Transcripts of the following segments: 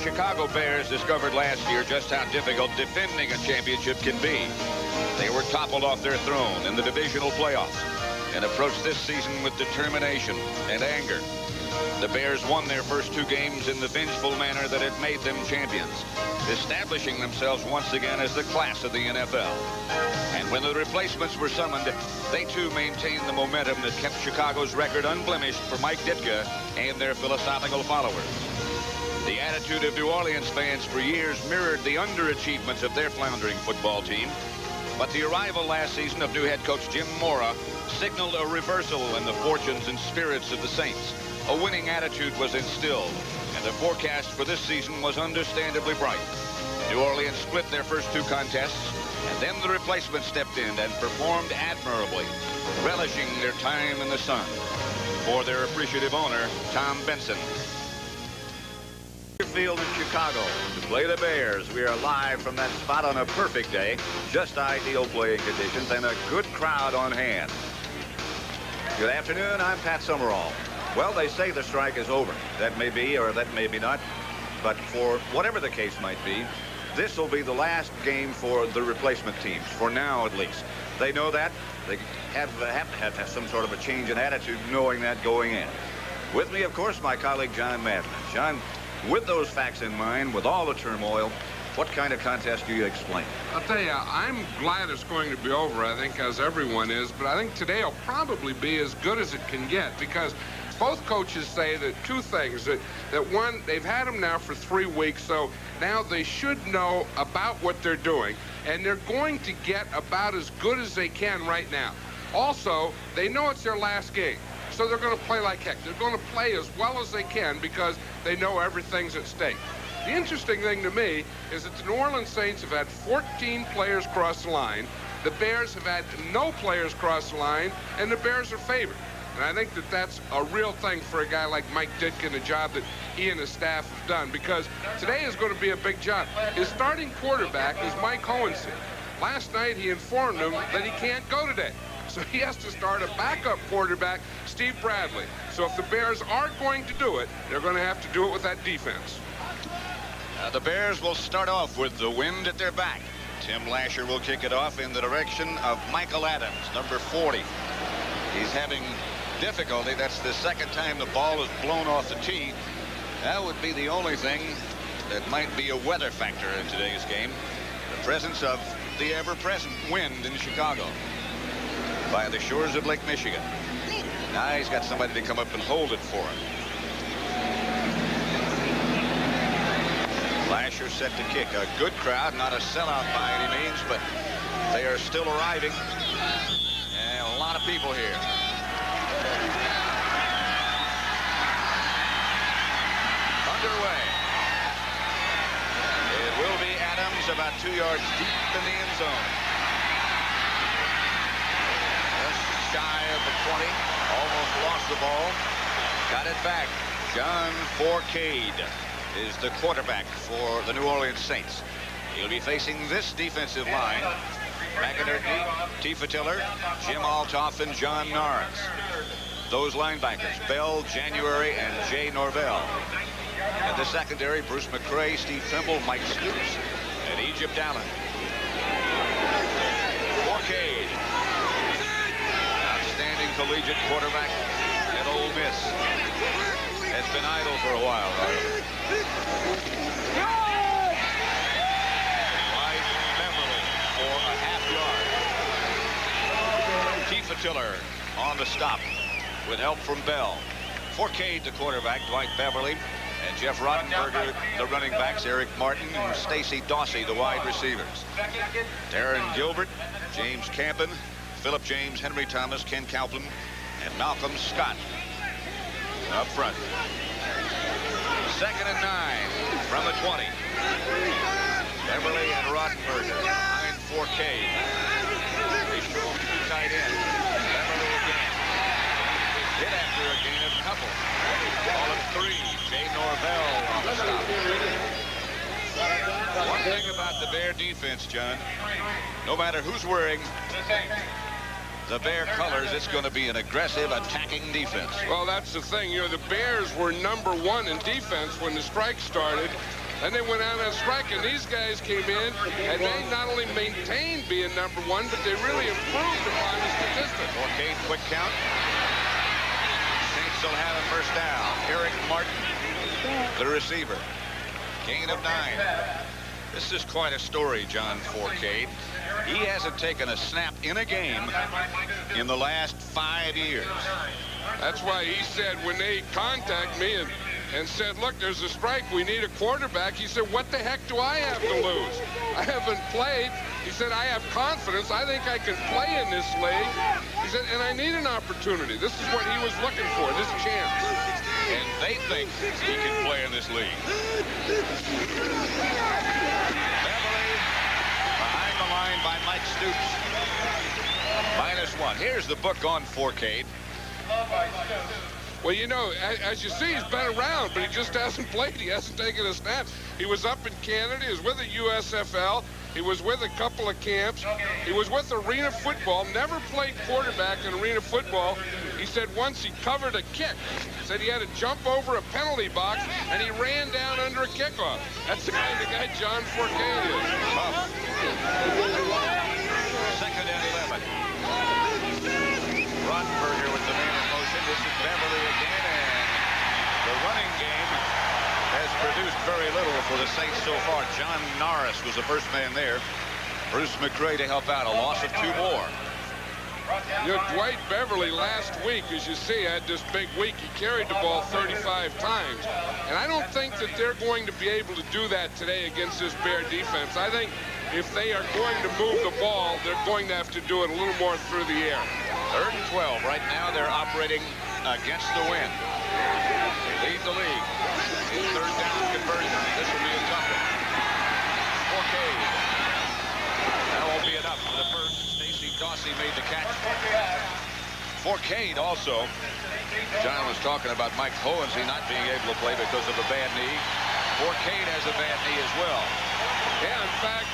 Chicago Bears discovered last year just how difficult defending a championship can be. They were toppled off their throne in the divisional playoffs and approached this season with determination and anger. The Bears won their first 2 games in the vengeful manner that had made them champions, establishing themselves once again as the class of the NFL. And when the replacements were summoned, they too maintained the momentum that kept Chicago's record unblemished for Mike Ditka and their philosophical followers. The attitude of New Orleans fans for years mirrored the underachievements of their floundering football team. But the arrival last season of new head coach Jim Mora signaled a reversal in the fortunes and spirits of the Saints. A winning attitude was instilled, and the forecast for this season was understandably bright. New Orleans split their first 2 contests, and then the replacement stepped in and performed admirably, relishing their time in the sun. For their appreciative owner, Tom Benson. Field in Chicago to play the Bears. We are live from that spot on a perfect day. Just ideal playing conditions and a good crowd on hand. Good afternoon. I'm Pat Summerall. Well, they say the strike is over. That may be or that may be not. But for whatever the case might be, this will be the last game for the replacement teams, for now at least. They know that. They have to have some sort of a change in attitude knowing that going in. With me, of course, my colleague John Madden. John, with those facts in mind, with all the turmoil, what kind of contest do you explain? I'll tell you, I'm glad it's going to be over, I think, as everyone is. But I think today will probably be as good as it can get, because both coaches say that 2 things. That one, they've had them now for 3 weeks, so now they should know about what they're doing, and they're going to get about as good as they can right now. Also, they know it's their last game, so they're going to play like heck. They're going to play as well as they can because they know everything's at stake. The interesting thing to me is that the New Orleans Saints have had 14 players cross the line. The Bears have had no players cross the line, and the Bears are favored. And I think that that's a real thing for a guy like Mike Ditka and the job that he and his staff have done, because today is going to be a big job. His starting quarterback is Mike Hohenson. Last night he informed him that he can't go today. So he has to start a backup quarterback, Steve Bradley. So if the Bears are going to do it, they're going to have to do it with that defense. The Bears will start off with the wind at their back. Tim Lasher will kick it off in the direction of Michael Adams, number 40. He's having difficulty. That's the 2nd time the ball is blown off the tee. That would be the only thing that might be a weather factor in today's game. The presence of the ever-present wind in Chicago by the shores of Lake Michigan. Now he's got somebody to come up and hold it for him. Lasher set to kick. A good crowd, not a sellout by any means, but they are still arriving. And a lot of people here. Underway. It will be Adams about 2 yards deep in the end zone. Just shy of the 20. Almost lost the ball. Got it back. John Forcade is the quarterback for the New Orleans Saints. He'll be facing this defensive line. McInerney, Tifa Tiller, Jim Altoff, and John Narns. Those linebackers, Bell, January, and Jay Norvell. In the secondary, Bruce McCray, Steve Trimble, Mike Stoops, and Egypt Allen. Forcade, outstanding collegiate quarterback at Ole Miss. Has been idle for a while, however. Wide Beverly for a half yard. Tifa Tiller on the stop with help from Bell. Forcade, the quarterback, Dwight Beverly, and Jeff Rottenberger, the running backs, Eric Martin and Stacy Dawsey, the wide receivers. Darren Gilbert, James Campen, Philip James, Henry Thomas, Ken Kauplin, and Malcolm Scott up front. 2nd and 9 from the 20. Beverly and Rottenberger behind Forcade. They show him 2 tight ends. Beverly again. Hit after a gain of a couple. Ball of 3. Jay Norvell on the stop. One thing about the Bear defense, John, no matter who's wearing the Bear colors, it's going to be an aggressive, attacking defense. Well, that's the thing. You know, the Bears were #1 in defense when the strike started. Then they went out on strike, and these guys came in, and they not only maintained being #1, but they really improved upon the statistics. Forcade, quick count. Saints will have a first down. Eric Martin, the receiver. Gain of 9. This is quite a story, John Forcade. He hasn't taken a snap in a game in the last 5 years. That's why he said when they contact me and said, look, there's a strike, we need a quarterback, he said, what the heck do I have to lose? I haven't played. He said, I have confidence. I think I can play in this league. He said, and I need an opportunity. This is what he was looking for, this chance. And they think he can play in this league. Beverly behind the line by Mike Stoops. -1. Here's the book on Forcade. Well, you know, as you see, he's been around, but he just hasn't played. He hasn't taken a snap. He was up in Canada. He was with the USFL. He was with a couple of camps. He was with Arena Football. Never played quarterback in Arena Football. He said once he covered a kick. He said he had to jump over a penalty box, and he ran down under a kickoff. That's the kind of guy John Forcade is. Tough. 2nd and 11. Rodberger with the man in motion. This is Beverly again, and the running game has produced very little for the Saints so far. John Norris was the first man there. Bruce McCray to help out. A loss of 2 more. You know, Dwight Beverly last week, as you see, had this big week. He carried the ball 35 times. And I don't think that they're going to be able to do that today against this Bear defense. I think if they are going to move the ball, they're going to have to do it a little more through the air. 3rd and 12. Right now they're operating against the wind. Lead the league in 3rd down conversion. This will be a tough one. Forcade. That won't be enough for the first. Stacey Dawsey made the catch. Forcade also. John was talking about Mike Hohensee not being able to play because of a bad knee. Forcade has a bad knee as well. Yeah, in fact,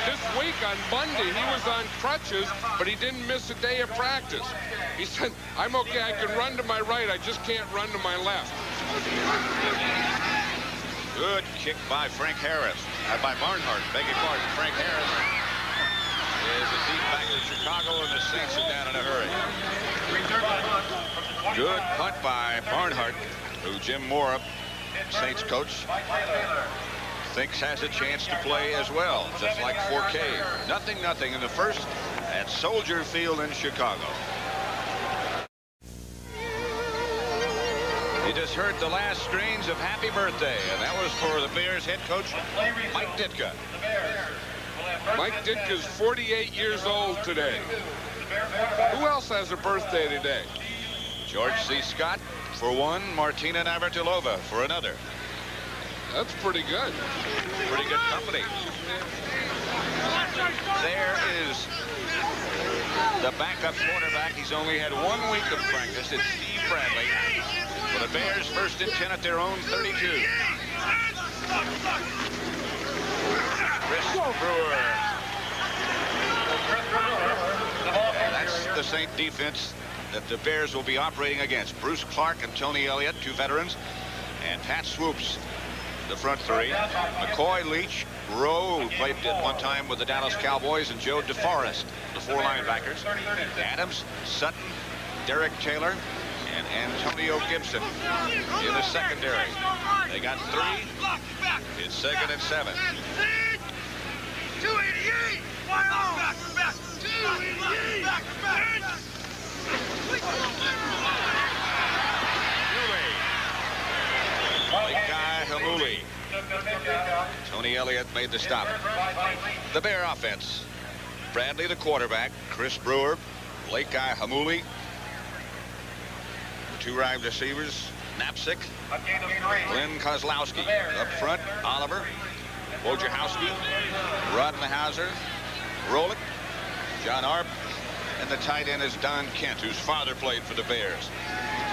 this week on Monday, he was on crutches, but he didn't miss a day of practice. He said, I'm okay, I can run to my right, I just can't run to my left. Good kick by Frank Harris. By Barnhart, beg your pardon. Frank Harris is a deep back to Chicago, and the Saints are down in a hurry. Good punt by Barnhart, who Jim Mora, Saints coach, thinks has a chance to play as well, just like Forcade. 0-0 in the first at Soldier Field in Chicago. You just heard the last strains of Happy Birthday, and that was for the Bears head coach, Mike Ditka. Mike Ditka's 48 years old today. Who else has a birthday today? George C. Scott for one, Martina Navratilova for another. That's pretty good. Pretty good company. There is the backup quarterback. He's only had 1 week of practice. It's Steve Bradley. For the Bears, 1st and 10 at their own 32. Chris Brewer. And that's the Saint defense that the Bears will be operating against. Bruce Clark and Tony Elliott, 2 veterans, and Pat Swoops, the front 3. McCoy, Leach, Rowe, who played at one time with the Dallas Cowboys, and Joe DeForest, the 4 linebackers. Adams, Sutton, Derek Taylor, and Antonio Gibson in the secondary. They got 3. It's 2nd and 7. 288! Back! 288! Lekai Hamuli. Tony Elliott made the stop. The Bear offense. Bradley, the quarterback. Chris Brewer, Lekai Hamuli. 2 wide receivers. Knapsick, Glenn Kozlowski. Up front, Oliver, Wojciechowski, Roddenhauser, Rolick, John Arp, and the tight end is Don Kent, whose father played for the Bears.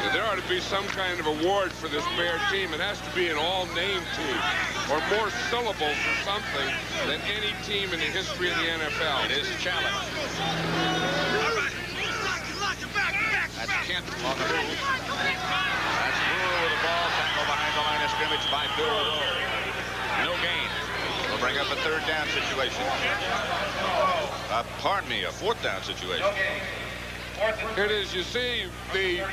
Yeah, there ought to be some kind of award for this Bear team. It has to be an all-name team, or more syllables or something than any team in the history of the NFL. It is a challenge. That's Kent on the move. That's Brewer with the ball, tackle behind the line of scrimmage by Bill Rowe. bring up a third down situation. Pardon me, a fourth down situation. Here it is. You see, the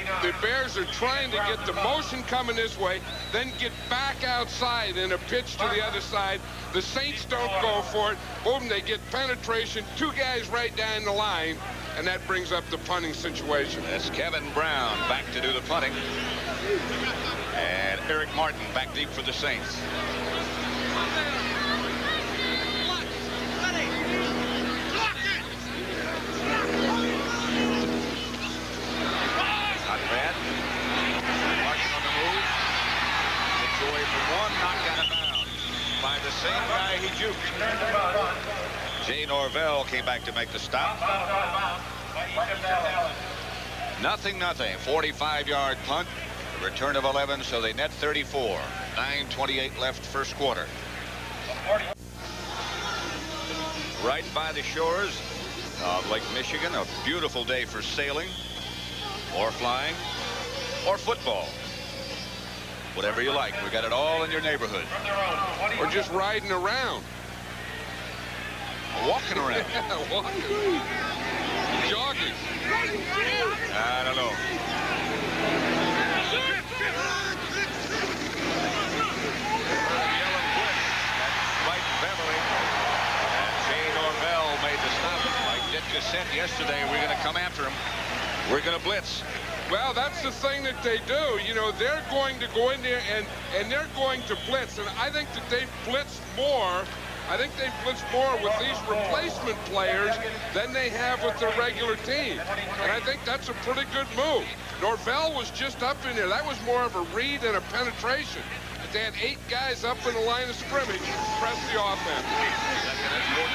Bears are trying to get the motion coming this way, then get back outside in a pitch to the other side. The Saints don't go for it. Boom, they get penetration. Two guys right down the line, and that brings up the punting situation. That's Kevin Brown back to do the punting. And Eric Martin back deep for the Saints. Not bad. Martin on the move. Gets away from one, knocked out of bounds by the same guy he juked. Jay Norvell came back to make the stop. 0-0. 45-yard punt. A return of 11, so they net 34. 9:28 left first quarter. Right by the shores of Lake Michigan. A beautiful day for sailing, or flying, or football. Whatever you like. We got it all in your neighborhood. Or just riding around. Walking around. Walking. Jogging. I don't know. Yellow blitz. That's right, Beverly. And Jay Norvell made the stop. Like Ditka said yesterday, we're going to come after him. We're going to blitz. Well, that's the thing that they do. You know, they're going to go in there and they're going to blitz. And I think that they've blitzed more. I think they've blitzed more with these replacement players than they have with their regular team. And I think that's a pretty good move. Norvell was just up in there. That was more of a read and a penetration. But they had 8 guys up in the line of scrimmage. Press the offense. Second and 14.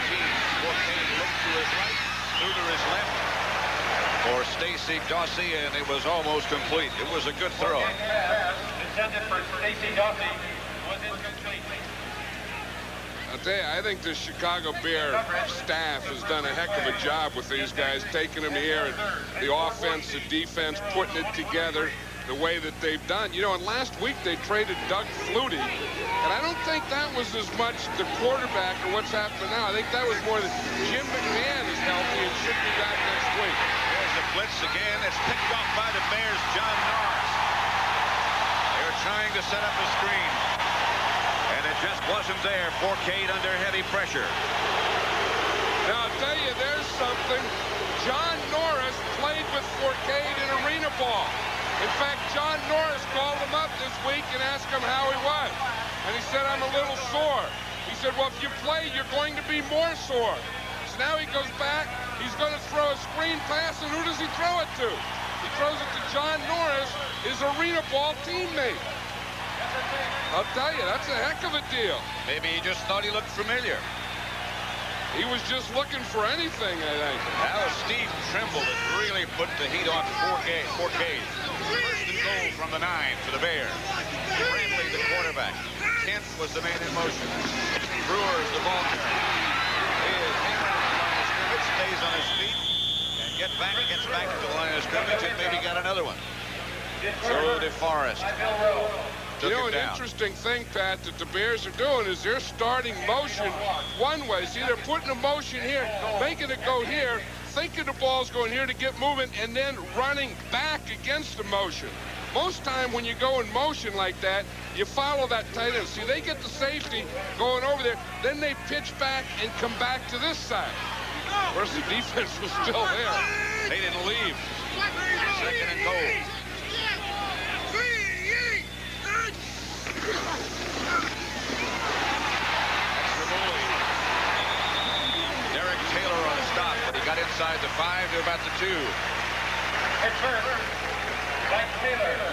Forcade looked to his right, threw to his left for Stacy Dawsey, and it was almost complete. It was a good throw. Intended for Stacy Dawsey was incomplete. I'll tell you, I think the Chicago Bear staff has done a heck of a job with these guys, taking them here, and the offense, the defense, putting it together the way that they've done. You know, and last week they traded Doug Flutie, and I don't think that was as much the quarterback or what's happening now. I think that was more that Jim McMahon is healthy and should be back next week. There's the blitz again. It's picked off by the Bears, John Norris. They're trying to set up a screen. And it just wasn't there. Forcade under heavy pressure. Now, I'll tell you, there's something. John Norris played with Forcade in arena ball. In fact, John Norris called him up this week and asked him how he was. And he said, I'm a little sore. He said, well, if you play, you're going to be more sore. So now he goes back. He's going to throw a screen pass, and who does he throw it to? He throws it to John Norris, his arena ball teammate. I'll tell you, that's a heck of a deal. Maybe he just thought he looked familiar. He was just looking for anything, I think. That was Steve Trimble that really put the heat on Forcade. First and goal from the 9 for the Bears. Bradley, the quarterback. Kent was the man in motion. Brewer's the ball carrier. He is hammered at the line of scrimmage, stays on his feet, and gets back to the line of scrimmage, and maybe got another one. So DeForest. You know, an interesting thing, Pat, that the Bears are doing is they're starting motion one way. See, they're putting a motion here, making it go here, thinking the ball's going here to get movement, and then running back against the motion. Most time when you go in motion like that, you follow that tight end. See, they get the safety going over there, then they pitch back and come back to this side. Of course, the defense was still there. They didn't leave. Second and goal. Derek Taylor on a stop, but he got inside the 5 to about the 2.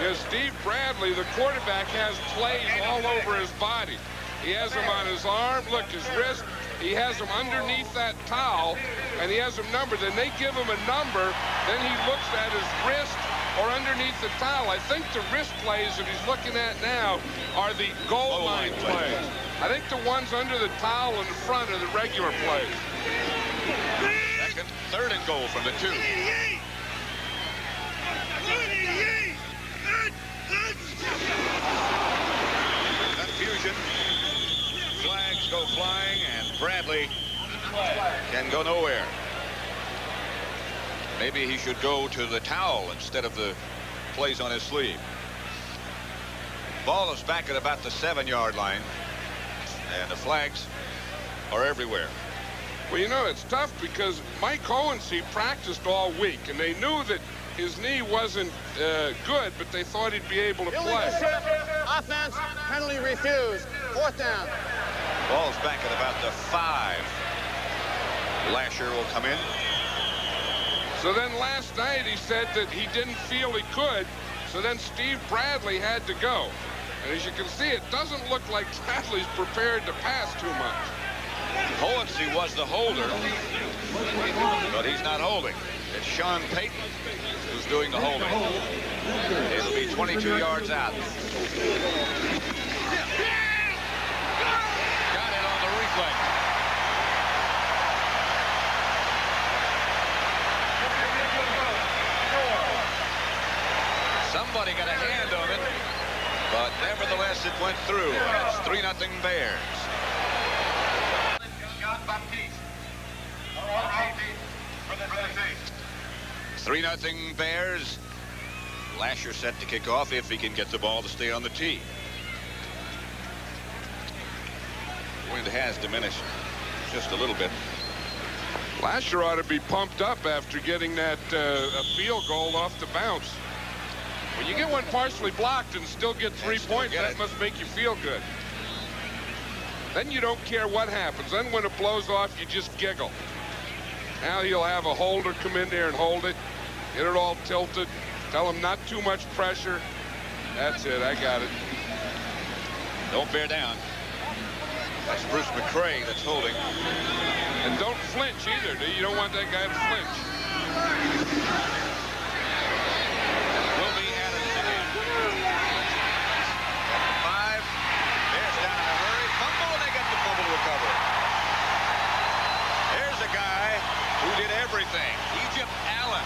Yeah, Steve Bradley, the quarterback, has plays all over his body. He has them on his arm, look, his wrist. He has them underneath that towel, and he has them numbered. Then they give him a number. Then he looks at his wrist or underneath the towel. I think the wrist plays that he's looking at now are the goal line plays. I think the ones under the towel in the front are the regular plays. Second, third and goal from the 2. Confusion. Flag Legs go flying, and Bradley can go nowhere. Maybe he should go to the towel instead of the plays on his sleeve. Ball is back at about the 7-yard line, and the flags are everywhere. Well, you know, it's tough because Mike Hohensee practiced all week, and they knew that his knee wasn't good, but they thought he'd be able to play. Offense, penalty refused. 4th down. Ball's back at about the 5. Lasher will come in. So then last night he said that he didn't feel he could, so then Steve Bradley had to go. And as you can see, it doesn't look like Bradley's prepared to pass too much. Hohensee was the holder, but he's not holding. It's Sean Payton who's doing the holding. It'll be 22 yards out. Got it on the reflex. Somebody got a hand on it, but nevertheless it went through. It's 3-0 Bears. 3-0 Bears. Lasher set to kick off if he can get the ball to stay on the tee. Wind has diminished just a little bit. Lasher ought to be pumped up after getting that a field goal off the bounce. When you get one partially blocked and still get 3 points, that must make you feel good. Then you don't care what happens. Then when it blows off, you just giggle. Now he'll have a holder come in there and hold it. Get it all tilted. Tell him not too much pressure. That's it. I got it. Don't bear down. That's Bruce McCray that's holding. And don't flinch either. You don't want that guy to flinch. Will be Adams again. 5. Bears down in a hurry. Fumble, and they get the fumble recovery. There's a guy who did everything. Egypt Allen.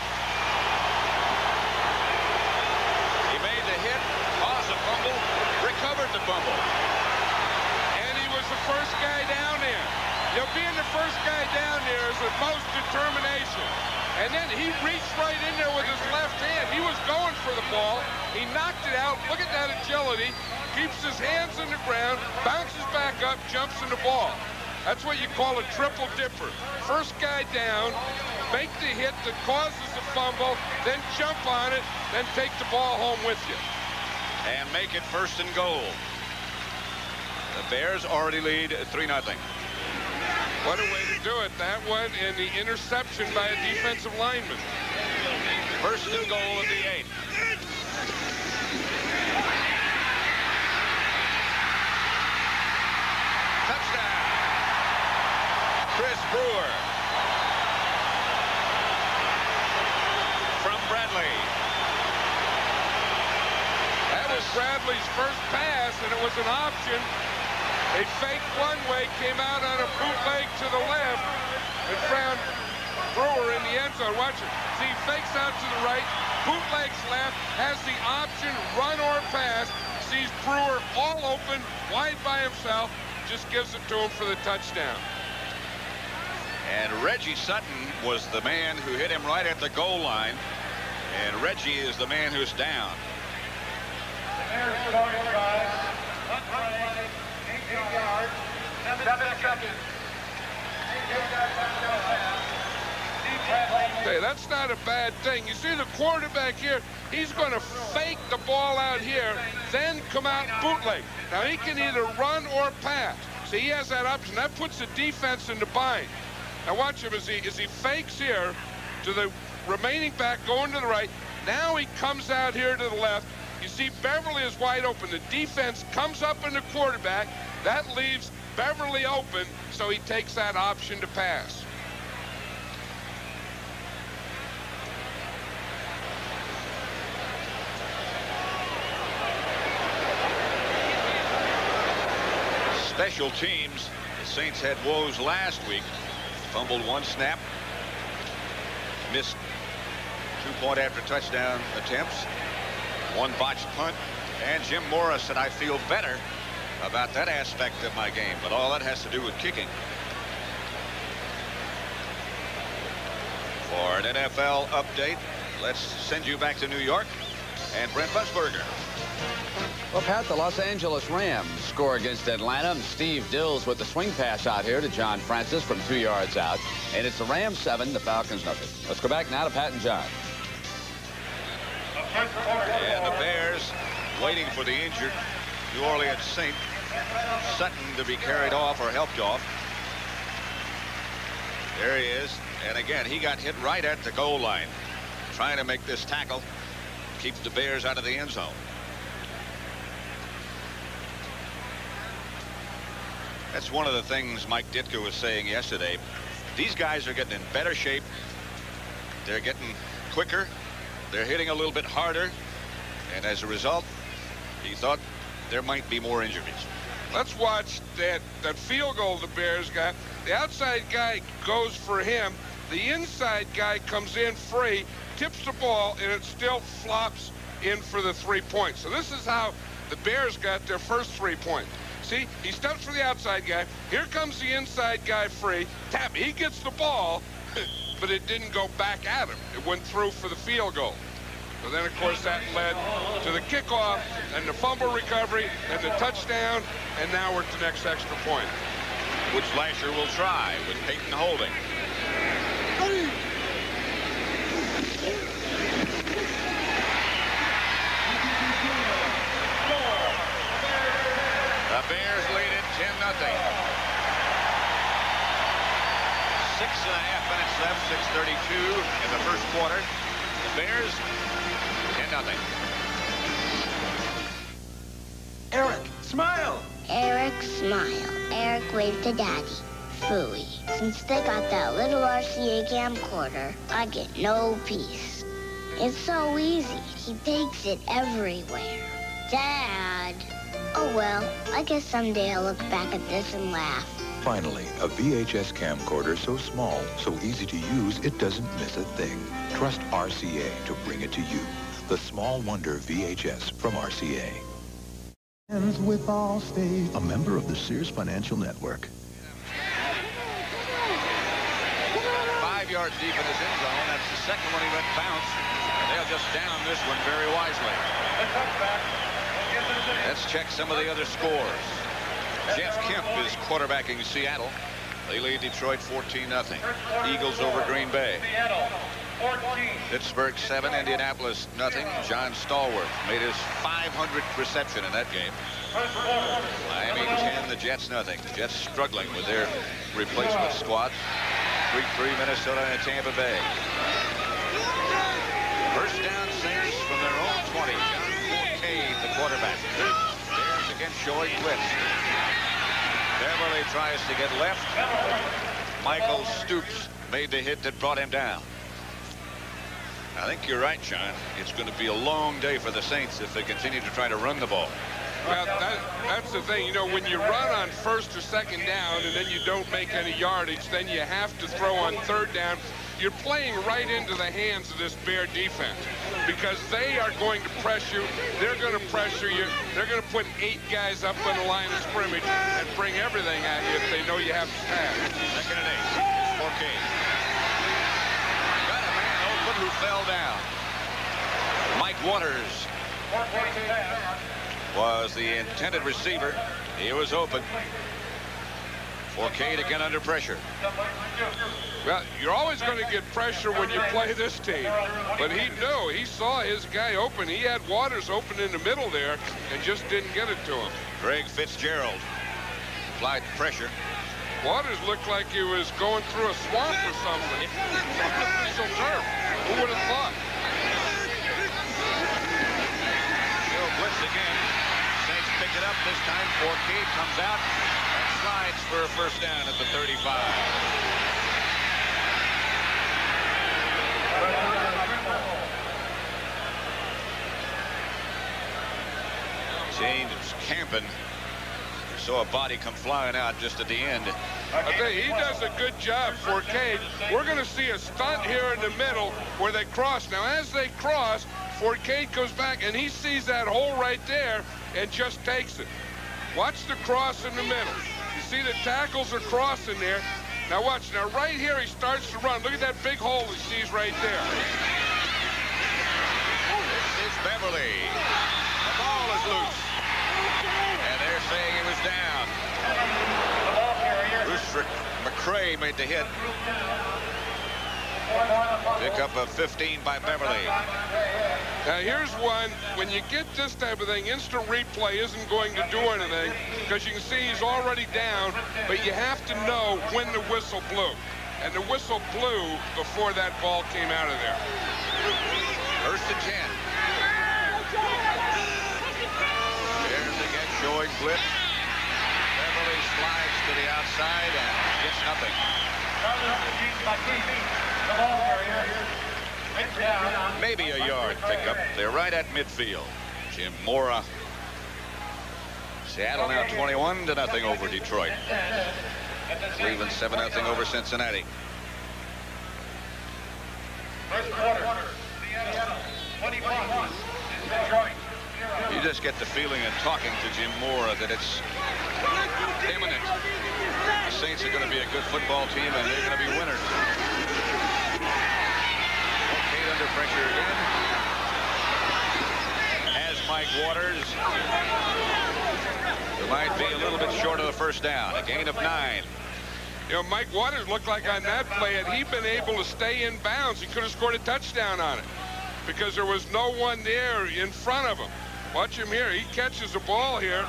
He made the hit, caused a fumble, recovered the fumble. And he was the first guy down there. You know, being the first guy down there is the most determination. And then he reached right in there with his left hand. He was going for the ball. He knocked it out. Look at that agility. Keeps his hands in the ground, bounces back up, jumps in the ball. That's what you call a triple dipper. First guy down, make the hit that causes the fumble, then jump on it, then take the ball home with you. And make it 1st and goal. The Bears already lead 3-0. What a way to do it. That one and the interception by a defensive lineman. 1st and goal of the 8th. Touchdown. Chris Brewer. From Bradley. That was Bradley's first pass, and it was an option. They faked one way, came out on a bootleg to the left, and found Brewer in the end zone. Watch it. See, he fakes out to the right, bootlegs left, has the option, run or pass, sees Brewer all open, wide by himself, just gives it to him for the touchdown. And Reggie Sutton was the man who hit him right at the goal line, and Reggie is the man who's down. Bears starting drive. 8 yards. 7 seconds. Hey, that's not a bad thing. You see the quarterback here, he's going to fake the ball out here, then come out bootleg. Now, he can either run or pass. See, he has that option. That puts the defense in the bind. Now, watch him as he fakes here to the remaining back going to the right. Now he comes out here to the left. You see Beverly is wide open. The defense comes up in the quarterback. That leaves Beverly open, so he takes that option to pass. Special teams. The Saints had woes last week. Fumbled one snap. Missed 2-point after touchdown attempts. One botched punt. And Jim Morris said, I feel better about that aspect of my game, but all that has to do with kicking. For an NFL update, let's send you back to New York and Brent Busburger. Well, Pat, the Los Angeles Rams score against Atlanta, and Steve Dills with the swing pass out here to John Francis from 2 yards out. And it's the Rams 7, the Falcons nothing. Let's go back now to Pat and John. And the Bears waiting for the injured New Orleans Saint Sutton to be carried off or helped off. There he is. And again, he got hit right at the goal line, trying to make this tackle, keep the Bears out of the end zone. That's one of the things Mike Ditka was saying yesterday. These guys are getting in better shape. They're getting quicker. They're hitting a little bit harder. And as a result, he thought there might be more injuries. Let's watch that field goal the Bears got. The outside guy goes for him. The inside guy comes in free, tips the ball, and it still flops in for the 3 points. So this is how the Bears got their first 3 points. See, he steps for the outside guy. Here comes the inside guy free. Tap, he gets the ball, but it didn't go back at him. It went through for the field goal. So then, of course, that led to the kickoff and the fumble recovery and the touchdown, and now we're at the next extra point. Which Lasher will try with Peyton holding. The Bears lead it 10-0. 6.5 minutes left, 6:32 in the first quarter. The Bears 10-0. Eric, smile. Eric, smile. Eric waved to Daddy. Phooey. Since they got that little RCA camcorder, I get no peace. It's so easy. He takes it everywhere. Dad. Oh, well, I guess someday I'll look back at this and laugh. Finally, a VHS camcorder so small, so easy to use, it doesn't miss a thing. Trust RCA to bring it to you. The Small Wonder VHS from RCA. With Allstate, a member of the Sears Financial Network. 5 yards deep in his end zone. That's the second one he let bounce. And they'll just down this one very wisely. Let's check some of the other scores. Jeff Kemp is quarterbacking Seattle. They lead Detroit 14-0. Eagles over Green Bay. Pittsburgh 7, Indianapolis 0. John Stallworth made his 500th reception in that game. Miami 10, the Jets 0. The Jets struggling with their replacement squad. 3-3 Minnesota and Tampa Bay. First down Saints from their own 20. John Forcade, the quarterback. Bears against Joey Blitz. Beverly tries to get left. Michael Stoops made the hit that brought him down. I think you're right, John. It's going to be a long day for the Saints if they continue to try to run the ball. Well, that's the thing. You know, when you run on first or second down and then you don't make any yardage, then you have to throw on third down. You're playing right into the hands of this Bear defense because they are going to press you. They're going to pressure you. They're going to put 8 guys up on the line of scrimmage and bring everything at you if they know you have to pass. Second and 8. Forcade. Got a man open who fell down. Mike Waters was the intended receiver. He was open. Forcade again under pressure. Well, you're always going to get pressure when you play this team. But he knew. He saw his guy open. He had Waters open in the middle there and just didn't get it to him. Greg Fitzgerald applied pressure. Waters looked like he was going through a swamp or something. Artificial turf. Who would have thought? Still blitz again. Saints pick it up this time. Forcade comes out and slides for a first down at the 35. James Campen saw a body come flying out just at the end. I think he does a good job, Forcade. We're going to see a stunt here in the middle where they cross. Now, as they cross, Forcade goes back, and he sees that hole right there and just takes it. Watch the cross in the middle. You see the tackles are crossing there. Now watch. Now right here he starts to run. Look at that big hole he sees right there. This is Beverly. The ball is loose. And they're saying it was down. Bruce McCray made the hit. Pick up a 15 by Beverly. Now here's one. When you get this type of thing, instant replay isn't going to do anything because you can see he's already down, but you have to know when the whistle blew. And the whistle blew before that ball came out of there. First and 10. There's the get showing blitz. Beverly slides to the outside and gets nothing. Maybe a yard pickup. They're right at midfield. Jim Mora. Seattle now 21-0 over Detroit. Cleveland 7-0 over Cincinnati. First quarter, Seattle 21 is Detroit. You just get the feeling in talking to Jim Mora that it's imminent. The Saints are going to be a good football team and they're going to be winners. Okay, under pressure again. As Mike Waters. It might be a little bit short of the first down. A gain of 9. You know, Mike Waters looked like on that play, had he been able to stay in bounds, he could have scored a touchdown on it because there was no one there in front of him. Watch him here. He catches the ball here.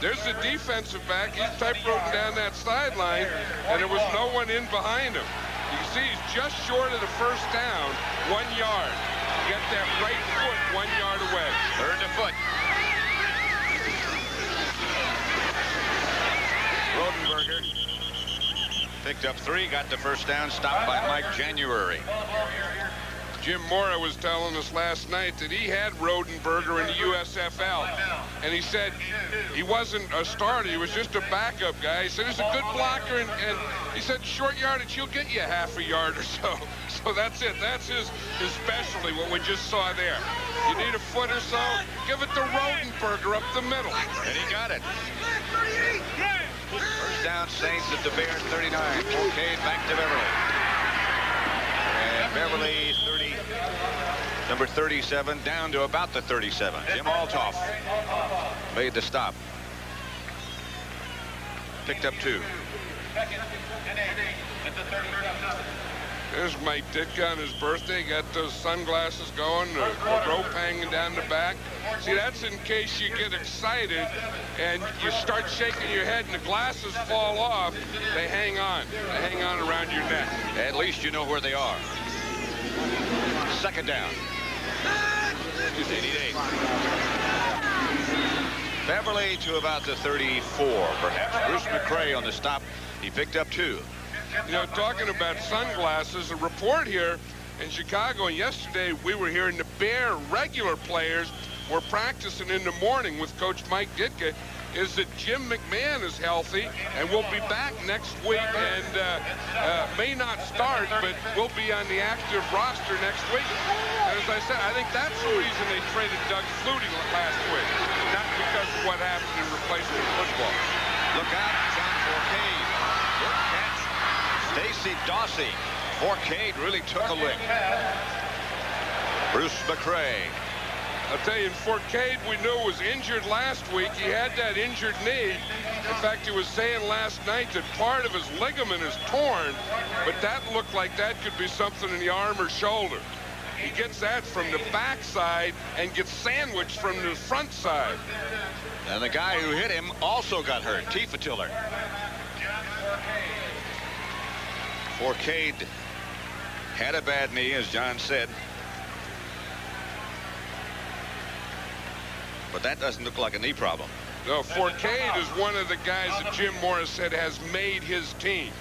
There's the defensive back. He's type-roading down that sideline, and there was no one in behind him. You can see he's just short of the first down, 1 yard. Get that right foot 1 yard away. Third to foot. Rodenberger picked up 3, got the first down, stopped by Mike January. Jim Mora was telling us last night that he had Rodenberger in the USFL, and he said he wasn't a starter, he was just a backup guy. He said he's a good blocker, and he said short yardage, he'll get you half a yard or so. So that's it. That's his specialty, what we just saw there. You need a foot or so, give it to Rodenberger up the middle. And he got it. First down, Saints at the Bear 39. Forcade back to Beverly. And Beverly, number 37, down to about the 37. Jim Altoff made the stop. Picked up 2. There's Mike Ditka on his birthday. Got those sunglasses going, the rope hanging down the back. See, that's in case you get excited and you start shaking your head and the glasses fall off. They hang on. They hang on around your neck. At least you know where they are. Second down. 88. Beverly to about the 34, perhaps. Bruce McCray on the stop. He picked up 2. You know, talking about sunglasses, a report here in Chicago, and yesterday we were hearing the Bear regular players were practicing in the morning with Coach Mike Ditka, is that Jim McMahon is healthy and will be back next week and may not start, but will be on the active roster next week. And as I said, I think that's the reason they traded Doug Flutie last week, not because of what happened in replacement football. Look out, John Forcade. Good catch. Stacy Dawsey. Forcade really took a lick. Bruce McCray. I'll tell you, Forcade we knew was injured last week. He had that injured knee. In fact, he was saying last night that part of his ligament is torn, but that looked like that could be something in the arm or shoulder. He gets that from the backside and gets sandwiched from the front side. And the guy who hit him also got hurt, Tifa Tiller. Forcade had a bad knee, as John said. But that doesn't look like a knee problem. No, Forcade is one of the guys that Jim Morris said has made his team.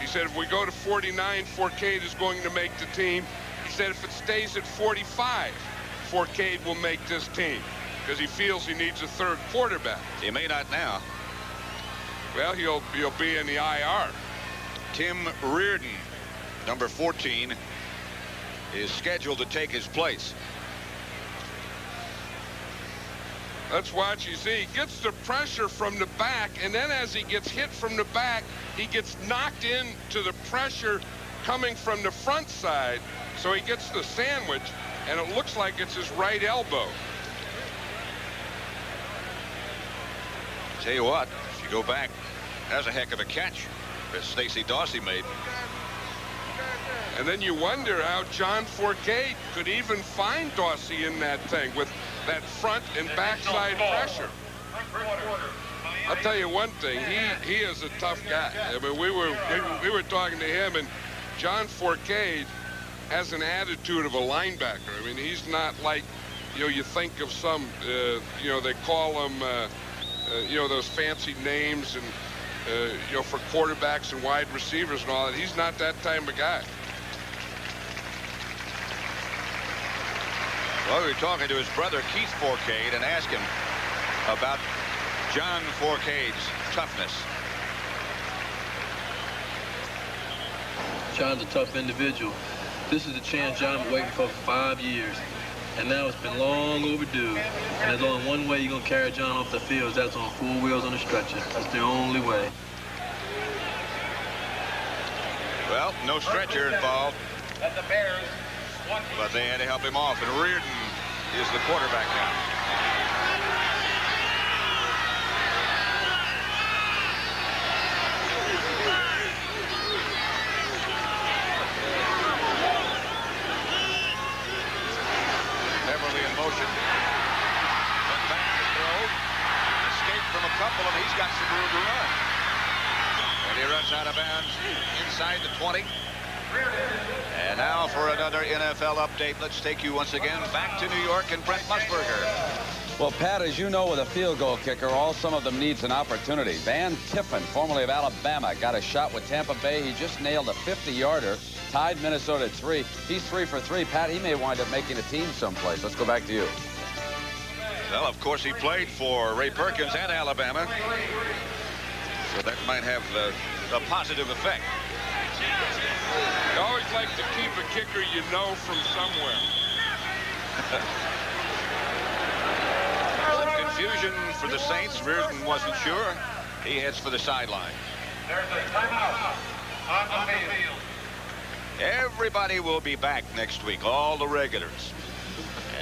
He said if we go to 49, Forcade is going to make the team. He said if it stays at 45, Forcade will make this team because he feels he needs a third quarterback. He may not now. Well, he'll be in the IR. Tim Reardon, number 14, is scheduled to take his place. Let's watch. You see, he gets the pressure from the back, and then as he gets hit from the back, he gets knocked into the pressure coming from the front side. So he gets the sandwich, and it looks like it's his right elbow. Tell you what, if you go back, that's a heck of a catch that Stacey Dawsey made. And then you wonder how John Forcade could even find Dawsey in that thing with that front and backside pressure. I'll tell you one thing, he is a tough guy. I mean, we were talking to him, and John Forcade has an attitude of a linebacker. I mean, he's not like, you think of some, they call him, those fancy names and, for quarterbacks and wide receivers and all that. He's not that type of guy. Well, we were talking to his brother, Keith Forcade, and asked him about John Forcade's toughness. John's a tough individual. This is the chance John been waiting for 5 years. And now it's been long overdue. And there's only one way you're going to carry John off the field. That's on 4 wheels on a stretcher. That's the only way. Well, no stretcher involved. But they had to help him off, and Reardon is the quarterback now. Beverly in motion. Then back to throw. Escaped from a couple, and he's got some room to run. And he runs out of bounds inside the 20. And now for another NFL update. Let's take you once again back to New York and Brent Musburger. Well, Pat, as you know, with a field goal kicker, all some of them needs an opportunity. Van Tiffin, formerly of Alabama, got a shot with Tampa Bay. He just nailed a 50-yarder, tied Minnesota at 3. He's 3 for 3. Pat, he may wind up making a team someplace. Let's go back to you. Well, of course, he played for Ray Perkins and Alabama. So that might have a positive effect. You always like to keep a kicker you know from somewhere. Some confusion for the Saints. Reardon wasn't sure. He heads for the sideline. There's a timeout on the field. Everybody will be back next week, all the regulars.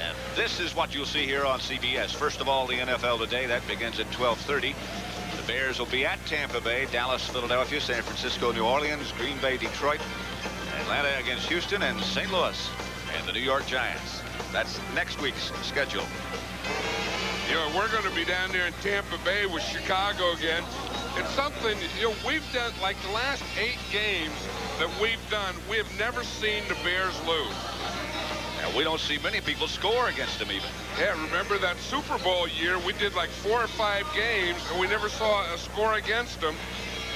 And this is what you'll see here on CBS. First of all, the NFL Today. That begins at 12:30. The Bears will be at Tampa Bay, Dallas, Philadelphia, San Francisco, New Orleans, Green Bay, Detroit, Atlanta against Houston, and St. Louis, and the New York Giants. That's next week's schedule. We're going to be down there in Tampa Bay with Chicago again. It's something, we've done, like the last 8 games that we've done, we have never seen the Bears lose. And we don't see many people score against them even. Yeah, remember that Super Bowl year, we did like 4 or 5 games, and we never saw a score against them.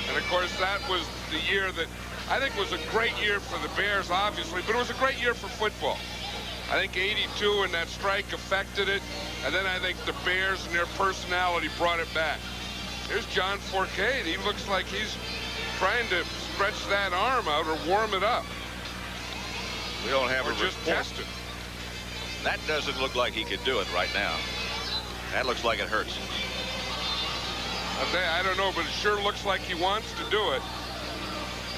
And, of course, that was the year that I think was a great year for the Bears, obviously, but it was a great year for football. I think 82 and that strike affected it, and then I think the Bears and their personality brought it back. Here's John Forcade. He looks like he's trying to stretch that arm out or warm it up. We don't have or a just report. test it. That doesn't look like he could do it right now. That looks like it hurts. I don't know, but it sure looks like he wants to do it.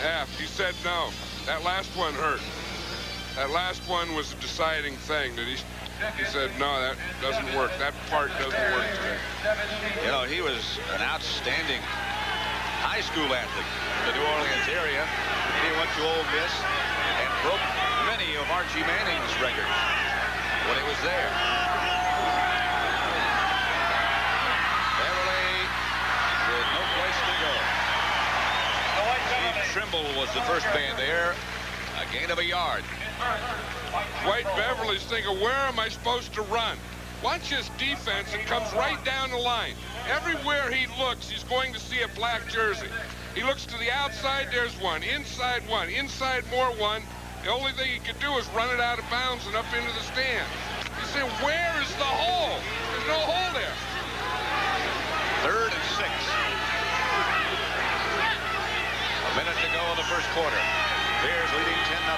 Yeah, he said no. That last one hurt. That last one was a deciding thing that he said, no, that doesn't work. That part doesn't work today. He was an outstanding high school athlete in the New Orleans area. He went to Ole Miss and broke many of Archie Manning's records when he was there. Beverly with no place to go. Steve Trimble was the first man there. A gain of a yard. Dwight Beverly's thinking, where am I supposed to run? Watch his defense. It comes right down the line. Everywhere he looks, he's going to see a black jersey. He looks to the outside, there's one. Inside, more one. The only thing he could do is run it out of bounds and up into the stand. He's saying, where is the hole? There's no hole there. 3rd and 6. A minute to go in the first quarter. Bears leading 10-0.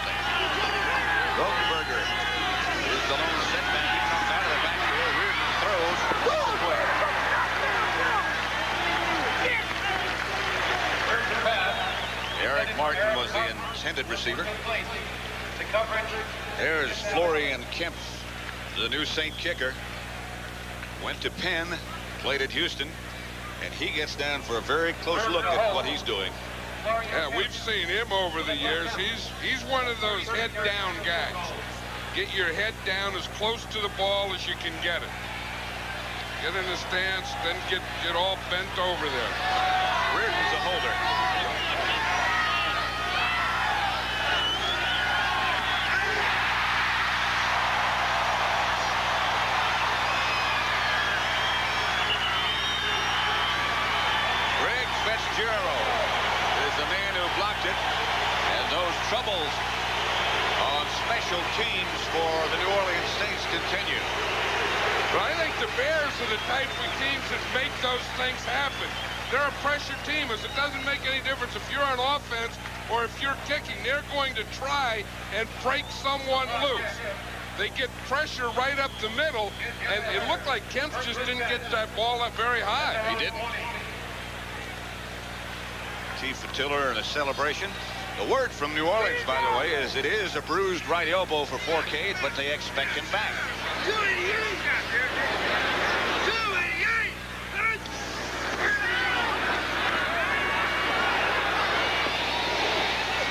Rotenberger is the lone setback. He comes out of the backfield. Reardon throws. left-handed receiver. The coverage. There's Florian Kemp, the new Saint kicker. Went to Penn, played at Houston, and he gets down for a very close look at what he's doing. Yeah, we've seen him over the years. He's one of those head-down guys. Get your head down as close to the ball as you can get it. Get in the stance, then get all bent over there. Reardon's a holder. Greg Fitzgerald is the man who blocked it, and those troubles on special teams for the New Orleans Saints continue. But I think the Bears are the type of teams that make those things happen. They're a pressure team, as it doesn't make any difference if you're on offense or if you're kicking. They're going to try and break someone loose. They get pressure right up the middle, and it looked like Kemp just didn't get that ball up very high. He didn't. T. Fatiller in a celebration. The word from New Orleans, by the way, is it is a bruised right elbow for Forcade, but they expect him back.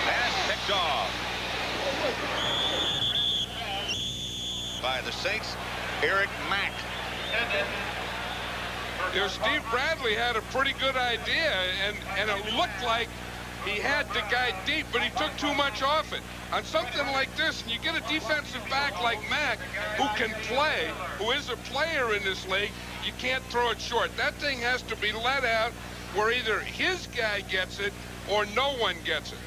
Pass picked off by the Saints, Eric Mack. You know, Steve Bradley had a pretty good idea, and it looked like he had the guy deep, but he took too much off it. On something like this, and you get a defensive back like Mack who can play, who is a player in this league, you can't throw it short. That thing has to be let out where either his guy gets it or no one gets it.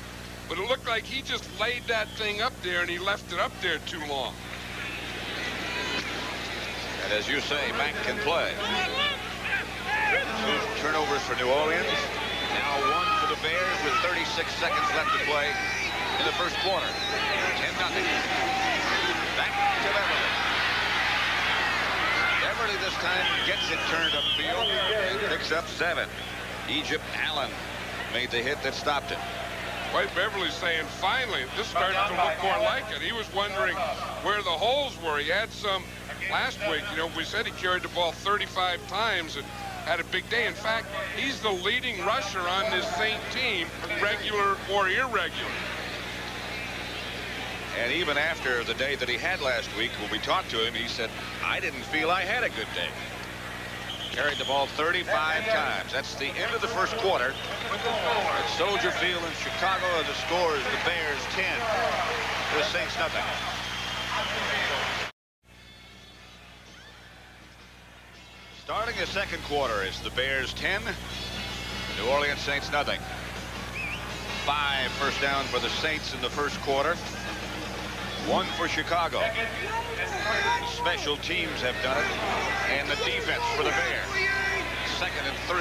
But it looked like he just laid that thing up there, and he left it up there too long. And as you say, Mack can play. 2 turnovers for New Orleans. Now 1 for the Bears with 36 seconds left to play in the first quarter. 10-0. Back to Beverly. Beverly this time gets it turned upfield and picks up 7. Egypt Allen made the hit that stopped it. White Beverly's saying, finally, this started to look more like it. He was wondering where the holes were. He had some last week. You know, we said he carried the ball 35 times and had a big day. In fact, he's the leading rusher on this Saint team, regular or irregular. And even after the day that he had last week, when we talked to him, he said, I didn't feel I had a good day. Carried the ball 35 times. That's the end of the first quarter. At Soldier Field in Chicago, the score is the Bears 10, the Saints nothing. Starting the second quarter, it's the Bears 10, New Orleans Saints nothing. 5 first down for the Saints in the first quarter. 1 for Chicago. The special teams have done it, and the defense for the Bears. 2nd and 3.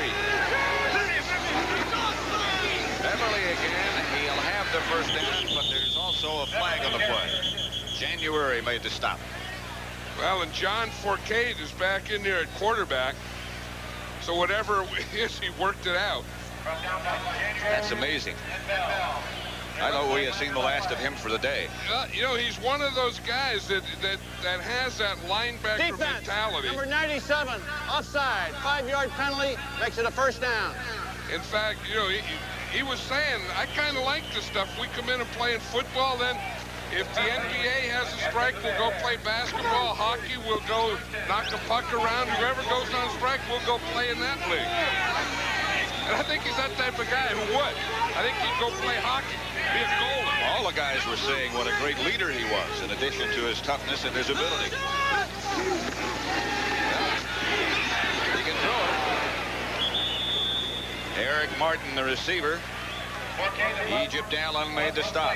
Beverly again. He'll have the first down, but there's also a flag on the play. January made the stop. Well, and John Forcade is back in there at quarterback. So whatever it is, he worked it out. That's amazing. I thought we had seen the last of him for the day. You know, he's one of those guys that has that linebacker Defense, mentality. number 97, offside, 5-yard penalty, makes it a first down. In fact, you know, he was saying, I kind of like this stuff. We come in and play in football, then if the NBA has a strike, we'll go play basketball. Hockey, we'll go knock a puck around. Whoever goes on strike, we'll go play in that league. And I think he's that type of guy who would. I think he'd go play hockey, be a goalie. All the guys were saying what a great leader he was, in addition to his toughness and his ability. He can throw it. Eric Martin, the receiver. Egypt Allen made the stop.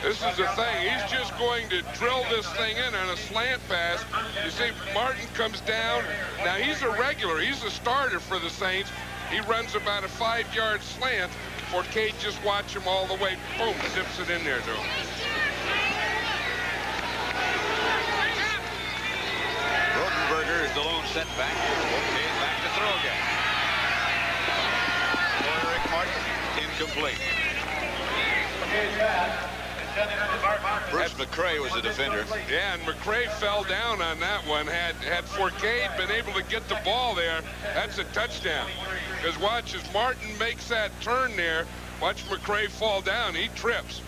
This is the thing. He's just going to drill this thing in on a slant pass. You see, Martin comes down. Now, he's a regular. He's a starter for the Saints. He runs about a 5-yard slant. Forcade just watch him all the way. Boom, zips it in there to him. Rotenberger is the lone setback. Forcade back to throw again. Eric Martin, incomplete. Bruce McCray was the defender. Yeah, and McCray fell down on that one. Had Forcade been able to get the ball there, that's a touchdown. Because watch, as Martin makes that turn there, watch McCray fall down. He trips.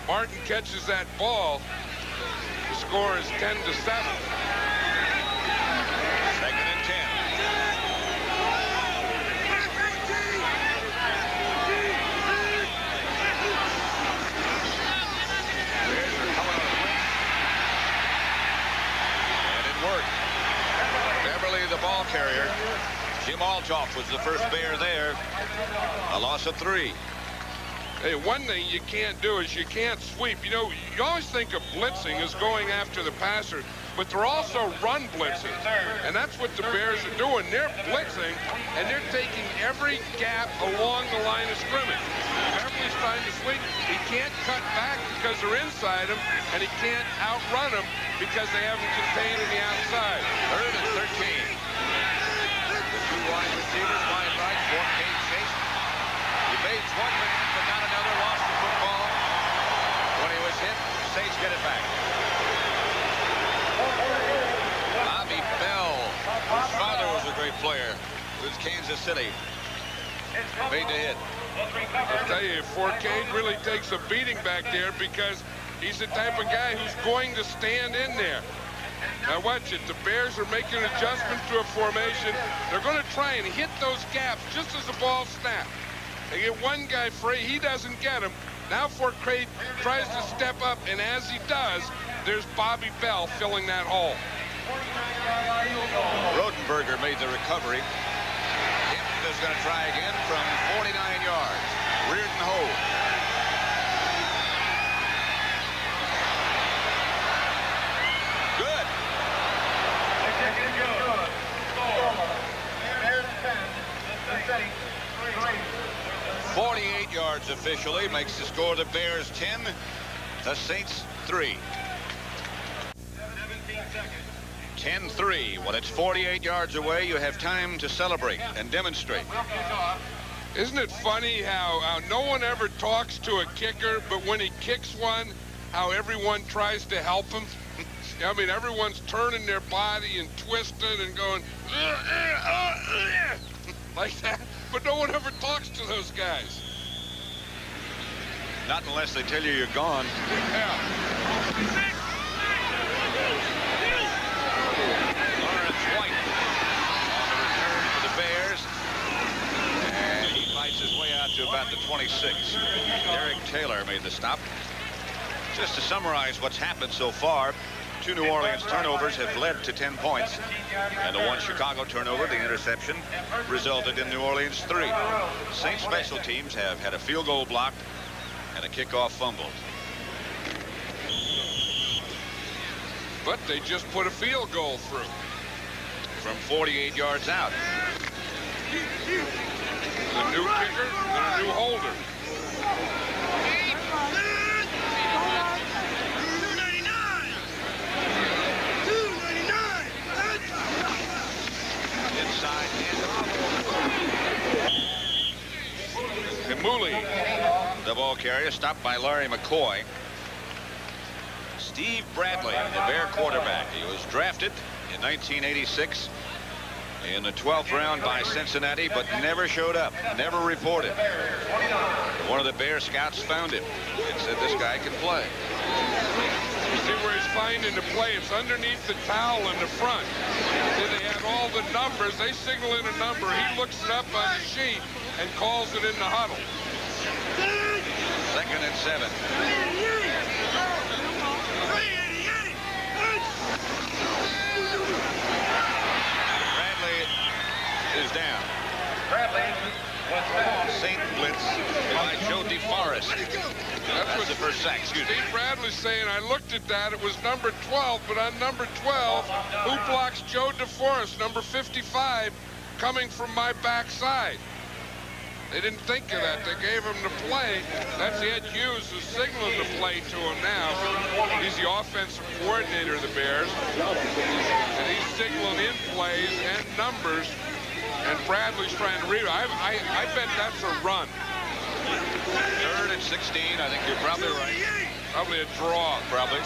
Martin catches that ball. The score is 10-7. Second and 10. Beverly, the ball carrier. Jim Altoff was the first Bear there. A loss of 3. Hey, one thing you can't do is you can't sweep. You know, you always think of blitzing as going after the passer, but they're also run blitzing. And that's what the Bears are doing. They're blitzing, and they're taking every gap along the line of scrimmage. Beverly's trying to sweep. He can't cut back because they're inside him, and he can't outrun them because they haven't contained on the outside. 3rd and 13. The 2 wide receivers, wide right, Forcade chase. He evades one man, but not another. Lost the football. When he was hit, Saints get it back. Bobby Bell, whose father was a great player with Kansas City, made the hit. I'll tell you, Forcade really takes a beating back there because he's the type of guy who's going to stand in there. Now watch it. The Bears are making an adjustment to a formation. They're going to try and hit those gaps just as the ball snaps. They get one guy free. He doesn't get him. Now Forcade tries to step up, and as he does, there's Bobby Bell filling that hole. Rodenberger made the recovery. Hinton is going to try again from 49 yards. Reardon hold. Good. 48 yards officially makes the score the Bears 10, the Saints 3. 10-3. When it's 48 yards away, you have time to celebrate and demonstrate. Isn't it funny how no one ever talks to a kicker, but when he kicks one, how everyone tries to help him? I mean, everyone's turning their body and twisting and going like that, but no one ever talks to those guys. Not unless they tell you you're gone. Yeah. Lawrence White on the return for the Bears. And he fights his way out to about the 26. Eric Taylor made the stop. Just to summarize what's happened so far, 2 New Orleans turnovers have led to 10 points. And the 1 Chicago turnover, the interception, resulted in New Orleans 3. Saints special teams have had a field goal blocked and a kickoff fumble. But they just put a field goal through. From 48 yards out. A new kicker and a new holder. Inside. Kamuli, the ball carrier, stopped by Larry McCoy. Steve Bradley, the Bear quarterback. He was drafted in 1986 in the 12th round by Cincinnati, but never showed up, never reported. One of the Bear scouts found him and said this guy can play. You see where he's finding the play? It's underneath the towel in the front. Then they have all the numbers. They signal in a number. He looks it up on the sheet and calls it in the huddle. 2nd and 7. Bradley is down. Saint blitz by Joe DeForest. That's the first sack. Excuse me. Steve Bradley's saying, I looked at that. It was number 12, but on number 12, who blocks Joe DeForest, number 55, coming from my backside? They didn't think of that. They gave him the play. That's Ed Hughes who's signaling the play to him now. He's the offensive coordinator of the Bears. And he's signaling in plays and numbers. And Bradley's trying to read. I bet that's a run. Third and 16. I think you're probably right. Probably a draw. Probably.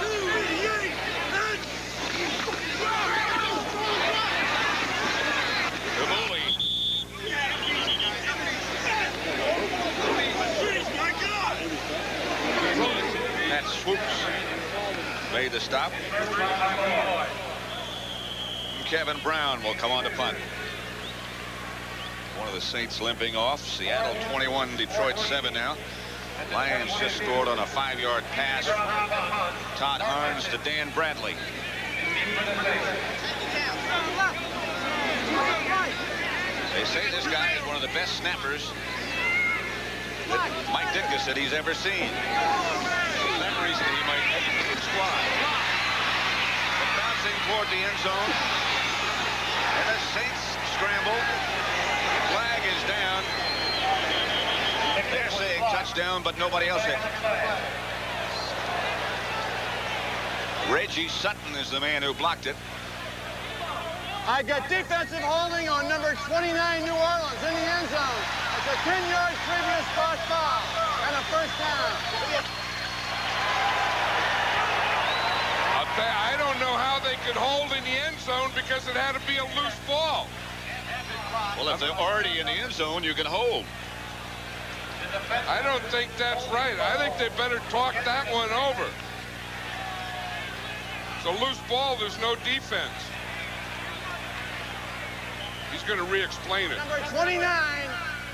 That Swoops made the stop. Kevin Brown will come on to punt. One of the Saints limping off. Seattle 21, Detroit 7 now. Lions just scored on a 5-yard pass. Todd Harns to Dan Bradley. They say this guy is one of the best snappers that Mike Ditka said he's ever seen. For that reason, he might make the squad. But bouncing toward the end zone. And the Saints scramble. Flag is down. They're saying touchdown, but nobody else hit. Reggie Sutton is the man who blocked it. I got defensive holding on number 29, New Orleans, in the end zone. It's a 10-yard previous spot foul and a first down. I don't know how they could hold in the end zone because it had to be a loose ball. Well, if they're already in the end zone, you can hold. I don't think that's right. I think they better talk that one over. It's a loose ball. There's no defense. He's going to re-explain it. Number 29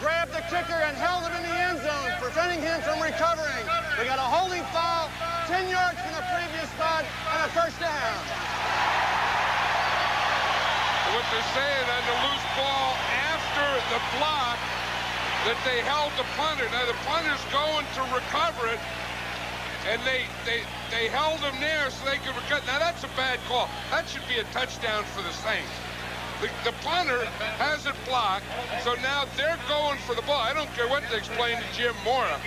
grabbed the kicker and held him in the end zone, preventing him from recovering. We got a holding foul, 10 yards from the previous spot, and a first down. What they're saying on the loose ball after the block that they held the punter. Now the punter's going to recover it, and they held him there so they could recover. Now that's a bad call. That should be a touchdown for the Saints. The punter has it blocked, so now they're going for the ball. I don't care what they explain to Jim Mora.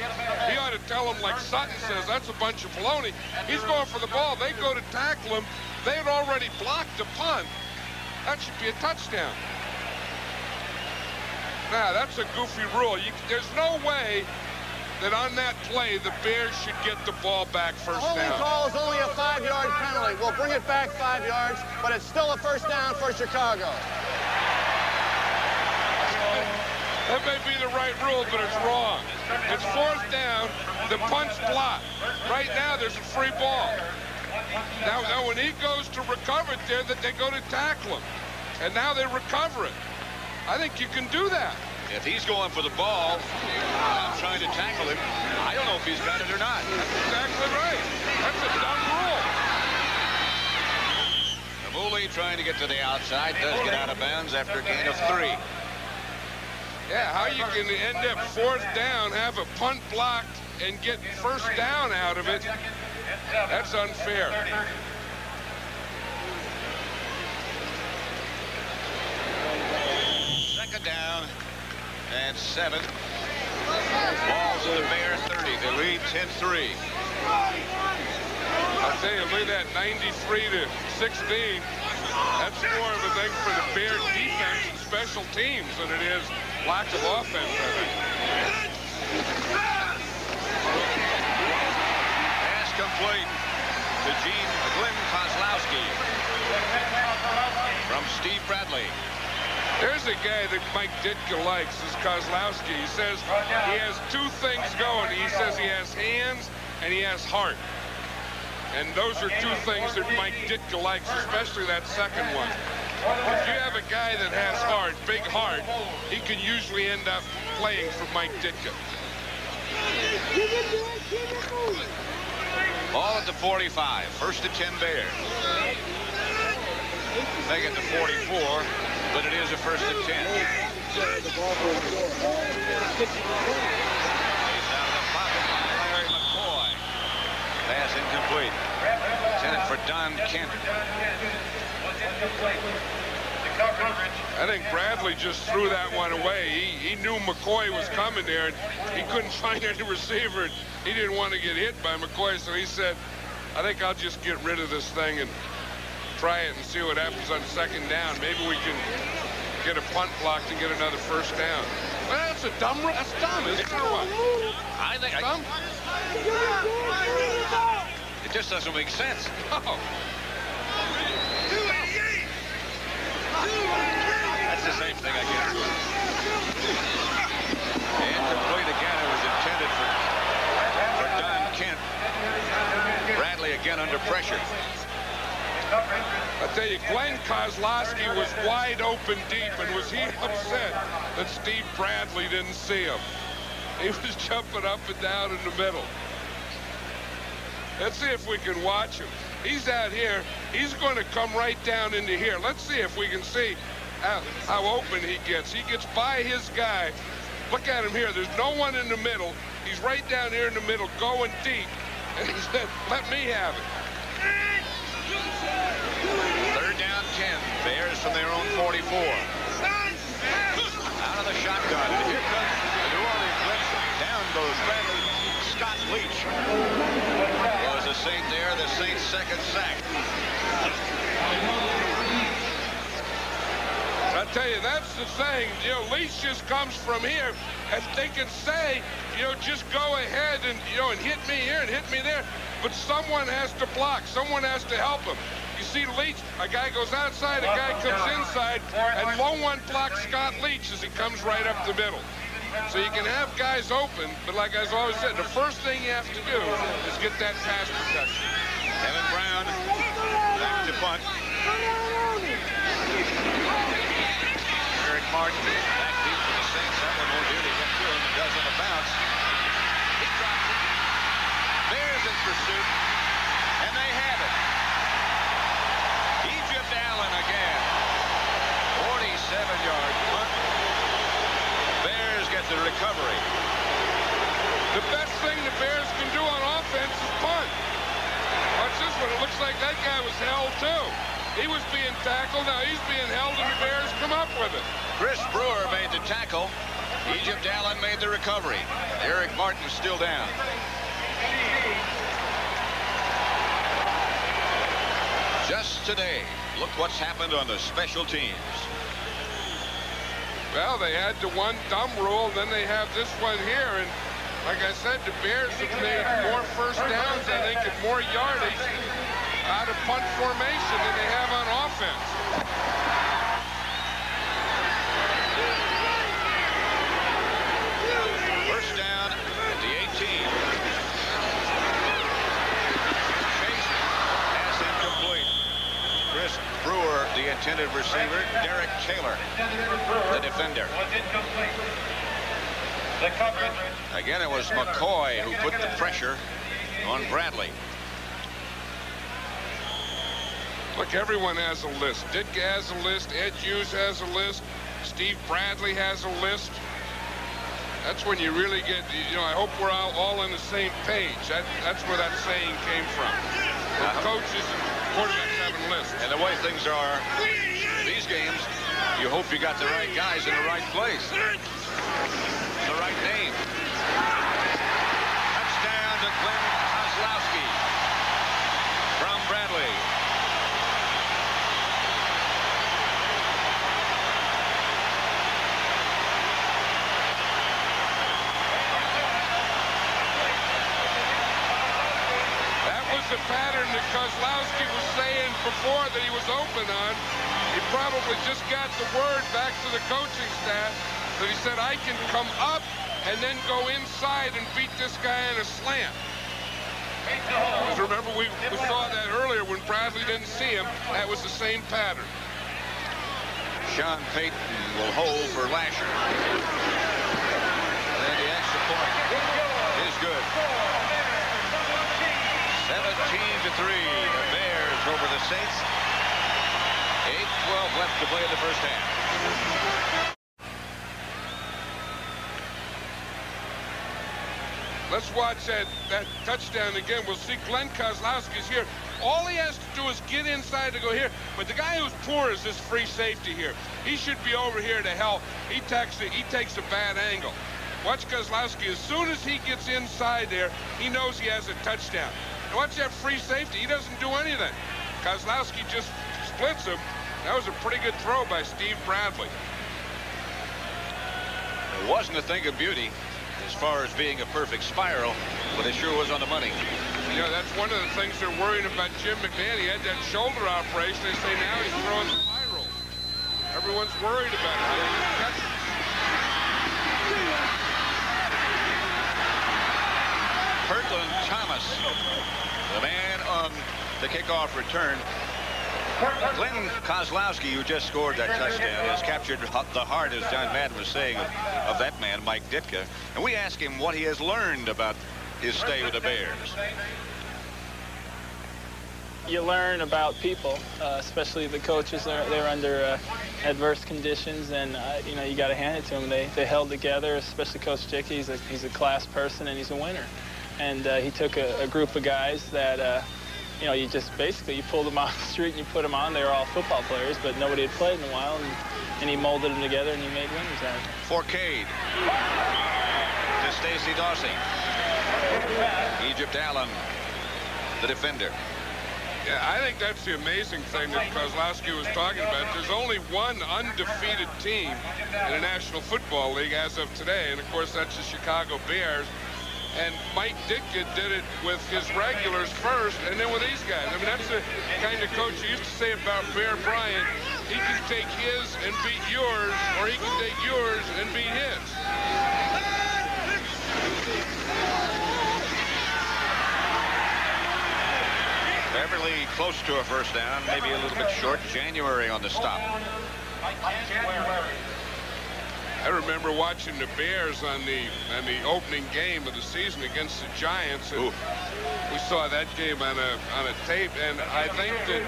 He ought to tell him, like Sutton says, that's a bunch of baloney. He's going for the ball. They go to tackle him. They've already blocked the punt. That should be a touchdown. Now, that's a goofy rule. There's no way that on that play the Bears should get the ball back first down. The holding call is only a 5-yard penalty. We'll bring it back 5 yards, but it's still a first down for Chicago. That may be the right rule, but it's wrong. It's fourth down. The punt's blocked. Right now, there's a free ball. Now when he goes to recover it there, that they go to tackle him. And now they recover it. I think you can do that. If he's going for the ball, I'm trying to tackle him. I don't know if he's got it or not. That's exactly right. That's a dumb rule. Namuli trying to get to the outside, does get out of bounds after a gain of 3. Yeah, how you can end up fourth down, have a punt blocked, and get first down out of it, that's unfair. Second down and 7. Ball's in the Bears 30. They lead 10-3. I'll tell you, look at that 93-16. That's more of a thing for the Bears defense and special teams than it is lack of offense, I think. Pass complete to Glenn Kozlowski from Steve Bradley. There's a guy that Mike Ditka likes, is Kozlowski. He says he has 2 things going. He says he has hands and he has heart. And those are 2 things that Mike Ditka likes, especially that second one. If you have a guy that has heart, big heart, he can usually end up playing for Mike Ditka. Ball at the 45. First and 10 Bears. Make it to 44, but it is a first and 10. He's out of the pocket by Larry McCoy. Pass incomplete. Intended for Don Kent. I think Bradley just threw that one away. He knew McCoy was coming there, and he couldn't find any receiver. He didn't want to get hit by McCoy, so he said, I think I'll just get rid of this thing and try it and see what happens on second down. Maybe we can get a punt block to get another first down. Well, that's a dumb. That's dumb, isn't it? What? I think Dumb? it just doesn't make sense. Oh. That's the same thing, I guess. Incomplete again. It was intended for Don Kent. Bradley again under pressure. I tell you, Glenn Kozlowski was wide open deep, and was he upset that Steve Bradley didn't see him? He was jumping up and down in the middle. Let's see if we can watch him. He's out here. He's going to come right down into here. Let's see if we can see how open he gets. He gets by his guy. Look at him here. There's no one in the middle. He's right down here in the middle, going deep. And he said, let me have it. 3rd down 10. Bears from their own 44. Out of the shotgun. And here comes the New Orleans blitz. Down goes Bradley. Scott Leach was the Saint there. The Saints' second sack. I tell you, that's the thing. You know, Leach just comes from here, and they can say, you know, just go ahead and, you know, and hit me here and hit me there. But someone has to block. Someone has to help him. You see Leach, a guy goes outside, a guy comes inside, and no one blocks Scott Leach as he comes right up the middle. So you can have guys open, but like I've always said, the first thing you have to do is get that pass protection. Kevin Brown back to punt. Eric Martin back deep for the Saints. That one won't really get to him. It does on the bounce. He drops it. Bears in pursuit, and they have it. Egypt Allen again. 47-yard punt. Bears get the recovery. The best thing the Bears can do on offense is punt. Watch this one. It looks like that guy was held, too. He was being tackled. Now he's being held, and the Bears come up with it. Chris Brewer made the tackle. Egypt Allen made the recovery. Eric Martin still down. Just today, look what's happened on the special teams. Well, they had the one dumb rule, and then they have this one here. And like I said, the Bears have made more first downs, I think, and more yardage out of punt formation than they have on offense. First down at the 18. Chase pass incomplete. Chris Brewer, the intended receiver. Derek Taylor, the defender. Again, it was McCoy who put the pressure on Bradley. Look, everyone has a list. Ditka has a list. Ed Hughes has a list. Steve Bradley has a list. That's when you really get, you know, I hope we're all on the same page. That's where that saying came from. Coaches and quarterbacks having lists. And the way things are, these games, you hope you got the right guys in the right place. The right name. Touchdown to Glenn Kozlowski from Bradley. The pattern that Kozlowski was saying before that he was open on. He probably just got the word back to the coaching staff that he said, I can come up and then go inside and beat this guy in a slant. Because remember, we saw that earlier when Bradley didn't see him. That was the same pattern. Sean Payton will hold for Lasher. And then the extra point is good. 17-3, the Bears over the Saints. 8:12 left to play in the first half. Let's watch that touchdown again. We'll see Glenn Kozlowski's here. All he has to do is get inside to go here. But the guy who's poor is this free safety here. He should be over here to help. He takes a bad angle. Watch Kozlowski. As soon as he gets inside there, he knows he has a touchdown. Watch that free safety. He doesn't do anything. Kozlowski just splits him. That was a pretty good throw by Steve Bradley. It wasn't a thing of beauty as far as being a perfect spiral, but it sure was on the money. You know, that's one of the things they're worrying about Jim McMahon. He had that shoulder operation. They say now he's throwing spirals. Everyone's worried about it. Kirtland Thomas, the man on the kickoff return. Glenn Kozlowski, who just scored that touchdown, has captured the heart, as John Madden was saying, of that man, Mike Ditka. And we asked him what he has learned about his stay with the Bears. You learn about people, especially the coaches. They're under adverse conditions, and you know, you got to hand it to them. They held together, especially Coach Dickey. He's a class person, and he's a winner. And he took a group of guys that you know, you just basically you pulled them off the street and you put them on. They were all football players, but nobody had played in a while, and he molded them together and he made winners out of it. Forcade to Stacy Dawsey. Egypt Allen, the defender. Yeah, I think that's the amazing thing that Kozlowski was talking about. There's only one undefeated team in the National Football League as of today, and of course that's the Chicago Bears. And Mike Ditka did it with his regulars first, and then with these guys. I mean, that's the kind of coach you used to say about Bear Bryant. He can take his and beat yours, or he can take yours and beat his. Beverly close to a first down, maybe a little bit short. January on the stop. I remember watching the Bears on the opening game of the season against the Giants, and we saw that game on a tape, and I think that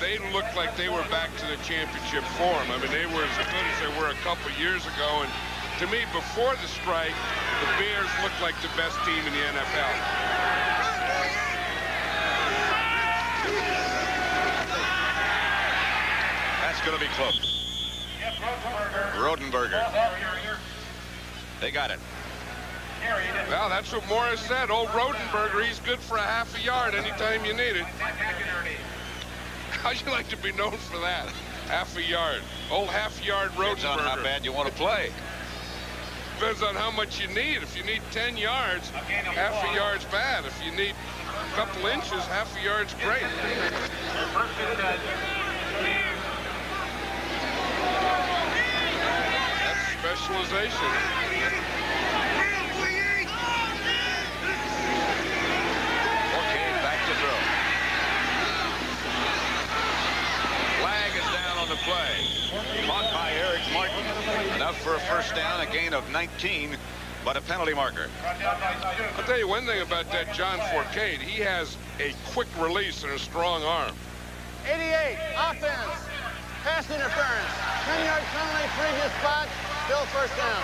they looked like they were back to the championship form. I mean, they were as good as they were a couple years ago, and to me, before the strike, the Bears looked like the best team in the NFL. That's going to be close. Rodenberger. They got it. Well, that's what Morris said. Old Rodenberger, he's good for a half a yard anytime you need it. How'd you like to be known for that? Half a yard. Old half-yard Rodenberger. Depends on how bad you want to play. Depends on how much you need. If you need 10 yards, half a yard's bad. If you need a couple inches, half a yard's great. Specialization. Okay, back to throw. Flag is down on the play. Caught by Eric Martin. Enough for a first down, a gain of 19, but a penalty marker. I'll tell you one thing about that John Forcade. He has a quick release and a strong arm. 88, offense. Pass interference. 10-yard penalty, previous spot. Still first down.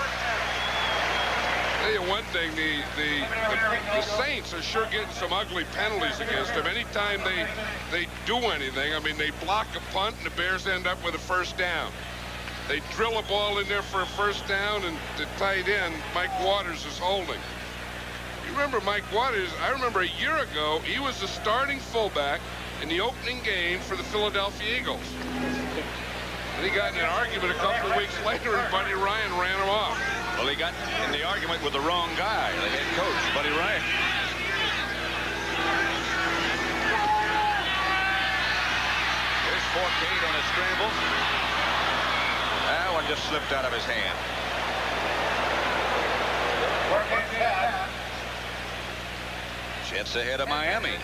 I'll tell you one thing, the Saints are sure getting some ugly penalties against them. Anytime they do anything, I mean, they block a punt and the Bears end up with a first down. They drill a ball in there for a first down, and the tight end, Mike Waters, is holding. You remember Mike Waters? I remember a year ago, he was the starting fullback in the opening game for the Philadelphia Eagles. And he got in an argument a couple of weeks later, and Buddy Ryan ran him off. Well, he got in the argument with the wrong guy, the head coach, Buddy Ryan. There's Forcade on a scramble. That one just slipped out of his hand. Jets ahead of Miami.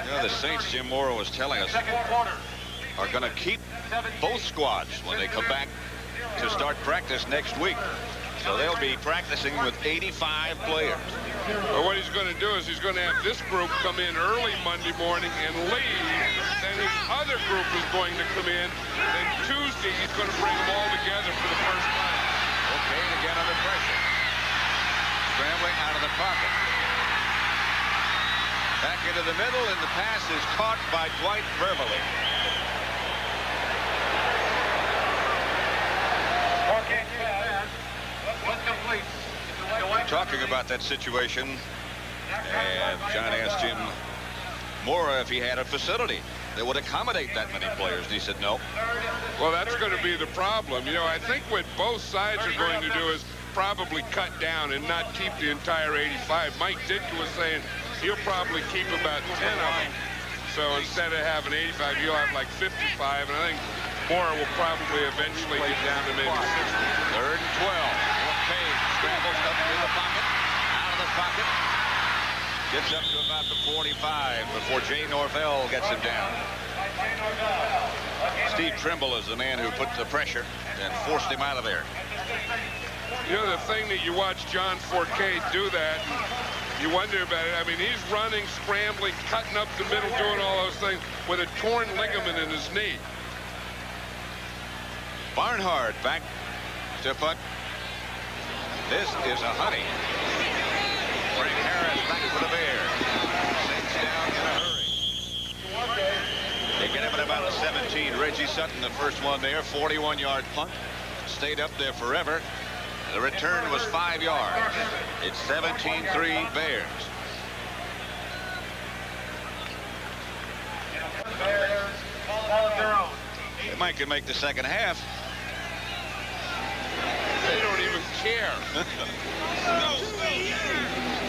You know, the Saints, Jim Mora was telling us, are going to keep both squads when they come back to start practice next week. So they'll be practicing with 85 players. Well, what he's going to do is he's going to have this group come in early Monday morning and leave. Then his other group is going to come in. Then Tuesday, he's going to bring them all together for the first time. Okay, and again under pressure. Scrambling out of the pocket. Back into the middle, and the pass is caught by Dwight Beverly. Talking about that situation, and John asked him Mora if he had a facility that would accommodate that many players. And he said no. Well, that's going to be the problem. You know, I think what both sides are going to do is probably cut down and not keep the entire 85. Mike Ditka was saying he'll probably keep about 10 of them. So instead of having 85, you'll have like 55. And I think Mora will probably eventually get down to maybe 60. Third and 12. Cage scrambles up in the pocket. Out of the pocket. Gets up to about the 45 before Jay Norvell gets him down. Steve Trimble is the man who put the pressure and forced him out of there. You know, the thing that you watch John Forcade do that, you wonder about it. I mean, he's running, scrambling, cutting up the middle, doing all those things with a torn ligament in his knee. Barnhart back to punt. This is a honey. Frank Harris back for the Bears. Sends down in a hurry. They get him at about the 17. Reggie Sutton, the first one there, 41-yard punt. Stayed up there forever. The return was 5 yards. It's 17-3 Bears. They might can make the second half. They don't even care.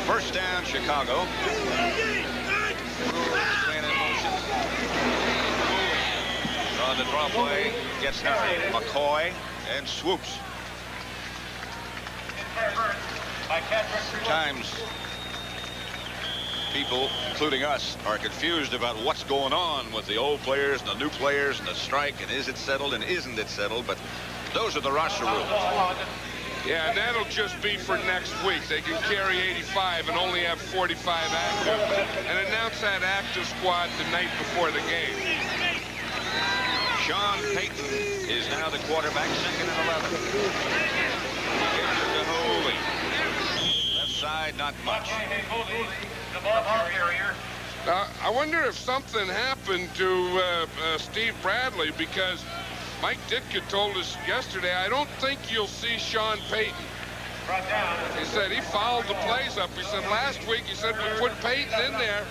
First down, Chicago. Man in motion. On the draw play, gets nothing. McCoy and swoops. Sometimes people, including us, are confused about what's going on with the old players and the new players and the strike, and is it settled and isn't it settled, but those are the roster rules. Yeah, and that'll just be for next week. They can carry 85 and only have 45 active, and announce that active squad the night before the game. Sean Payton is now the quarterback, 2nd and 11. Gives it to Hooley. Left side, not much. I wonder if something happened to Steve Bradley, because Mike Ditka told us yesterday, I don't think you'll see Sean Payton. He said he followed the plays up. He said last week, he said we put Payton in there,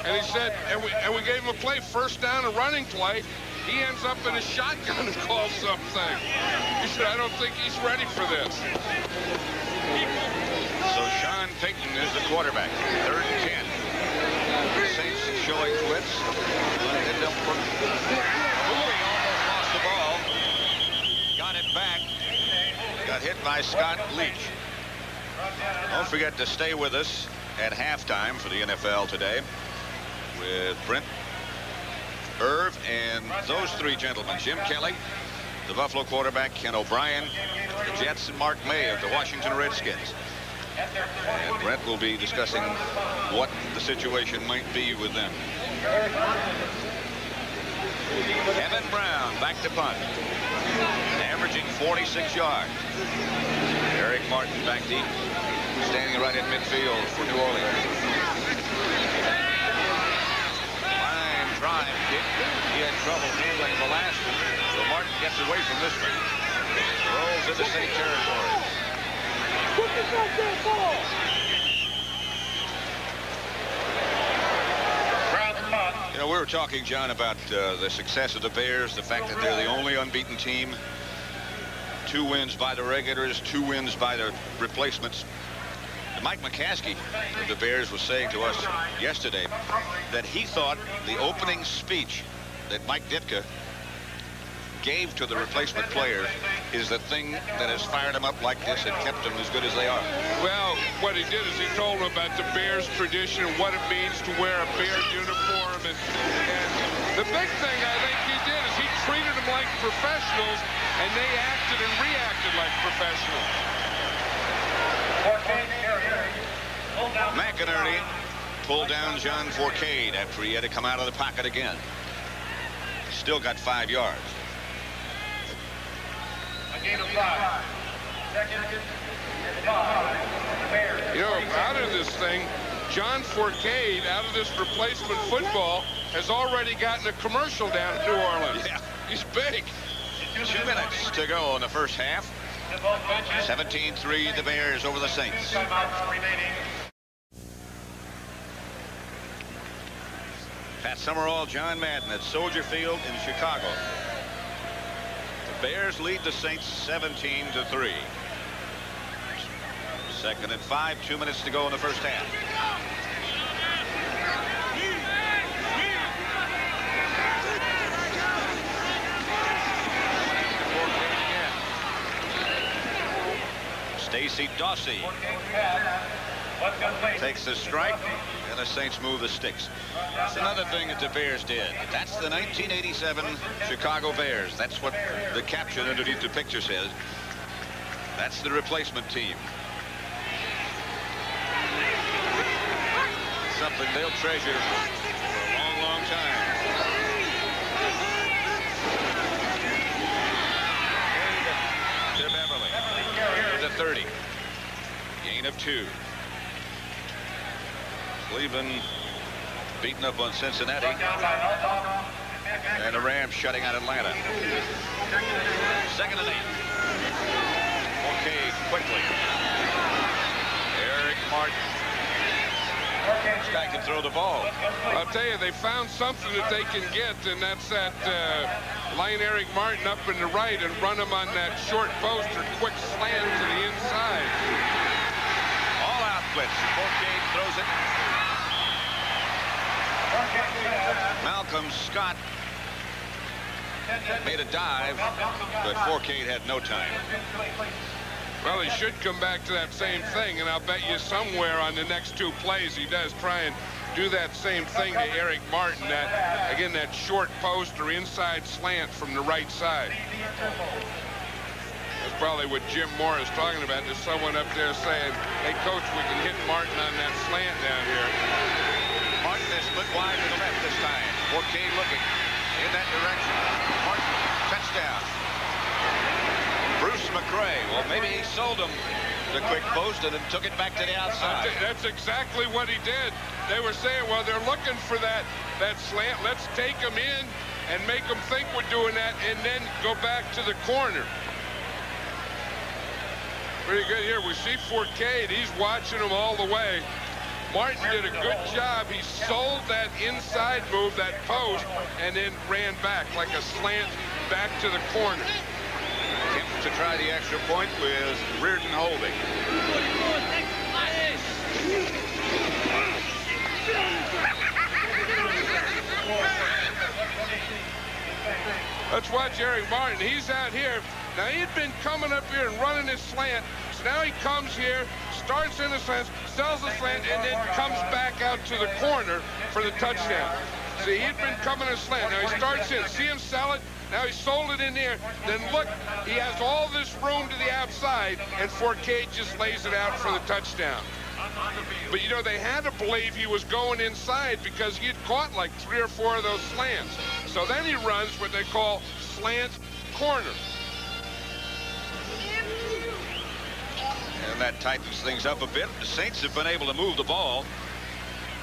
and he said, and we gave him a play, first down, a running play. He ends up in a shotgun and calls something. He said, I don't think he's ready for this. So Sean Payton is the quarterback. 3rd and 10. The Saints showing blitz. Hooley almost lost the ball. Got it back. Got hit by Scott Leach. Don't forget to stay with us at halftime for the NFL today with Brent, Irv, and those three gentlemen. Jim Kelly, the Buffalo quarterback, Ken O'Brien, the Jets, and Mark May of the Washington Redskins. And Brent will be discussing what the situation might be with them. Evan Brown back to punt, averaging 46 yards. Eric Martin back deep, standing right in midfield for New Orleans. Fine drive kick. He had trouble handling the last one, so Martin gets away from this one. Rolls into state territory. You know, we were talking, John, about the success of the Bears, the fact that they're the only unbeaten team. 2 wins by the regulars, 2 wins by the replacements. And Mike McCaskey of the Bears was saying to us yesterday that he thought the opening speech that Mike Ditka gave to the replacement players is the thing that has fired them up like this and kept them as good as they are. Well, what he did is he told them about the Bears tradition and what it means to wear a Bear uniform. And the big thing I think he did is he treated them like professionals, and they acted and reacted like professionals. McInerney pulled down John Forcade after he had to come out of the pocket again. Still got 5 yards. Gain of 5. You know, out of this thing, John Forcade, out of this replacement football, has already gotten a commercial down in New Orleans. Yeah. He's big. 2 minutes to go in the first half. 17-3, the Bears over the Saints. Pat Summerall, John Madden at Soldier Field in Chicago. The Bears lead the Saints 17-3. 2nd and 5, 2 minutes to go in the first half. Stacy Dawsey takes the strike, and the Saints move the sticks. That's another thing that the Bears did. That's the 1987 Chicago Bears. That's what the caption underneath the picture says. That's the replacement team. Something they'll treasure for a long, long time. To Beverly. To the 30. Gain of 2. Cleveland beaten up on Cincinnati. And the Rams shutting out Atlanta. 2nd and 8. Okay, quickly. Eric Martin. This guy can throw the ball. I'll tell you, they found something that they can get, and that's that line Eric Martin up in the right and run him on that short post or quick slant to the inside. All out blitz. Forcade throws it. Malcolm Scott made a dive, but Forcade had no time. Well, he should come back to that same thing, and I'll bet you somewhere on the next 2 plays he does try and do that same thing to Eric Martin. That, again, that short post or inside slant from the right side. That's probably what Jim Moore is talking about. There's someone up there saying, hey, Coach, we can hit Martin on that slant down here. Martin is split wide to the left this time. Forcade looking in that direction. Martin, touchdown. Bruce McRae, well, maybe he sold him the quick post and then took it back to the outside. That's exactly what he did. They were saying, well, they're looking for that slant. Let's take him in and make them think we're doing that and then go back to the corner. Pretty good here. We see Forcade. He's watching him all the way. Martin did a good job. He sold that inside move, that post, and then ran back like a slant back to the corner. To try the extra point with Reardon holding. Let's watch Eric Martin. He's out here. Now, he'd been coming up here and running his slant. So now he comes here, starts in the slant, sells the slant, and then comes back out to the corner for the touchdown. See, he'd been coming a slant. Now he starts in. See him sell it? Now he sold it in there. Then look, he has all this room to the outside, and Forcade just lays it out for the touchdown. But, you know, they had to believe he was going inside because he had caught like 3 or 4 of those slants. So then he runs what they call slant corner. And that tightens things up a bit. The Saints have been able to move the ball,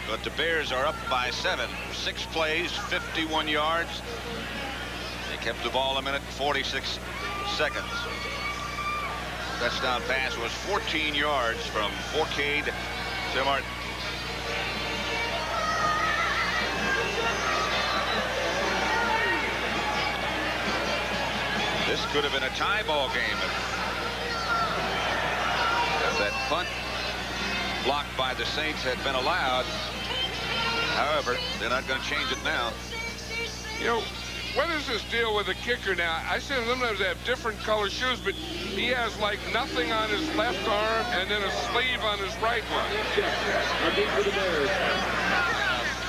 but the Bears are up by 7. 6 plays, 51 yards. They kept the ball a minute and 46 seconds. Touchdown pass was 14 yards from Forcade to Martin. This could have been a tie ball game if that punt blocked by the Saints had been allowed. However, they're not going to change it now. You know, what is this deal with the kicker now? I see sometimes they have different color shoes, but he has like nothing on his left arm and then a sleeve on his right one.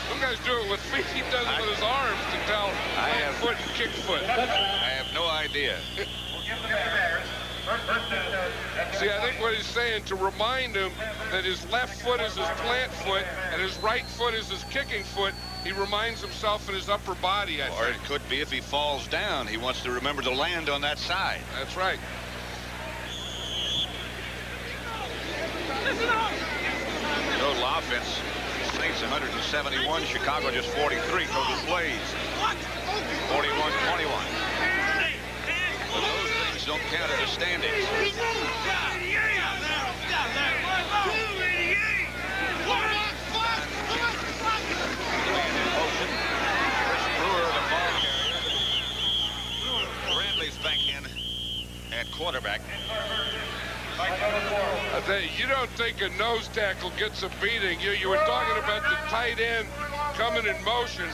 Some guys do it with feet. He does it with his arms to tell foot and kick foot. I have no idea. See, I think what he's saying, to remind him that his left foot is his plant foot and his right foot is his kicking foot, he reminds himself in his upper body, I think. Or it could be if he falls down, he wants to remember to land on that side. That's right. Total offense, Saints 171, Chicago just 43 total plays. 41-21. But those things don't count in the standings. I tell you, you don't think a nose tackle gets a beating. You were talking about the tight end coming in motion.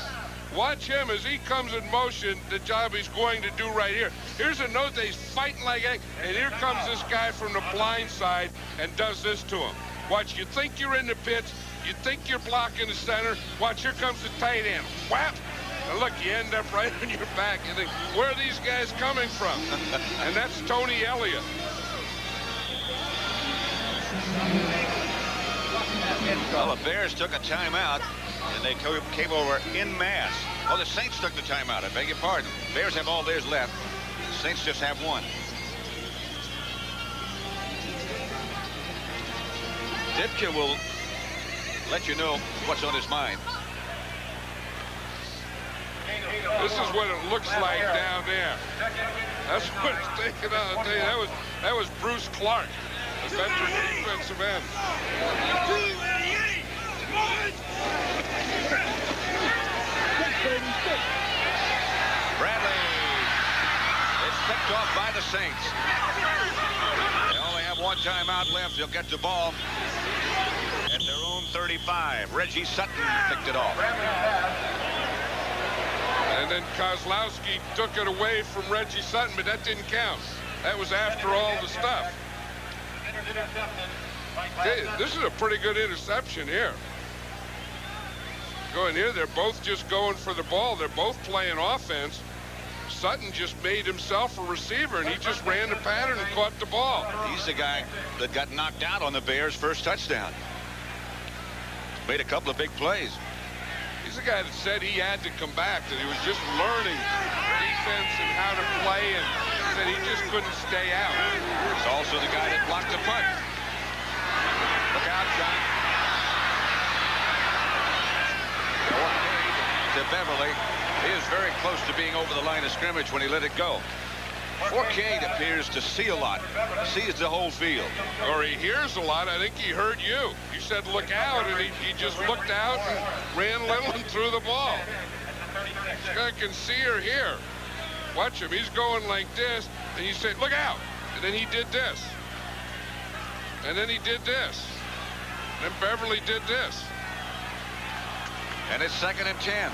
Watch him as he comes in motion, the job he's going to do right here. Here's a nose that he's fighting like that, and here comes this guy from the blind side and does this to him. Watch, you think you're in the pitch, you think you're blocking the center. Watch, here comes the tight end. Whap! And look, you end up right on your back. You think, where are these guys coming from? And that's Tony Elliott. Well, the Bears took a timeout, and they came over en masse. Oh, the Saints took the timeout. I beg your pardon. Bears have all theirs left. Saints just have one. Ditka will let you know what's on his mind. This is what it looks like down there. That's what it's taking out. I'll tell you, that was Bruce Clark, the veteran defensive end. Bradley is picked off by the Saints. They only have one timeout left. They'll get the ball at their own 35. Reggie Sutton picked it off. And then Kozlowski took it away from Reggie Sutton, but that didn't count. That was after all the stuff. Hey, this is a pretty good interception here. Going here, they're both just going for the ball. They're both playing offense. Sutton just made himself a receiver, and he just ran the pattern and caught the ball. He's the guy that got knocked out on the Bears' first touchdown. Made a couple of big plays. He's the guy that said he had to come back, that he was just learning defense and how to play, and said he just couldn't stay out. He's also the guy that blocked the punt. Look out, John. To Beverly. He is very close to being over the line of scrimmage when he let it go. Forcade appears to see a lot, sees the whole field. Or he hears a lot. I think he heard you. You said look out, and he just looked out and ran little and threw the ball. This guy can see or hear. Watch him. He's going like this, and you say, look out. And then he did this. And then he did this. And then Beverly did this. And it's 2nd and 10.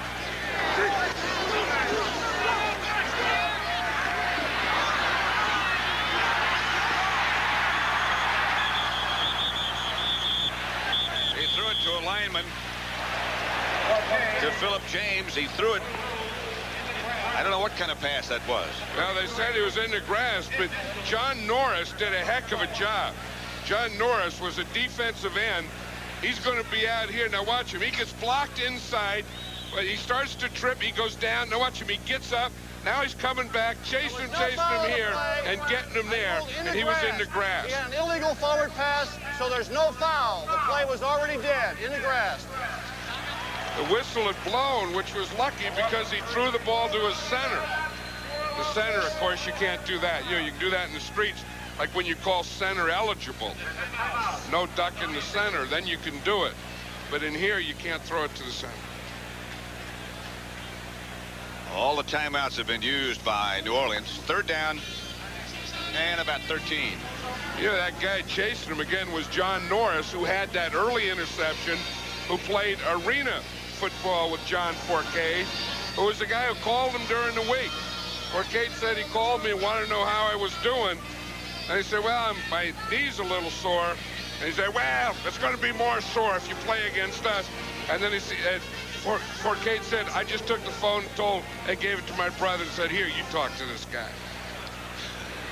He threw it to a lineman. To Philip James. He threw it. I don't know what kind of pass that was. Well, they said he was in the grass, but John Norris did a heck of a job. John Norris was a defensive end. He's going to be out here. Now watch him. He gets blocked inside, but he starts to trip. He goes down. Now watch him. He gets up. Now he's coming back, chasing him here, and getting him there. And he was in the grass. He had an illegal forward pass, so there's no foul. The play was already dead, in the grass. The whistle had blown, which was lucky because he threw the ball to his center. The center, of course, you can't do that. You know, you can do that in the streets, like when you call center eligible. No duck in the center, then you can do it. But in here, you can't throw it to the center. All the timeouts have been used by New Orleans. 3rd down and about 13. Yeah, that guy chasing him again was John Norris, who had that early interception, who played arena football with John Forcade, who was the guy who called him during the week. Forcade said he called me and wanted to know how I was doing. And he said, well, my knee's a little sore. And he said, well, it's going to be more sore if you play against us. And then he said, Forcade said, I just took the phone and gave it to my brother and said, here, you talk to this guy.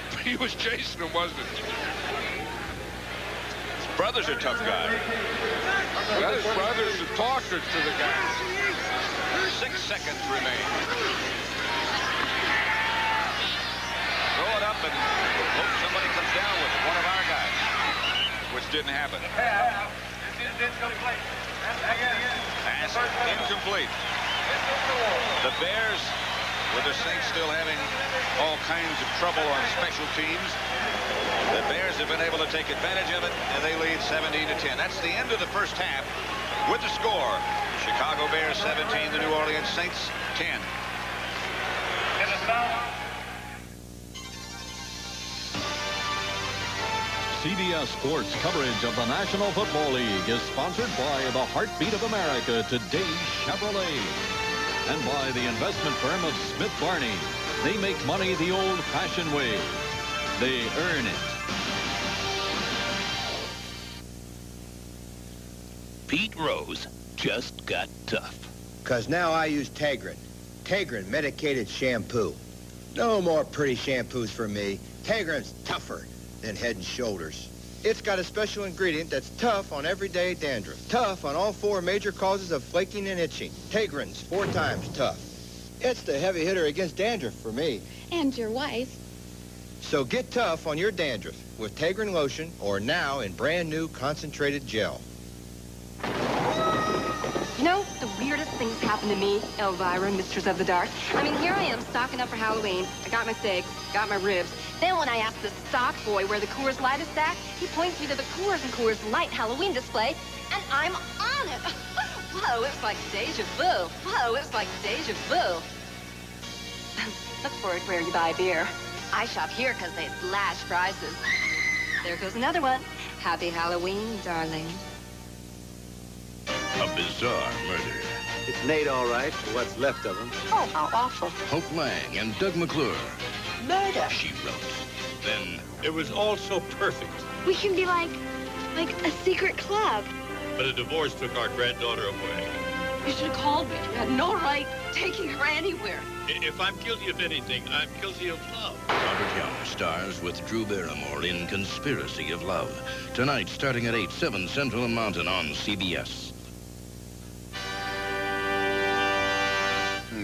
But he was chasing him, wasn't it? His brother's a tough guy. Well, his brother's a talker to the guy. 6 seconds remain. Throw it up and hope somebody comes down with it. One of our guys. Which didn't happen. Pass incomplete. The Bears, with the Saints still having all kinds of trouble on special teams, the Bears have been able to take advantage of it, and they lead 17-10. That's the end of the first half with the score. Chicago Bears 17, the New Orleans Saints 10. CBS Sports coverage of the National Football League is sponsored by the Heartbeat of America, Today Chevrolet, and by the investment firm of Smith Barney. They make money the old-fashioned way. They earn it. Pete Rose just got tough. 'Cause now I use Tegrin. Tegrin medicated shampoo. No more pretty shampoos for me. Tegrin's tougher than Head and Shoulders. It's got a special ingredient that's tough on everyday dandruff. Tough on all 4 major causes of flaking and itching. Tegrin's 4 times tough. It's the heavy hitter against dandruff for me. And your wife. So get tough on your dandruff with Tegrin lotion, or now in brand new concentrated gel. You know, the weirdest things happen to me, Elvira, Mistress of the Dark. I mean, here I am stocking up for Halloween. I got my steaks, got my ribs. Then when I ask the stock boy where the Coors Light is stacked, he points me to the Coors and Coors Light Halloween display, and I'm on it. Whoa, it's like deja vu. Whoa, it's like deja vu. Look for it where you buy beer. I shop here because they slash prices. There goes another one. Happy Halloween, darling. A bizarre murder. It's Nate, all right, for what's left of him. Oh, how awful. Hope Lang and Doug McClure. Murder. She wrote. Then it was all so perfect. We can be like a secret club. But a divorce took our granddaughter away. You should have called me. You had no right taking her anywhere. If I'm guilty of anything, I'm guilty of love. Robert Young stars with Drew Barrymore in Conspiracy of Love. Tonight, starting at 8, 7 Central and Mountain on CBS.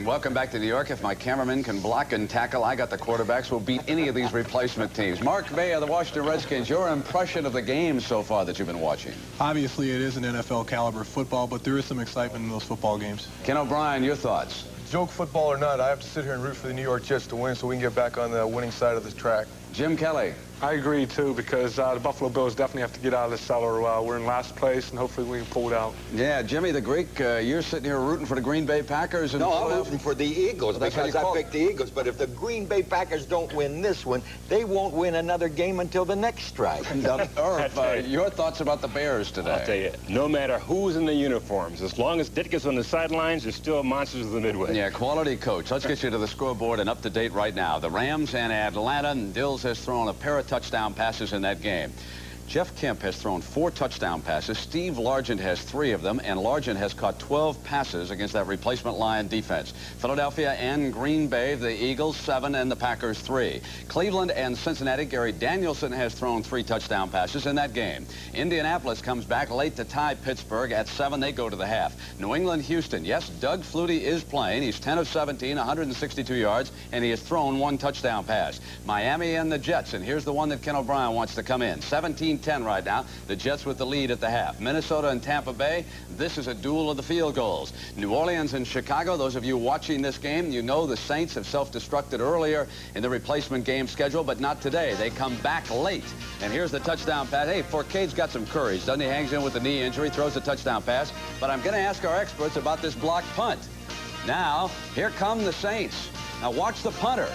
Welcome back to New York. If my cameraman can block and tackle, I got the quarterbacks who will beat any of these replacement teams. Mark May of the Washington Redskins, your impression of the game so far that you've been watching? Obviously, it is an NFL caliber football, but there is some excitement in those football games. Ken O'Brien, your thoughts? Joke football or not, I have to sit here and root for the New York Jets to win so we can get back on the winning side of the track. Jim Kelly. I agree, too, because the Buffalo Bills definitely have to get out of the cellar. We're in last place, and hopefully we can pull it out. Yeah, Jimmy the Greek, you're sitting here rooting for the Green Bay Packers. And no, I'm rooting for the Eagles because I picked the Eagles. But if the Green Bay Packers don't win this one, they won't win another game until the next strike. Irv, your thoughts about the Bears today? I'll tell you, no matter who's in the uniforms, as long as Ditka's on the sidelines, they're still monsters of the Midway. Yeah, quality coach. Let's get you to the scoreboard and up to date right now. The Rams and Atlanta, and Dills has thrown a pair of touchdown passes in that game. Jeff Kemp has thrown 4 touchdown passes. Steve Largent has 3 of them, and Largent has caught 12 passes against that replacement Lion defense. Philadelphia and Green Bay, the Eagles 7 and the Packers 3. Cleveland and Cincinnati, Gary Danielson has thrown 3 touchdown passes in that game. Indianapolis comes back late to tie Pittsburgh at 7. They go to the half. New England, Houston. Yes, Doug Flutie is playing. He's 10 of 17, 162 yards, and he has thrown 1 touchdown pass. Miami and the Jets, and here's the one that Ken O'Brien wants to come in. 17-10 right now. The Jets with the lead at the half. Minnesota and Tampa Bay, this is a duel of the field goals. New Orleans and Chicago, those of you watching this game, you know the Saints have self-destructed earlier in the replacement game schedule, but not today. They come back late. And here's the touchdown pass. Hey, Forcade's got some courage, doesn't he? Hangs in with the knee injury, throws a touchdown pass. But I'm going to ask our experts about this blocked punt. Now, here come the Saints. Now, watch the punter.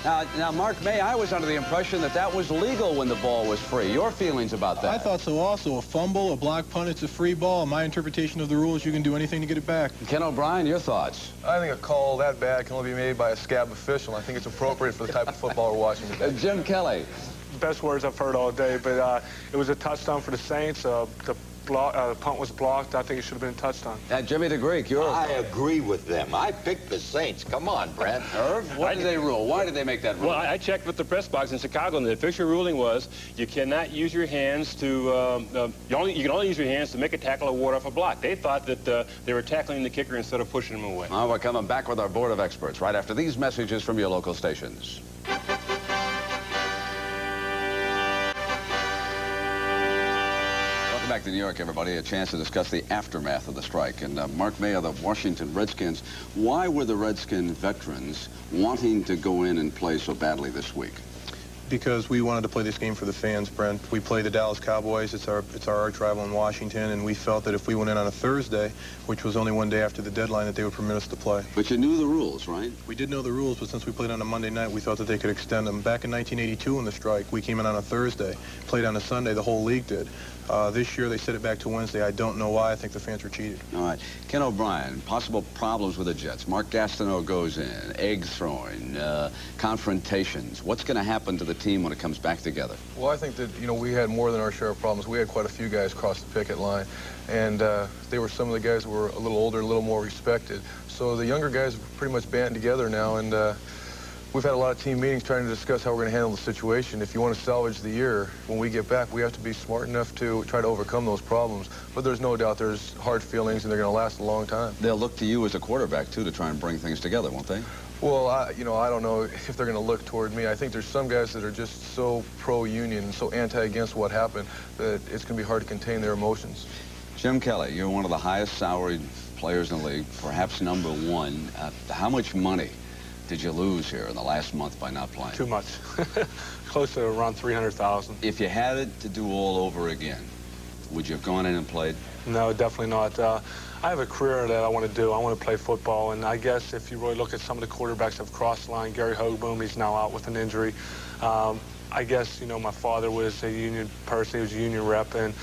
Now, Mark May, I was under the impression that that was legal when the ball was free. Your feelings about that? I thought so also. A fumble, a block punt, it's a free ball. My interpretation of the rules, you can do anything to get it back. Ken O'Brien, your thoughts? I think a call that bad can only be made by a scab official. I think it's appropriate for the type of football we're watching today. Jim Kelly. Best words I've heard all day, but it was a touchdown for the Saints. The punt was blocked. I think it should have been a touchdown. Jimmy the Greek, I agree with them. I picked the Saints. Come on, Brad. Irv, what did they rule? Why did they make that rule? Well, I checked with the press box in Chicago, and the official ruling was you cannot use your hands to, you can only use your hands to make a tackle or ward off a block. They thought that they were tackling the kicker instead of pushing him away. Well, we're coming back with our board of experts right after these messages from your local stations. Back to New York, everybody. A chance to discuss the aftermath of the strike. And Mark May of the Washington Redskins, why were the Redskin veterans wanting to go in and play so badly this week? Because we wanted to play this game for the fans, Brent. We play the Dallas Cowboys. It's our arch rival in Washington, and we felt that if we went in on a Thursday, which was only one day after the deadline, that they would permit us to play. But you knew the rules, right? We did know the rules, but since we played on a Monday night, we thought that they could extend them. Back in 1982 in the strike, we came in on a Thursday, played on a Sunday. The whole league did. This year, they set it back to Wednesday. I don't know why. I think the fans were cheated. All right. Ken O'Brien, possible problems with the Jets. Mark Gastineau goes in, egg throwing, confrontations. What's going to happen to the team when it comes back together? Well, I think that, we had more than our share of problems. We had quite a few guys cross the picket line, and they were some of the guys who were a little older, a little more respected. So the younger guys have pretty much banded together now, and we've had a lot of team meetings trying to discuss how we're going to handle the situation. If you want to salvage the year, when we get back, we have to be smart enough to try to overcome those problems. But there's no doubt there's hard feelings, and they're going to last a long time. They'll look to you as a quarterback, too, to try and bring things together, won't they? Well, I don't know if they're going to look toward me. I think there's some guys that are just so pro-union and so anti-against what happened that it's going to be hard to contain their emotions. Jim Kelly, you're one of the highest salaried players in the league, perhaps number one. How much money did you lose here in the last month by not playing? Too much. Close to around $300,000. If you had it to do all over again, would you have gone in and played? No, definitely not. I have a career that I want to do. I want to play football, and I guess if you really look at some of the quarterbacks that have crossed the line, Gary Hogeboom, he's now out with an injury. I guess, my father was a union person. He was a union rep, and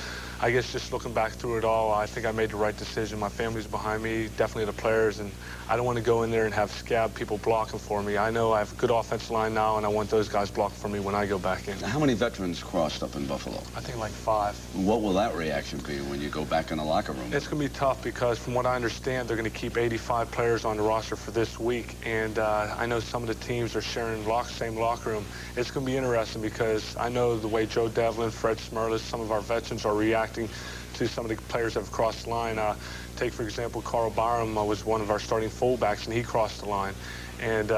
I guess just looking back through it all, I think I made the right decision. My family's behind me, definitely the players, and I don't want to go in there and have scab people blocking for me. I know I have a good offensive line now, and I want those guys blocking for me when I go back in. How many veterans crossed up in Buffalo? I think like 5. What will that reaction be when you go back in the locker room? It's going to be tough because from what I understand, they're going to keep 85 players on the roster for this week, and I know some of the teams are sharing same locker room. It's going to be interesting because I know the way Joe Devlin, Fred Smerlis, some of our veterans are reacting to some of the players that have crossed the line. Take, for example, Carl Byram was one of our starting fullbacks, and he crossed the line. And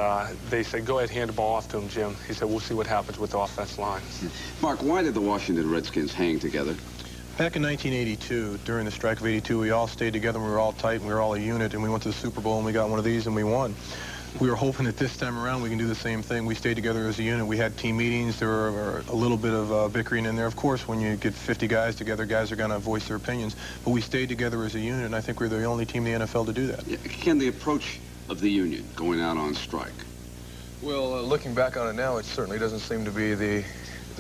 they said, go ahead, hand the ball off to him, Jim. He said, we'll see what happens with the offensive line. Mark, why did the Washington Redskins hang together? Back in 1982, during the strike of 82, we all stayed together, and we were all tight, and we were all a unit, and we went to the Super Bowl, and we got one of these, and we won. We were hoping that this time around we can do the same thing. We stayed together as a unit. We had team meetings. There were a little bit of bickering in there. Of course, when you get 50 guys together, guys are going to voice their opinions. But we stayed together as a unit, and I think we're the only team in the NFL to do that. Ken, the approach of the union going out on strike? Well, looking back on it now, it certainly doesn't seem to be the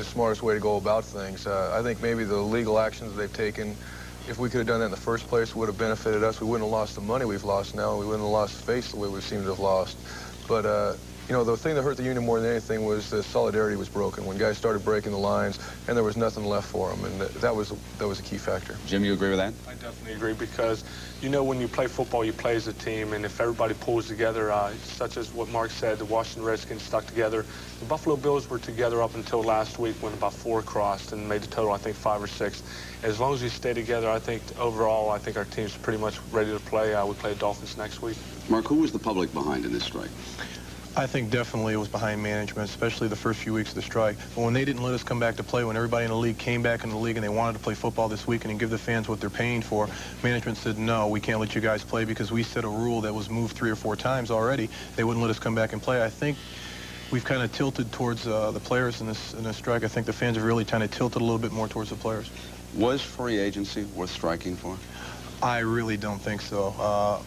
smartest way to go about things. I think maybe the legal actions they've taken, if we could have done that in the first place, would have benefited us. We wouldn't have lost the money we've lost now. We wouldn't have lost face the way we seem to have lost. But, the thing that hurt the union more than anything was the solidarity was broken. When guys started breaking the lines, and there was nothing left for them, and that was a key factor. Jim, you agree with that? I definitely agree because, when you play football, you play as a team, and if everybody pulls together, such as what Mark said, the Washington Redskins stuck together. The Buffalo Bills were together up until last week when about 4 crossed and made the total, I think, 5 or 6. As long as we stay together, I think overall, I think our team's pretty much ready to play. We play the Dolphins next week. Mark, who was the public behind in this strike? I think definitely it was behind management, especially the first few weeks of the strike. But when they didn't let us come back to play, when everybody in the league came back in the league and they wanted to play football this weekend and give the fans what they're paying for, management said, no, we can't let you guys play because we set a rule that was moved 3 or 4 times already. They wouldn't let us come back and play. I think we've kind of tilted towards the players in this strike. I think the fans have really kind of tilted a little bit more towards the players. Was free agency worth striking for? I really don't think so.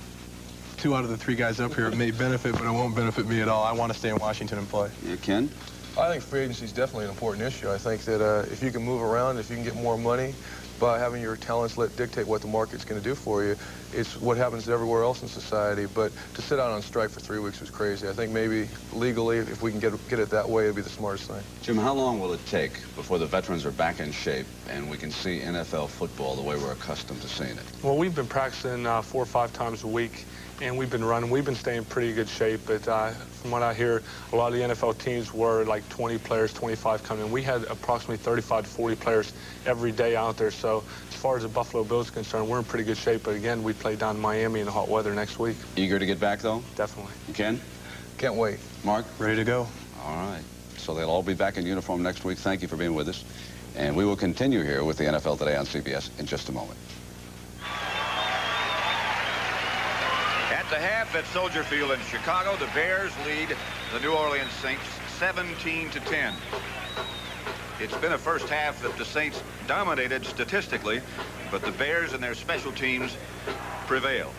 2 out of the 3 guys up here may benefit, but it won't benefit me at all. I want to stay in Washington and play. Yeah, Ken? I think free agency is definitely an important issue. I think that if you can move around, if you can get more money by having your talents dictate what the market's going to do for you, it's what happens everywhere else in society. But to sit out on strike for 3 weeks was crazy. I think maybe legally, if we can get it that way, it'd be the smartest thing. Jim, how long will it take before the veterans are back in shape and we can see NFL football the way we're accustomed to seeing it? Well, we've been practicing 4 or 5 times a week. And we've been running. We've been staying in pretty good shape. But from what I hear, a lot of the NFL teams were like 20 players, 25 coming in. We had approximately 35 to 40 players every day out there. So as far as the Buffalo Bills are concerned, we're in pretty good shape. But again, we play down in Miami in the hot weather next week. Eager to get back, though? Definitely. Ken? Can't wait. Mark? Ready to go. All right. So they'll all be back in uniform next week. Thank you for being with us. And we will continue here with the NFL Today on CBS in just a moment. At the half at Soldier Field in Chicago, the Bears lead the New Orleans Saints 17-10. It's been a first half that the Saints dominated statistically, but the Bears and their special teams prevailed.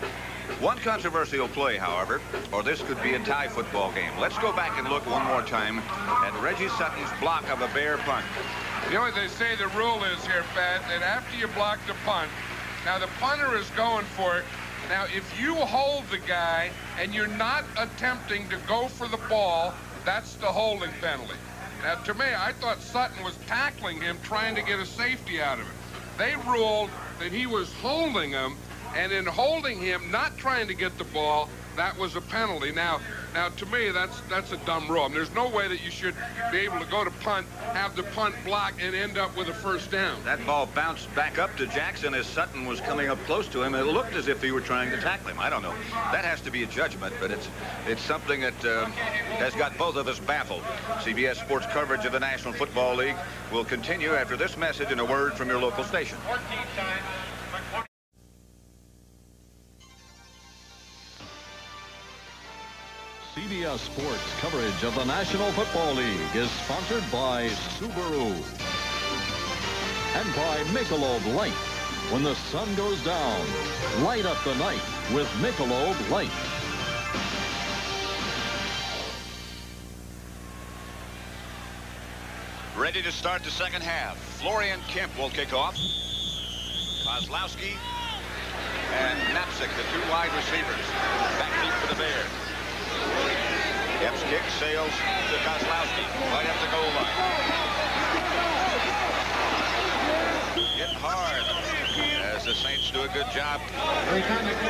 One controversial play, however, or this could be a tie football game. Let's go back and look one more time at Reggie Sutton's block of a Bear punt. You know what they say the rule is here, Pat, that after you block the punt, now the punter is going for it. Now, if you hold the guy and you're not attempting to go for the ball, that's the holding penalty. Now, to me, I thought Sutton was tackling him, trying to get a safety out of it. They ruled that he was holding him, and in holding him, not trying to get the ball, that was a penalty. Now to me, that's a dumb rule. I mean, there's no way that you should be able to go to punt, have the punt block, and end up with a first down. That ball bounced back up to Jackson as Sutton was coming up close to him. It looked as if he were trying to tackle him. I don't know. That has to be a judgment, but it's something that has got both of us baffled. CBS Sports coverage of the National Football League will continue after this message and a word from your local station. CBS Sports coverage of the National Football League is sponsored by Subaru and by Michelob Light. When the sun goes down, light up the night with Michelob Light. Ready to start the second half. Florian Kemp will kick off. Kozlowski and Knapczyk, the two wide receivers. Back deep for the Bears. Kemp's kick sails to Kozlowski right at the goal line. Hit hard as the Saints do a good job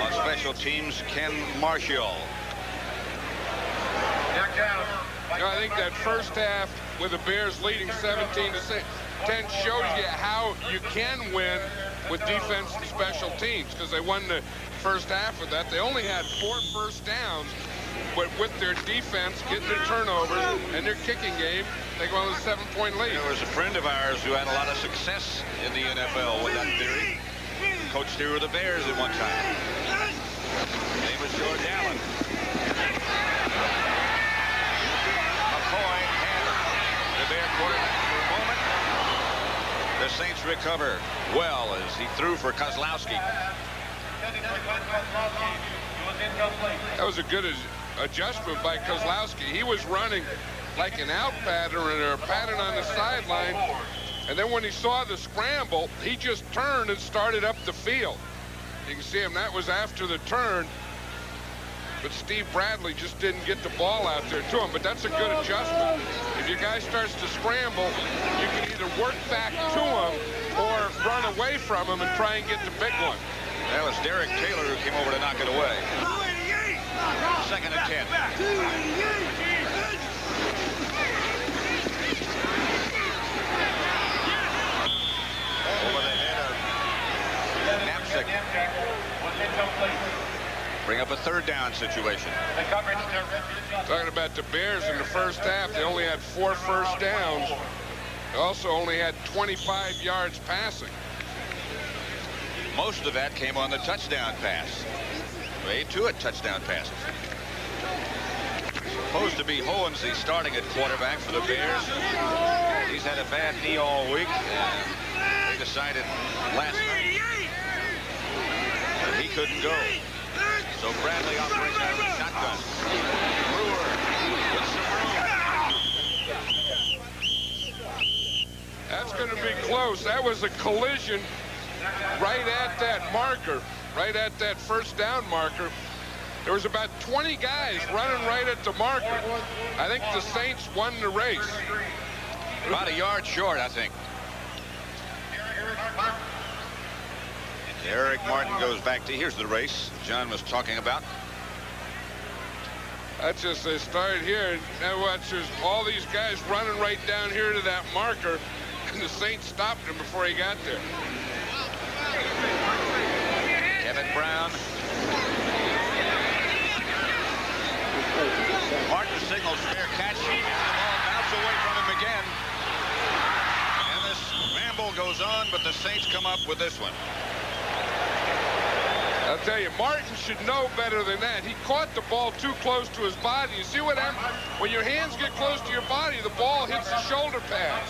on special teams. Ken Marshall. You know, I think that first half with the Bears leading 17-10 shows you how you can win with defense and special teams, because they won the first half of that. They only had 4 first downs, but with their defense getting their turnovers and their kicking game, they go on a 7-point lead. There was a friend of ours who had a lot of success in the NFL with that theory. Coached here with the Bears at one time. His name was George Allen. McCoy had the Bear quarterback for a moment. The Saints recover well as he threw for Kozlowski. That was a good adjustment by Kozlowski. He was running like an out pattern or a pattern on the sideline, and then when he saw the scramble, he just turned and started up the field. You can see him, that was after the turn, but Steve Bradley just didn't get the ball out there to him. But that's a good adjustment. If your guy starts to scramble, you can either work back to him or run away from him and try and get the big one. That was Derek Taylor who came over to knock it away. 2nd and 10. Over the head of Knapczyk. Bring up a 3rd down situation. Talking about the Bears in the first half, they only had 4 first downs. They also only had 25 yards passing. Most of that came on the touchdown pass. Ray Tuitt touchdown passes. Supposed to be Hohensee starting at quarterback for the Bears. He's had a bad knee all week. They decided last night that he couldn't go. So Bradley operates out of the shotgun. Brewer with some room. That's going to be close. That was a collision right at that marker, right at that first down marker. There was about 20 guys running right at the marker. I think the Saints won the race. About a yard short, I think. Eric Martin goes back to, here's the race John was talking about. That's just, they started here, and now watch, there's all these guys running right down here to that marker, and the Saints stopped him before he got there. Kevin Brown. Martin signals fair catch, and the ball bounced away from him again. And this scramble goes on, but the Saints come up with this one. I'll tell you, Martin should know better than that. He caught the ball too close to his body. You see what happens? When your hands get close to your body, the ball hits the shoulder pads.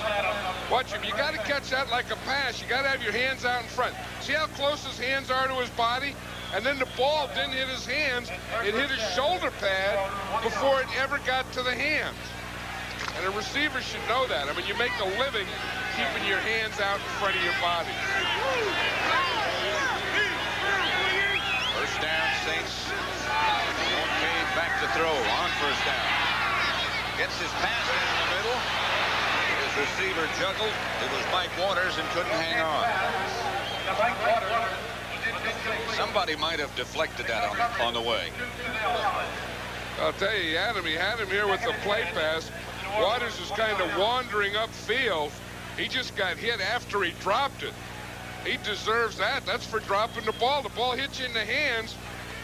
Watch him. You got to catch that like a pass. You got to have your hands out in front. See how close his hands are to his body? And then the ball didn't hit his hands. It hit his shoulder pad before it ever got to the hands. And a receiver should know that. I mean, you make a living keeping your hands out in front of your body. First down, Saints. Cade back to throw on first down. Gets his pass down the middle. His receiver juggled. It was Mike Waters and couldn't hang on. Somebody might have deflected that on the way. I'll tell you, he had him here with the play pass. Waters is kind of wandering upfield. He just got hit after he dropped it. He deserves that. That's for dropping the ball. The ball hits you in the hands.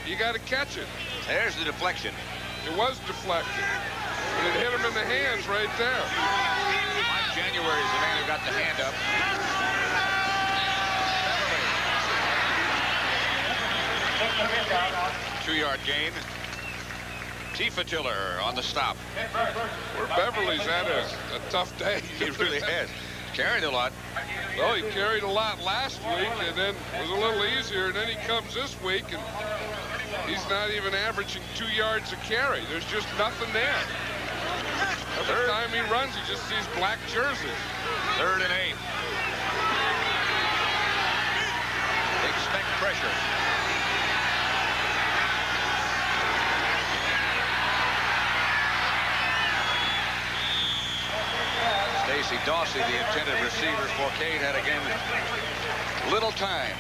You got to catch it. There's the deflection. It was deflected. And it hit him in the hands right there. Mike January is the man who got the hand up. 2-yard gain. Tiller on the stop. Where Beverly's had a tough day. He really has. Carried a lot. Well, he carried a lot last week and then was a little easier. And then he comes this week and he's not even averaging 2 yards a carry. There's just nothing there. Every time he runs, he just sees black jerseys. 3rd and 8. Expect pressure. Stacey Dawsey, the intended receiver for Cade, had again little time.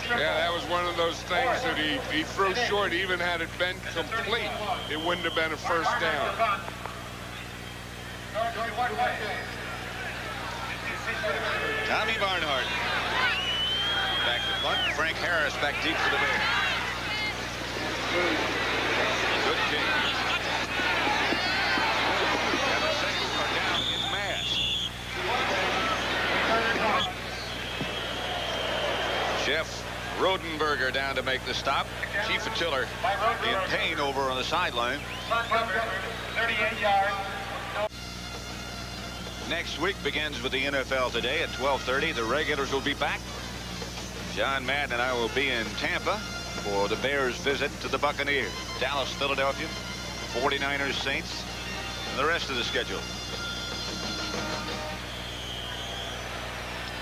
Yeah, that was one of those things that he threw short. Even had it been complete, it wouldn't have been a first down. Tommy Barnhart back to punt. Frank Harris back deep for the Bears. Good kick. And the Saints are down in mass. Jeff Rodenberger down to make the stop. Chief Tiller in pain over on the sideline. 38 yards. Next week begins with the NFL today at 12:30. The regulars will be back. John Madden and I will be in Tampa for the Bears' visit to the Buccaneers. Dallas, Philadelphia, 49ers, Saints, and the rest of the schedule.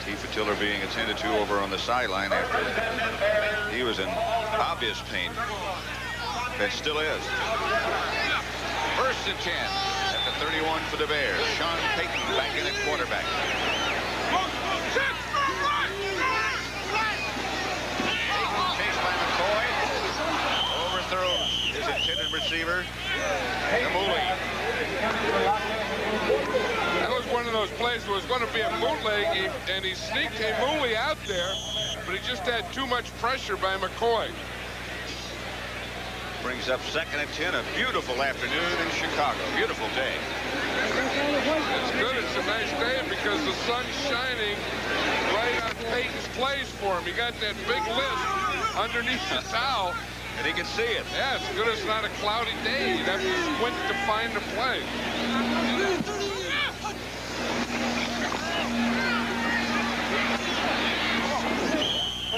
Tifa Tiller being attended to over on the sideline after he was in obvious pain. That still is. 1st and 10 at the 31 for the Bears. Sean Payton back in at quarterback. Payton chased by McCoy. Overthrows his intended receiver. Namuli. That was one of those plays where it was going to be a bootleg, and he sneaked Namuli out there, but he just had too much pressure by McCoy. Brings up 2nd and 10. A beautiful afternoon in Chicago. Beautiful day. It's good. It's a nice day because the sun's shining right on Peyton's plays for him. He got that big list underneath the towel. And he can see it. Yeah, it's good. It's not a cloudy day. You'd have to squint to find the play.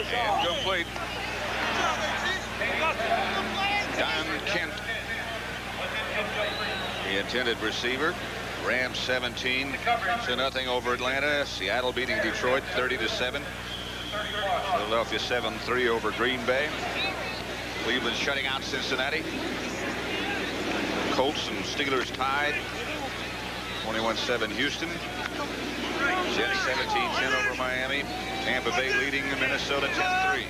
And complete. Don Kent, the intended receiver. Rams 17-0 over Atlanta. Seattle beating Detroit 30-7. Philadelphia 7-3 over Green Bay. Cleveland shutting out Cincinnati. Colts and Steelers tied. 21-7 Houston. Jets 17-10 over Miami. Tampa Bay leading Minnesota 10-3.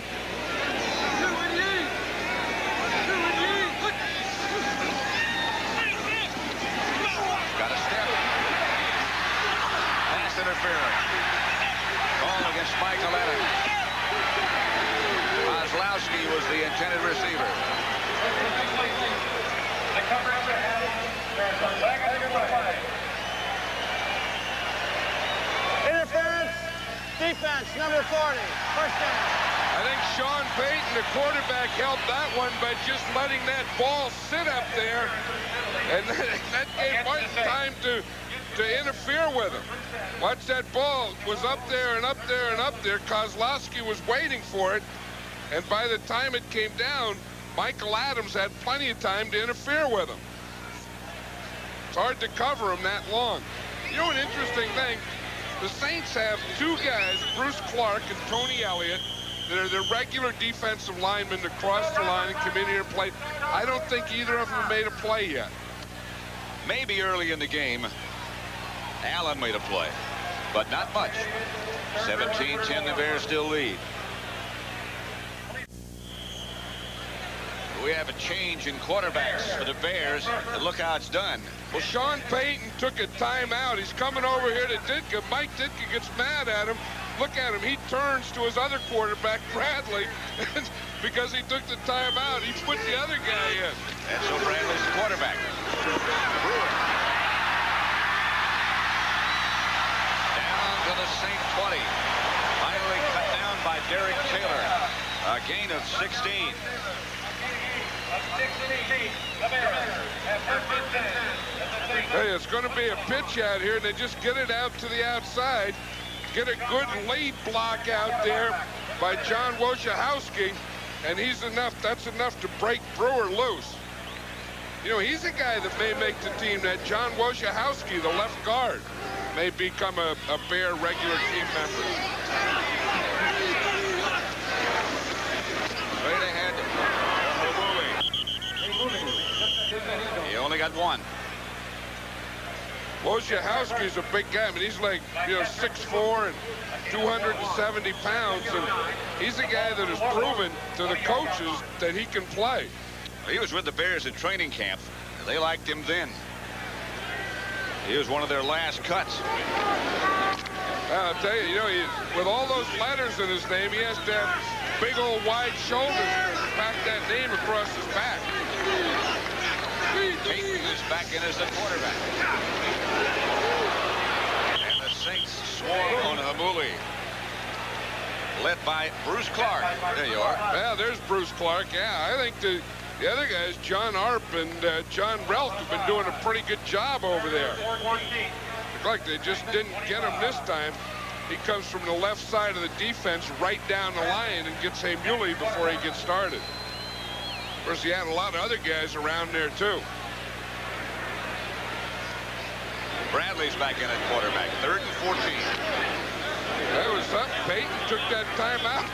Got a step. Pass interference. Call against Michael Adams. Kozlowski was the intended receiver. The coverage ahead. There's a flag on the play. Interference. Defense, number 40. First down. I think Sean Payton, the quarterback, held that one by just letting that ball sit up there. And that gave Martin time to interfere with him. Watch, that ball was up there and up there and up there. Kozlowski was waiting for it. And by the time it came down, Michael Adams had plenty of time to interfere with him. It's hard to cover him that long. You know, an interesting thing, the Saints have two guys, Bruce Clark and Tony Elliott, that are their regular defensive linemen to cross the line and come in here and play. I don't think either of them made a play yet. Maybe early in the game, Allen made a play, but not much. 17-10, the Bears still lead. We have a change in quarterbacks for the Bears, and look how it's done. Well, Sean Payton took a timeout. He's coming over here to Ditka. Mike Ditka gets mad at him. Look at him. He turns to his other quarterback, Bradley, because he took the timeout. He put the other guy in. And so Bradley's the quarterback. Down to the Saint 20. Finally cut down by Derek Taylor. A gain of 16. Hey, it's going to be a pitch out here, and they just get it out to the outside. Get a good lead block out there by John Wojciechowski, and that's enough to break Brewer loose. You know, he's a guy that may make the team. That John Wojciechowski, the left guard, may become a Bear regular team member. Right ahead. He only got one. Wojciechowski's a big guy. I mean, he's like, 6'4" and 270 pounds, and he's a guy that has proven to the coaches that he can play. He was with the Bears at training camp. They liked him then. He was one of their last cuts. I'll tell you, with all those letters in his name, he has to have big old wide shoulders to pack that name across his back. Payton is back in as the quarterback. And the Saints swarm on Hamuli. Led by Bruce Clark. There you are. Yeah, there's Bruce Clark. Yeah, I think the other guys, John Arp and John Relk, have been doing a pretty good job over there. Looked like they just didn't get him this time. He comes from the left side of the defense right down the line and gets Hamuli before he gets started. Of course, he had a lot of other guys around there, too. Bradley's back in at quarterback. 3rd and 14. That was something. Payton took that time out.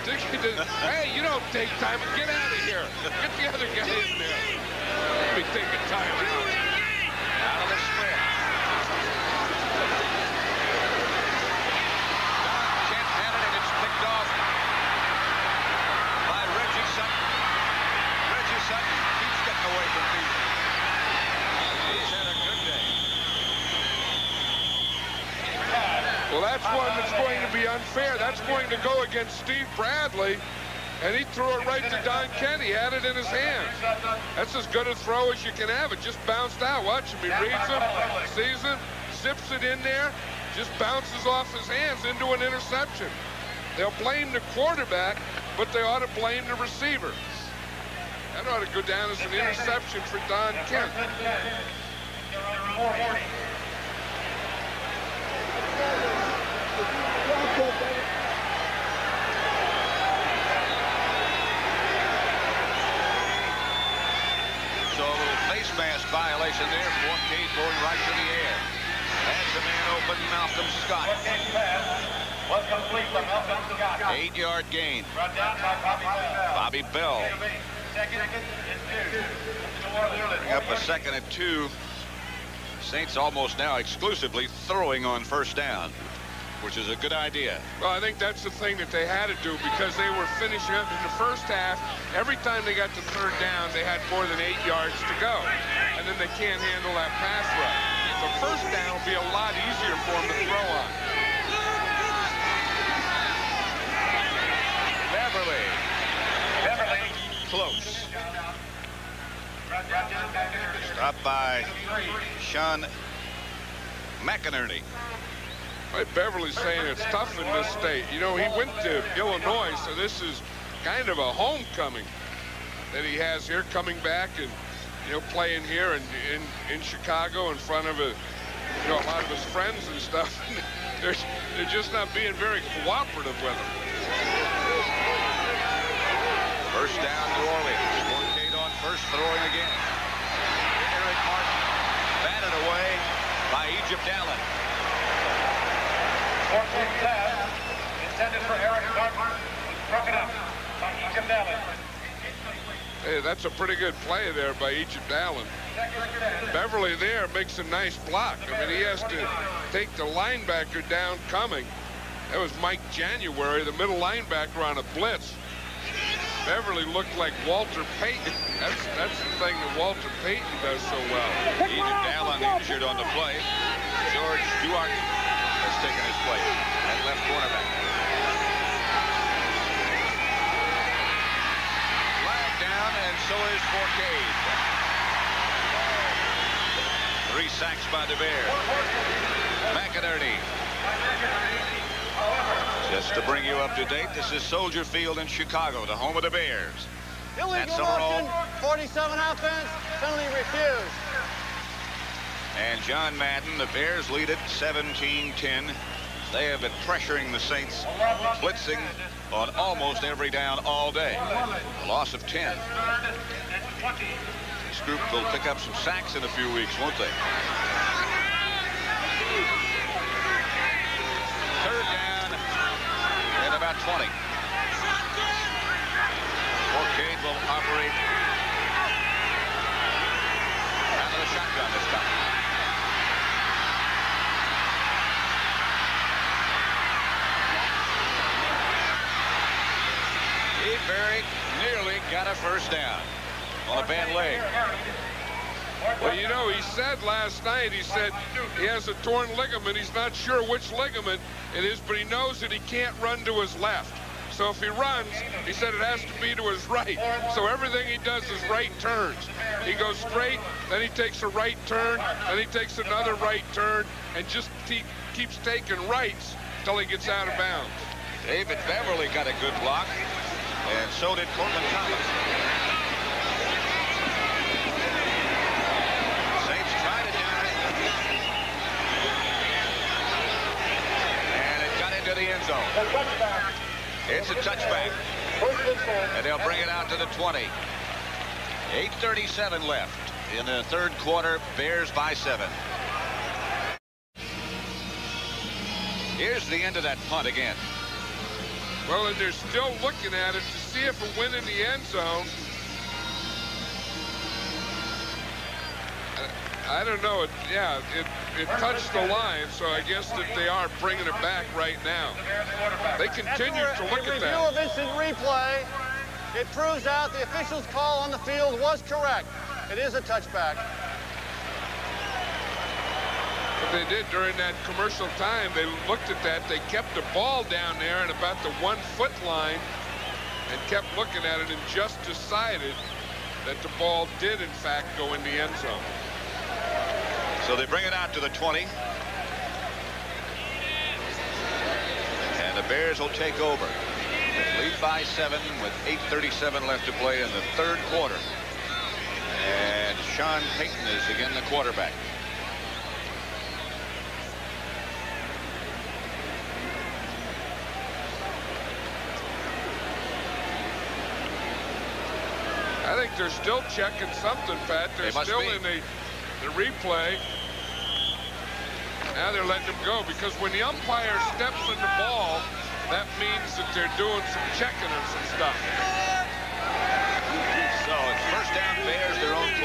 Hey, you don't take time. Get out of here. Get the other guy in there. Let me take a time out. Out of the split. Kent had it, and it's picked off by Reggie Sutton. Reggie Sutton keeps getting away from people. He's had a good day. Well, that's one that's going to be unfair. That's going to go against Steve Bradley, and he threw it right to Don Kent. He had it in his hands. That's as good a throw as you can have. It just bounced out. Watch him. He reads him, sees him, zips it in there, just bounces off his hands into an interception. They'll blame the quarterback, but they ought to blame the receiver. That ought to go down as an interception for Don Kent. So a little face mask violation there. Forcade going right to the air. That's the man open, Malcolm Scott. 8-yard gain. Bobby Bell. Bring up a 2nd and 2. Saints almost now exclusively throwing on 1st down, which is a good idea. Well, I think that's the thing that they had to do, because they were finishing up in the first half. Every time they got to 3rd down, they had more than 8 yards to go, and then they can't handle that pass rush. So 1st down will be a lot easier for them to throw on. Beverly. Close. Stopped by Sean McInerney. Right, Beverly's saying it's tough in this state. He went to Illinois, so this is kind of a homecoming that he has here, coming back and, you know, playing here in Chicago in front of a lot of his friends and stuff. They're just not being very cooperative with him. First down, New Orleans. Forcade on first, throwing again. Eric Martin batted away by Egypt Allen. 14th pass intended for Eric Martin, broken up by Egypt Allen. Hey, that's a pretty good play there by Egypt Allen. Beverly there makes a nice block. I mean, he has to take the linebacker down coming. That was Mike January, the middle linebacker, on a blitz. Beverly looked like Walter Payton. That's the thing that Walter Payton does so well. Egypt Allen injured on the play. George Duarte has taken his place at left cornerback. Down, and so is Forcade. 3 sacks by the Bears. McInerney. Just to bring you up to date, this is Soldier Field in Chicago, the home of the Bears. Illegal motion, 47 offense, penalty refused. And John Madden, the Bears lead it 17-10. They have been pressuring the Saints, blitzing on almost every down all day. A loss of 10. This group will pick up some sacks in a few weeks, won't they? Third down and about 20. Forcade will operate out of the shotgun this time. He very nearly got a first down on a bad leg. Well, you know, he said last night, he said he has a torn ligament. He's not sure which ligament it is, but he knows that he can't run to his left. So if he runs, he said it has to be to his right. So everything he does is right turns. He goes straight, then he takes a right turn, then he takes another right turn, and just keeps taking rights until he gets out of bounds. David Beverly got a good block. And so did Cortland Thomas. Saints tried it down. And it got into the end zone. It's a touchback. And they'll bring it out to the 20. 8:37 left in the third quarter. Bears by 7. Here's the end of that punt again. Well, and they're still looking at it to see if a win in the end zone. I don't know. It touched the line, so I guess that they are bringing it back right now. They continue to look at that. A review of instant replay, it proves out the official's call on the field was correct. It is a touchback. What they did during that commercial time, they looked at that. They kept the ball down there at about the 1-foot line and kept looking at it and just decided that the ball did, in fact, go in the end zone. So they bring it out to the 20. And the Bears will take over. They lead by 7 with 8:37 left to play in the third quarter. And Sean Payton is again the quarterback. I think they're still checking something, Pat. They're still in the replay. Now they're letting him go because when the umpire steps on the ball, that means that they're doing some checking or some stuff. So it's first down, Bears, their own 20.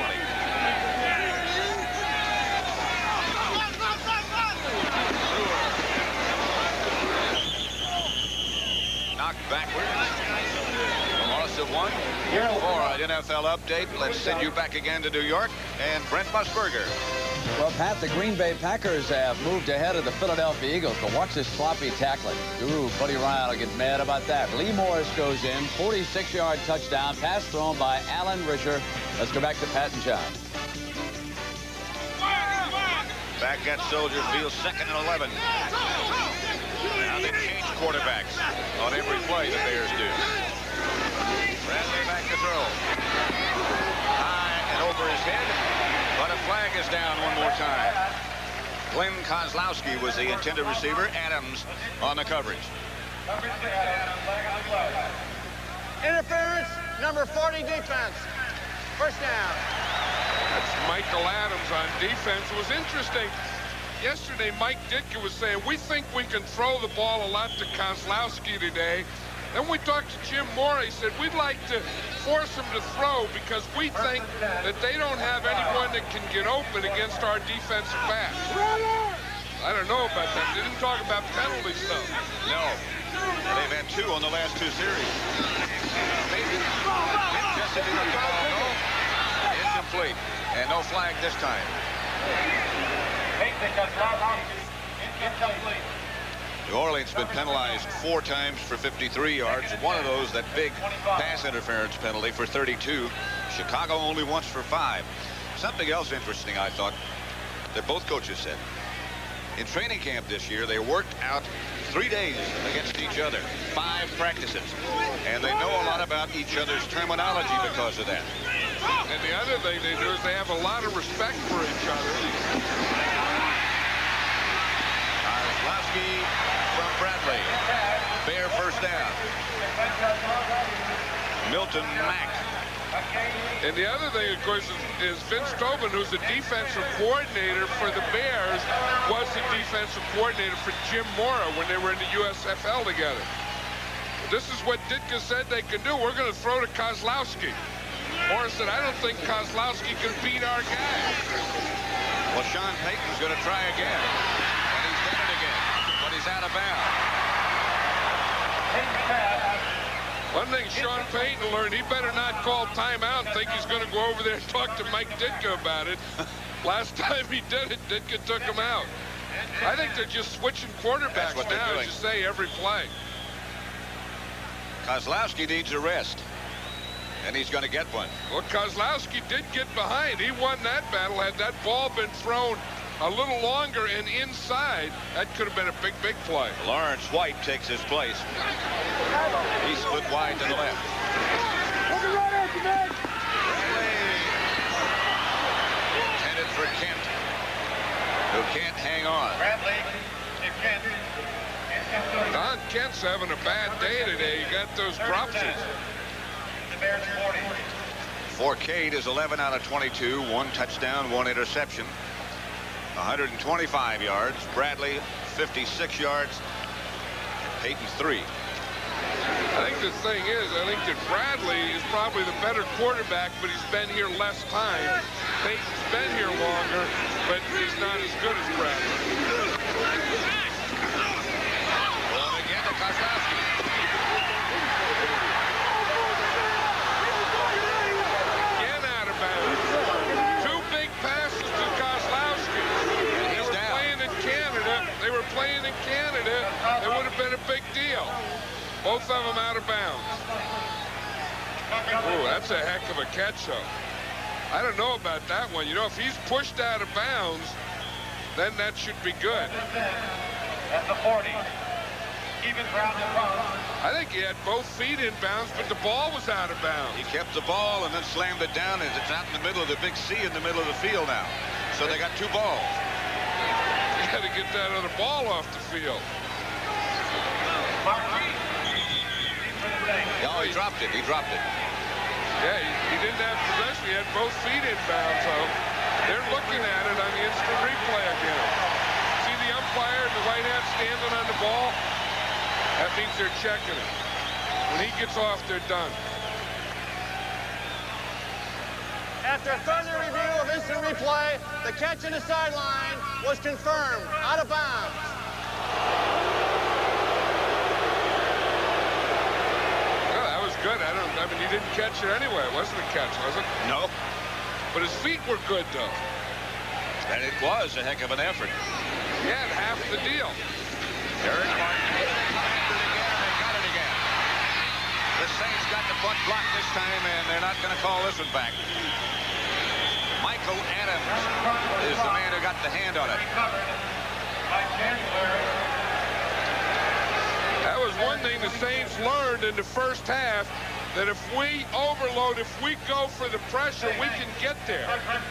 Knocked backward. Loss of 1. For an NFL update, let's send you back again to New York and Brent Musburger. Well, Pat, the Green Bay Packers have moved ahead of the Philadelphia Eagles, but watch this sloppy tackling. Ooh, Buddy Ryan will get mad about that. Lee Morris goes in, 46-yard touchdown, pass thrown by Alan Risher. Let's go back to Pat and John. Back at Soldier Field, 2nd and 11. Now they change quarterbacks on every play, the Bears do. hit, but a flag is down one more time. Glenn Kozlowski was the intended receiver. Adams on the coverage. Interference, number 40 defense. First down. That's Michael Adams on defense. It was interesting. Yesterday, Mike Ditka was saying, we think we can throw the ball a lot to Kozlowski today. Then we talked to Jim Moore. He said, we'd like to force him to throw because we think that they don't have anyone that can get open against our defensive backs. I don't know about that. They didn't talk about penalties, though. No. They've had 2 on the last 2 series. Maybe just into the ball. No. Incomplete. And no flag this time. New Orleans has been penalized 4 times for 53 yards. One of those, that big pass interference penalty for 32. Chicago only once for 5. Something else interesting, I thought, that both coaches said. In training camp this year, they worked out 3 days against each other, 5 practices. And they know a lot about each other's terminology because of that. And the other thing they do is they have a lot of respect for each other. Kozlowski from Bradley. Bear first down. Milton Mack. And the other thing, of course, is Vince Tobin, who's the defensive coordinator for the Bears, was the defensive coordinator for Jim Mora when they were in the USFL together. This is what Ditka said they can do. We're going to throw to Kozlowski. Mora said, I don't think Kozlowski can beat our guy. Well, Sean Payton's going to try again. And he's done it again. But he's out of bounds. One thing Sean Payton learned, he better not call timeout and think he's going to go over there and talk to Mike Ditka about it. Last time he did it, Ditka took him out. I think they're just switching quarterbacks now, as you say, every play. Kozlowski needs a rest. And he's going to get one. Well, Kozlowski did get behind. He won that battle. Had that ball been thrown a little longer and inside, that could have been a big, big play. Lawrence White takes his place. He split wide to the left. Intended for Kent, who can't hang on. Don Kent's having a bad day today. He got those dropsies. Forcade is 11 out of 22. 1 touchdown, 1 interception. 125 yards. Bradley, 56 yards. Payton, 3. I think the thing is, I think that Bradley is probably the better quarterback, but he's been here less time. Payton's been here longer, but he's not as good as Bradley. Well, again to Kozlowski. Again out of bounds. 2 big passes to Kozlowski. They were playing in Canada. They were playing in Canada. It would have been a big deal. Both of them out of bounds. Oh, that's a heck of a catch, though. I don't know about that one. You know, if he's pushed out of bounds, then that should be good. At the 40. Even ground and pound. I think he had both feet in bounds, but the ball was out of bounds. He kept the ball and then slammed it down, and it's out in the middle of the big C in the middle of the field now. So they got 2 balls. You got to get that other ball off the field. Oh, he dropped it. He dropped it. Yeah, he didn't have possession. He had both feet in bounds, though. They're looking at it on the instant replay again. See the umpire in the right hand standing on the ball? That means they're checking it. When he gets off, they're done. After further review of instant replay, the catch in the sideline was confirmed out of bounds. Well, that was good. I mean, he didn't catch it anyway. It wasn't a catch, was it? No. But his feet were good, though. And it was a heck of an effort. He had half the deal. Eric Martin hit it again, and they got it again. The Saints got the punt blocked this time, and they're not going to call this one back. Michael Adams is the man who got the hand on it. That was one thing the Saints learned in the first half. that if we overload, if we go for the pressure, we can get there.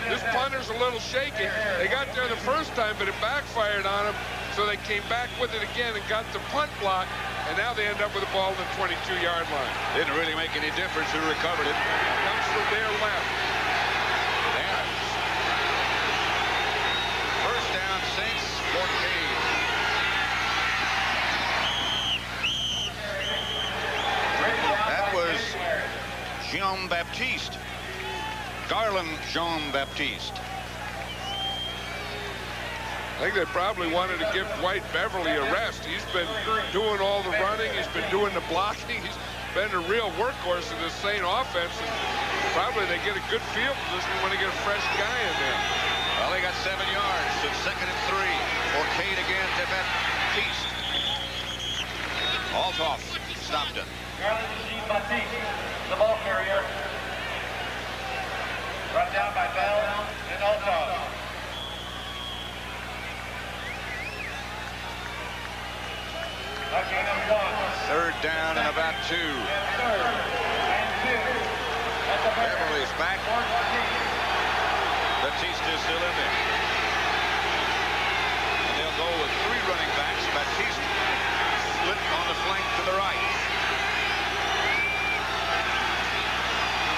This punter's a little shaky. They got there the first time, but it backfired on them, so they came back with it again and got the punt block, and now they end up with the ball at the 22-yard line. Didn't really make any difference who recovered it. Comes from their left. First down, Saints, Fort Cade. That was Jean-Baptiste. Garland Jean-Baptiste. I think they probably wanted to give Dwight Beverly a rest. He's been doing all the running. He's been doing the blocking. He's been a real workhorse of this Saint offense. And probably they get a good feel for this when they get a fresh guy in there. Well, they got 7 yards, so 2nd and 3. Fort Cade again to Baptiste. Altoff stopped it. Jean-Baptiste, the ball carrier. Brought down by Bell and Altoff. Third down and about 2. Beverly's back. Baptiste is still in there. And they'll go with 3 running backs. Baptiste split on the flank to the right.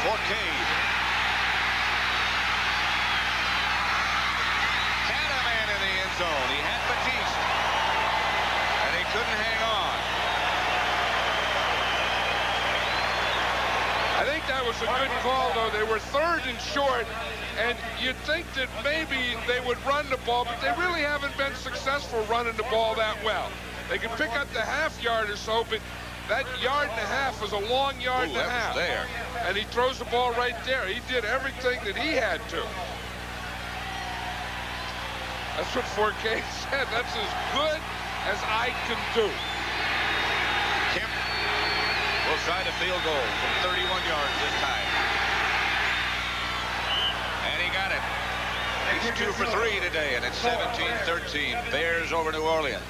Fort Cade. Had a man in the end zone. He had Baptiste. And he couldn't hang on. I think that was a good call, though. They were 3rd and short, and you'd think that maybe they would run the ball, but they really haven't been successful running the ball that well. They can pick up the half-yard or so, but that 1.5 yards was a long yard and a half. There. And he throws the ball right there. He did everything that he had to. That's what Fort Cade said. That's as good as I can do. Kemp will try to field goal from 31 yards this time. And he got it. He's 2 for 3 today, and it's 17-13. Bears over New Orleans.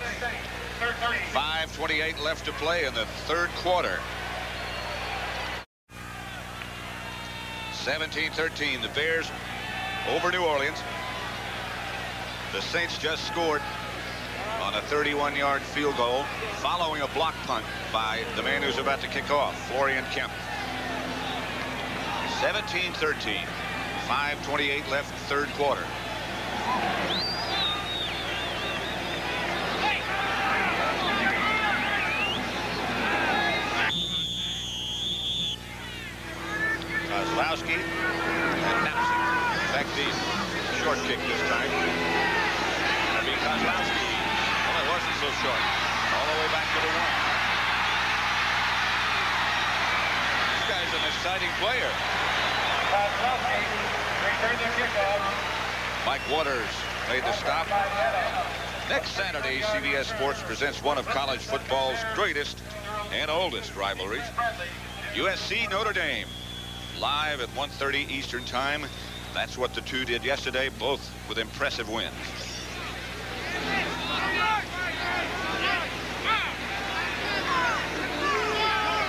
5:28 left to play in the 3rd quarter. 17-13, the Bears over New Orleans. The Saints just scored on a 31-yard field goal following a block punt by the man who's about to kick off, Florian Kemp. 17-13, 5:28 left, 3rd quarter. Kozlowski and Knapsik back deep. Short kick this time. That'll be Kozlowski. Well, it wasn't so short. All the way back to the 1. This guy's an exciting player. Kozlowski returned the kickoff. Mike Waters made the stop. Next Saturday, CBS Sports presents one of college football's greatest and oldest rivalries. USC Notre Dame. Live at 1:30 Eastern Time. That's what the two did yesterday, both with impressive wins.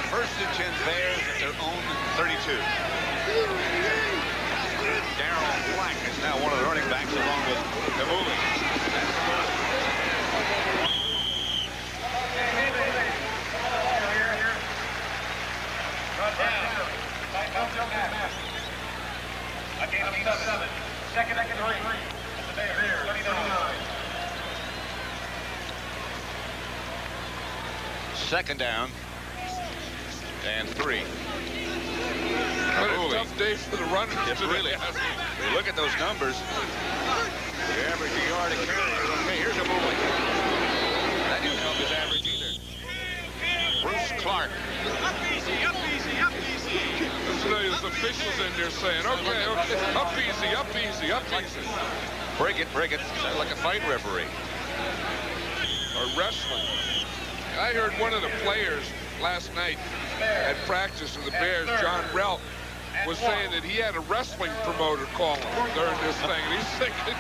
First and 10 Bears at their own 32. Darryl Black is now one of the running backs along with Kamuli. A gain of 7. 2nd and 3. The Bears, 39. 2nd down and 3. What a tough day for the runners. It really is. You look at those numbers. The average yard a carry. Okay, here's a movement. That didn't help his average either. Bruce Clark. Up easy, up easy, up easy. There's officials in there saying, okay, up easy, up easy, up easy. Break it, break it. Sound like a fight referee. Or wrestling. I heard one of the players last night at practice of the Bears, John Relt, was saying that he had a wrestling promoter call him during this thing. And he's thinking,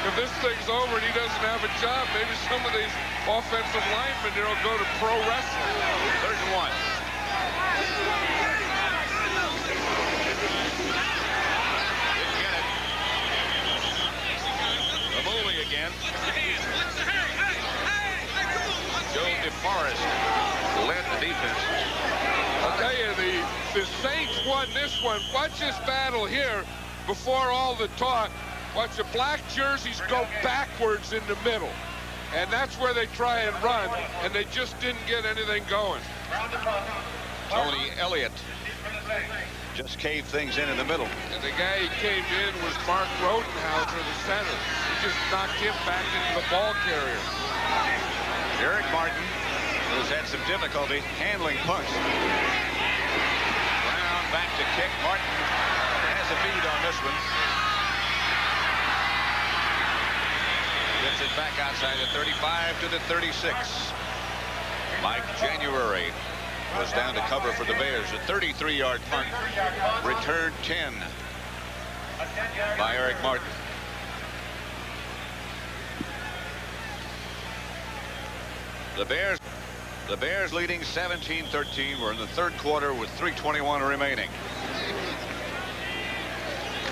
if this thing's over and he doesn't have a job, maybe some of these offensive linemen there will go to pro wrestling. 3rd and 1. this one. Watch this battle here before all the talk. Watch the black jerseys go backwards in the middle. And that's where they try and run, and they just didn't get anything going. Tony Elliott just caved things in the middle. And the guy he came in was Mark Rodenhauser, the center. He just knocked him back into the ball carrier. Eric Martin, who's had some difficulty handling punts. Brown back to kick. Martin has a bead on this one. Gets it back outside the 35 to the 36. Mike January was down to cover for the Bears. A 33-yard punt. Return 10 by Eric Martin. The Bears leading 17-13. We're in the third quarter with 3:21 remaining.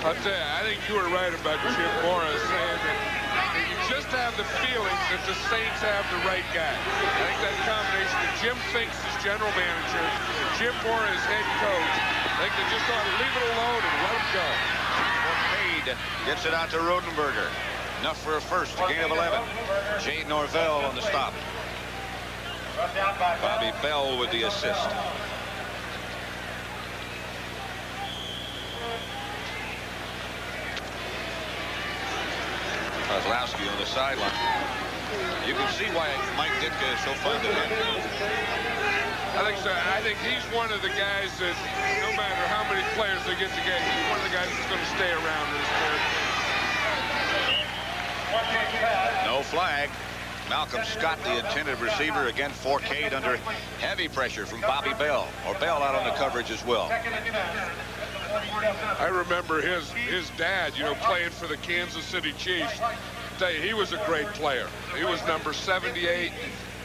I'll tell you, I think you were right about Jim Morris saying that you just have the feeling that the Saints have the right guy. I think that combination of Jim Finks as general manager, Jim Morris head coach, I think they just ought to leave it alone and let him go. Cade gets it out to Rodenberger. Enough for a first, a gain of 11. Jay Norvell on the stop. Bobby Bell with the assist. Kozlowski on the sideline. You can see why Mike Ditka is so fun to him. I think so. I think he's one of the guys that no matter how many players they get together, he's one of the guys that's going to stay around in his career. No flag. Malcolm Scott, the intended receiver, again Forcade under heavy pressure from Bobby Bell, or Bell out on the coverage as well. I remember his dad, you know, playing for the Kansas City Chiefs. I tell you, he was a great player. He was number 78.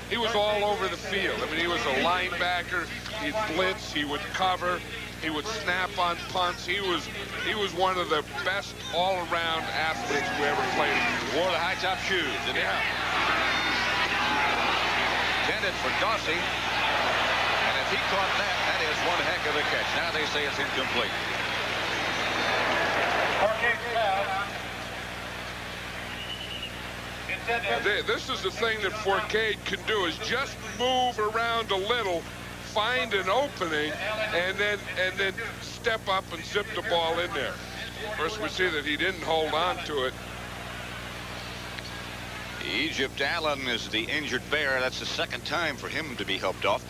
He was all over the field. I mean, he was a linebacker. He'd blitz. He would cover. He would snap on punts. He was one of the best all-around athletes who ever played. He wore the high-top shoes, didn't he? Yeah. Intended for Dawsey. And if he caught that, that is one heck of a catch. Now they say it's incomplete. This is the thing that Forcade can do, is just move around a little, find an opening, and then step up and zip the ball in there. Of course, we see that he didn't hold on to it. Egypt Allen is the injured Bear. That's the second time for him to be helped off.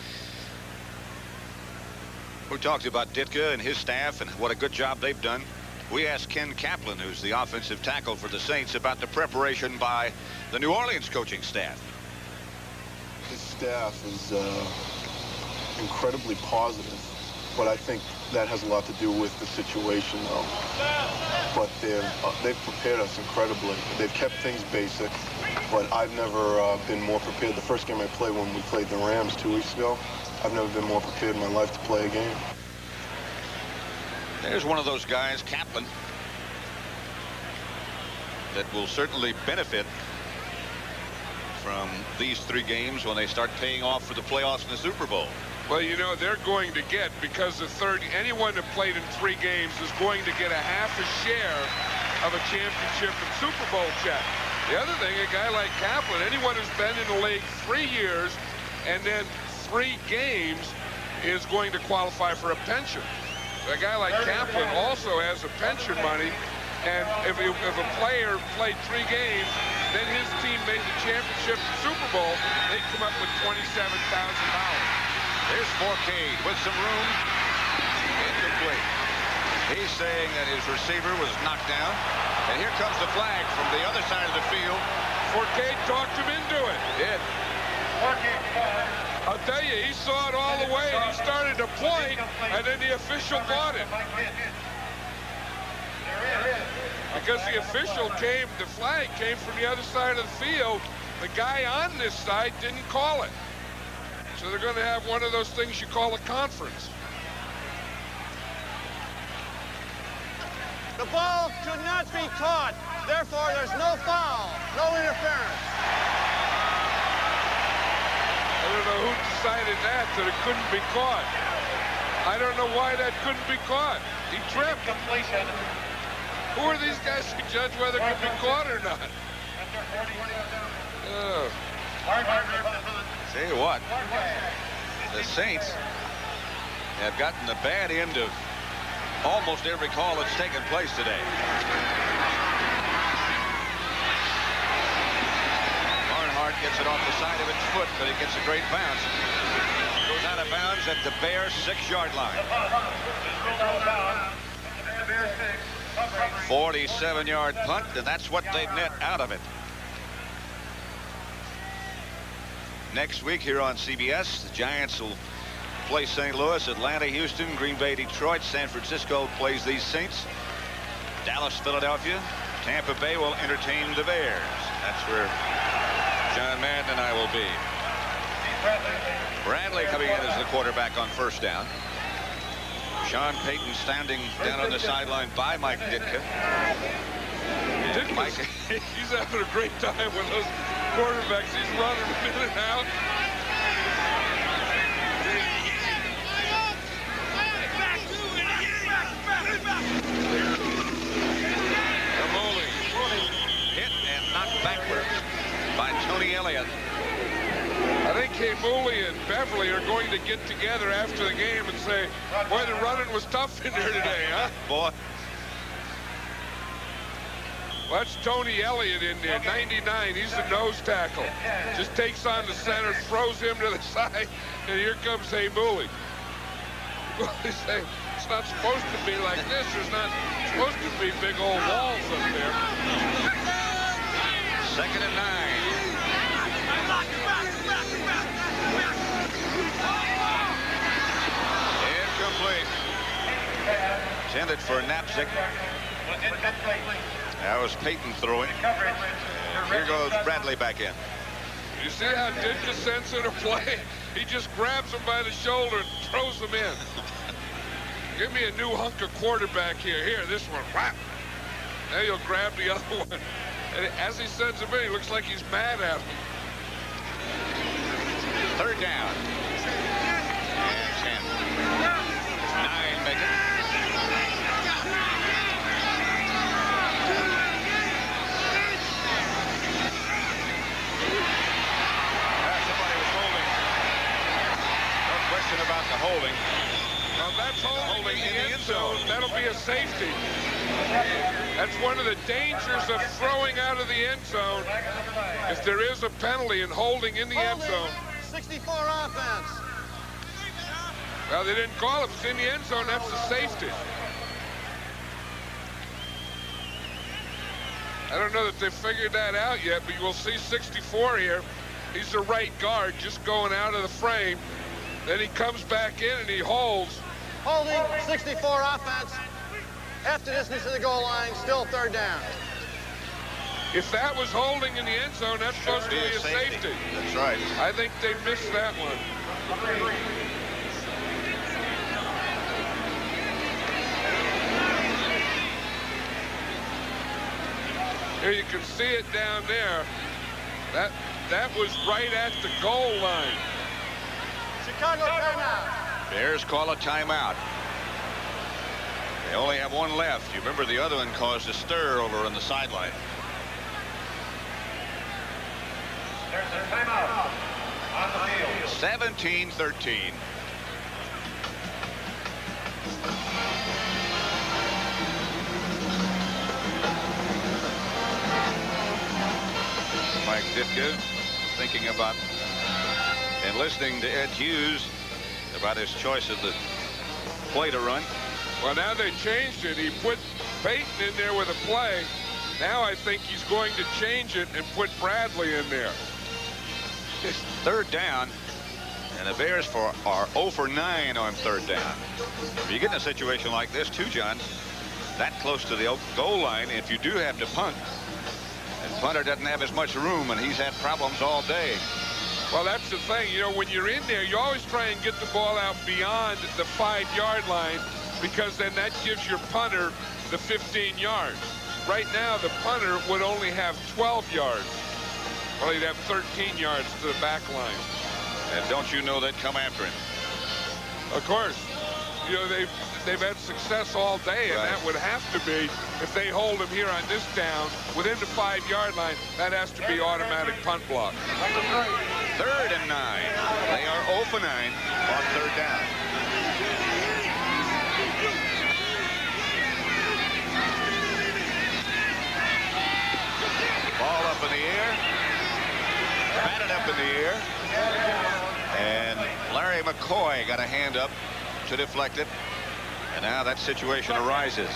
We talked about Ditka and his staff and what a good job they've done. We asked Ken Kaplan, who's the offensive tackle for the Saints, about the preparation by the New Orleans coaching staff. His staff is incredibly positive, but I think that has a lot to do with the situation, though. But they've prepared us incredibly. They've kept things basic, but I've never been more prepared. The first game I played when we played the Rams 2 weeks ago, I've never been more prepared in my life to play a game. There's one of those guys, Kaplan, that will certainly benefit from these 3 games when they start paying off for the playoffs and the Super Bowl. Well, you know, they're going to get, because the anyone that played in 3 games is going to get a half a share of a championship and Super Bowl check. The other thing, a guy like Kaplan, anyone who's been in the league 3 years and then 3 games is going to qualify for a pension. A guy like Kaplan also has a pension money, and if a player played 3 games, then his team made the championship and Super Bowl, they'd come up with $27,000. There's Forcade with some room. Incomplete. He's saying that his receiver was knocked down, and here comes the flag from the other side of the field. Forcade talked him into it. Did. I'll tell you, he saw it all the way, and he started to point, and then the official bought it. Because the official came, the flag came from the other side of the field. The guy on this side didn't call it. So they're going to have one of those things you call a conference. The ball could not be caught. Therefore, there's no foul, no interference. I don't know who decided that it couldn't be caught. I don't know why that couldn't be caught. He tripped. Completion. Who are these guys to judge whether it can be caught or not? Oh. Tell you what, the Saints have gotten the bad end of almost every call that's taken place today. Barnhart gets it off the side of its foot, but it gets a great bounce. Goes out of bounds at the Bears' 6-yard line. 47-yard punt, and that's what they net out of it. Next week here on CBS, the Giants will play St. Louis, Atlanta, Houston, Green Bay, Detroit. San Francisco plays these Saints. Dallas, Philadelphia. Tampa Bay will entertain the Bears. That's where John Madden and I will be. Bradley coming in as the quarterback on first down. Sean Payton standing down on the sideline by Mike Ditka. Mike, he's having a great time with those quarterbacks. He's running in and out. Kamoli hit and knocked backwards by Tony Elliott. I think Kamoli and Beverly are going to get together after the game and say, boy, the running was tough in there today, huh? Boy. That's Tony Elliott in there, 99. He's the nose tackle. Just takes on the center, throws him to the side, and here comes Kamoli. They say, it's not supposed to be like this. There's not supposed to be big old walls up there. 2nd and 9. Incomplete. Intended for Knapczyk. That was Payton throwing. Here goes Bradley back in. You see how Ditka sends in a play? He just grabs him by the shoulder and throws him in. Give me a new hunk of quarterback here. Here, this one. Whap! Now you'll grab the other one. And as he sends him in, he looks like he's mad at him. 3rd down. And 10. 9 make it. Somebody was holding. No question about the holding. Well, that's holding in the end zone. That'll be a safety. That's one of the dangers of throwing out of the end zone. If there is a penalty in holding in the end zone. 64 offense. Well, they didn't call it. If it's in the end zone, that's a safety. I don't know that they figured that out yet, but you will see 64 here. He's the right guard, just going out of the frame. Then he comes back in and he holds. Holding, 64 offense. Half the distance to the goal line, still 3rd down. If that was holding in the end zone, that's supposed to be a safety. That's right. I think they missed that one. Here you can see it down there. That was right at the goal line. Chicago timeout. Bears call a timeout. They only have one left. You remember the other one caused a stir over on the sideline. There's a timeout on the field. 17-13. Mike Ditka thinking about and listening to Ed Hughes about his choice of the play to run. Well, now they changed it. He put Payton in there with a play. Now I think he's going to change it and put Bradley in there. 3rd down, and the Bears are 0 for 9 on 3rd down. If you get in a situation like this, too, John, that close to the goal line, if you do have to punt, and punter doesn't have as much room, and he's had problems all day. Well, that's the thing. You know, when you're in there, you always try and get the ball out beyond the 5-yard line, because then that gives your punter the 15 yards. Right now, the punter would only have 12 yards. Well, he'd have 13 yards to the back line. And don't you know they'd come after him? Of course. you know, they've had success all day, and that would have to be, if they hold him here on this down within the 5-yard line, that has to be automatic punt block. 3rd and 9. They are 0 for 9 on 3rd down. Ball up in the air. Batted up in the air. And Larry McCoy got a hand up to deflect it. And now that situation arises.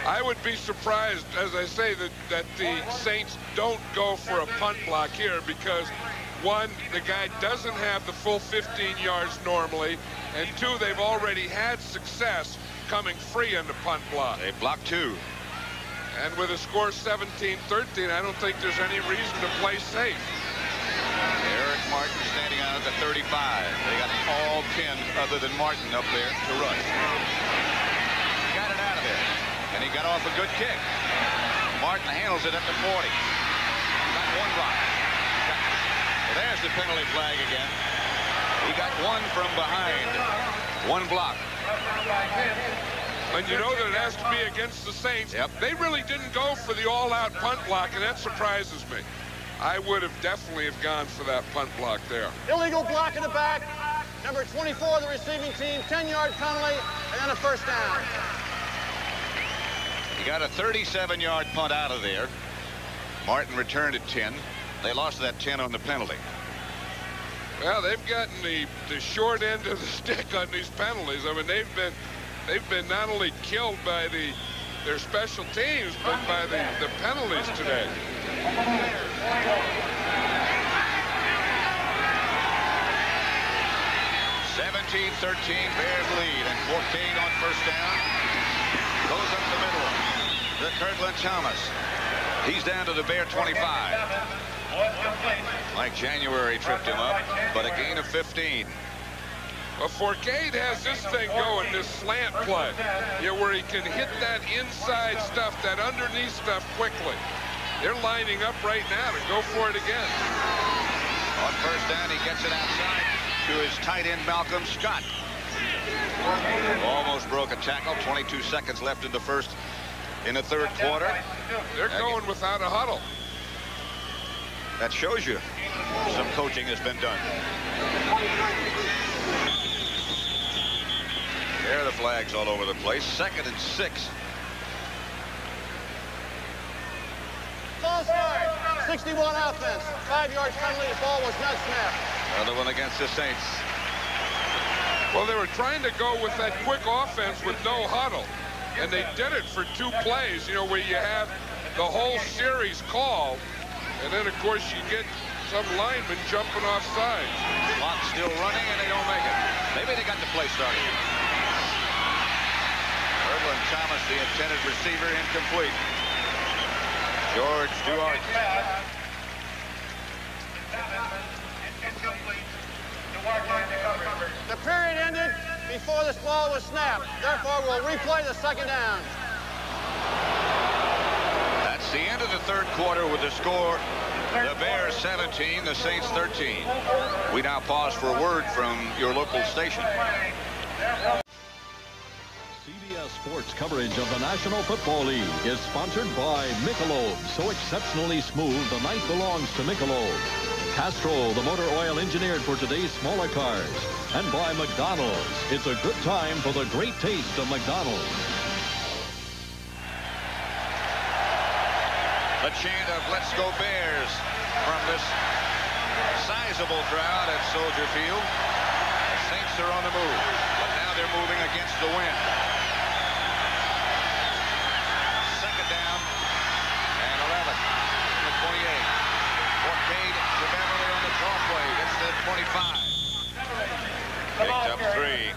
I would be surprised, as I say, that the Saints don't go for a punt block here because, one, the guy doesn't have the full 15 yards normally, and two, they've already had success coming free in the punt block. They blocked 2. And with a score 17-13, I don't think there's any reason to play safe. Eric Martin standing out at the 35. They got all 10 other than Martin up there to rush. He got it out of there, and he got off a good kick. Martin handles it up to 40. Got 1 block. Well, there's the penalty flag again. He got 1 from behind. 1 block. And you know that it has to be against the Saints. They really didn't go for the all-out punt block, and that surprises me. I would have definitely gone for that punt block there. Illegal block in the back. Number 24 of the receiving team, 10-yard penalty, and then a 1st down. He got a 37-yard punt out of there. Martin returned at 10. They lost that 10 on the penalty. Well, they've gotten the short end of the stick on these penalties. I mean, they've been not only killed by their special teams, but by the penalties today. 17-13, Bears lead, and Forcade on 1st down. Goes up the middle to Kirtland Thomas. He's down to the Bear 25. Mike January tripped him up, but a gain of 15. Well, Forcade has this thing going, this slant play, where he can hit that inside stuff, that underneath stuff quickly. They're lining up right now to go for it again. On 1st down, he gets it outside to his tight end, Malcolm Scott. Almost broke a tackle. 22 seconds left in the 3rd quarter. They're going without a huddle. That shows you some coaching has been done. There are the flags all over the place. 2nd and 6. False start. 61 offense. 5-yard penalty. The ball was not snapped. Another one against the Saints. Well, they were trying to go with that quick offense with no huddle. And they did it for 2 plays, where you have the whole series called. And then, of course, you get some linemen jumping off sides. Clock still running, and they don't make it. Maybe they got the play started. Kirtland Thomas, the intended receiver, incomplete. George Duarte. The period ended before this ball was snapped. Therefore, we'll replay the 2nd down. That's the end of the 3rd quarter with the score. The Bears 17, the Saints 13. We now pause for a word from your local station. CBS Sports coverage of the National Football League is sponsored by Michelob. So exceptionally smooth, the night belongs to Michelob. Castrol, the motor oil engineered for today's smaller cars. And by McDonald's. It's a good time for the great taste of McDonald's. A chant of "Let's go Bears" from this sizable crowd at Soldier Field. The Saints are on the move, but now they're moving against the wind. 2nd down and 11 from the 28. Forcade to Beverly on the draw play. Gets to the 25. Picked up 3.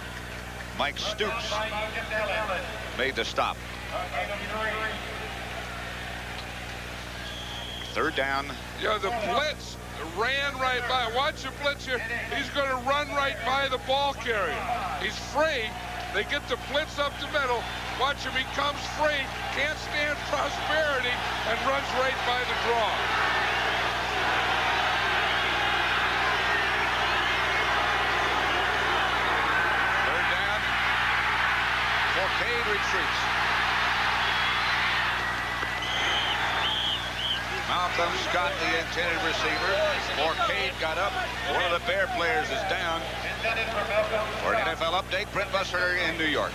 Mike Stoops made the stop. 3rd down. Yeah, the blitz ran right by. Watch the blitz here. He's going to run right by the ball carrier. He's free. They get the blitz up the middle. Watch him. He comes free. Can't stand prosperity and runs right by the draw. Third down. Cade retreats. Malcolm Scott, the intended receiver. Before Cade got up, one of the Bear players is down. For an NFL update, Brent Busser in New York.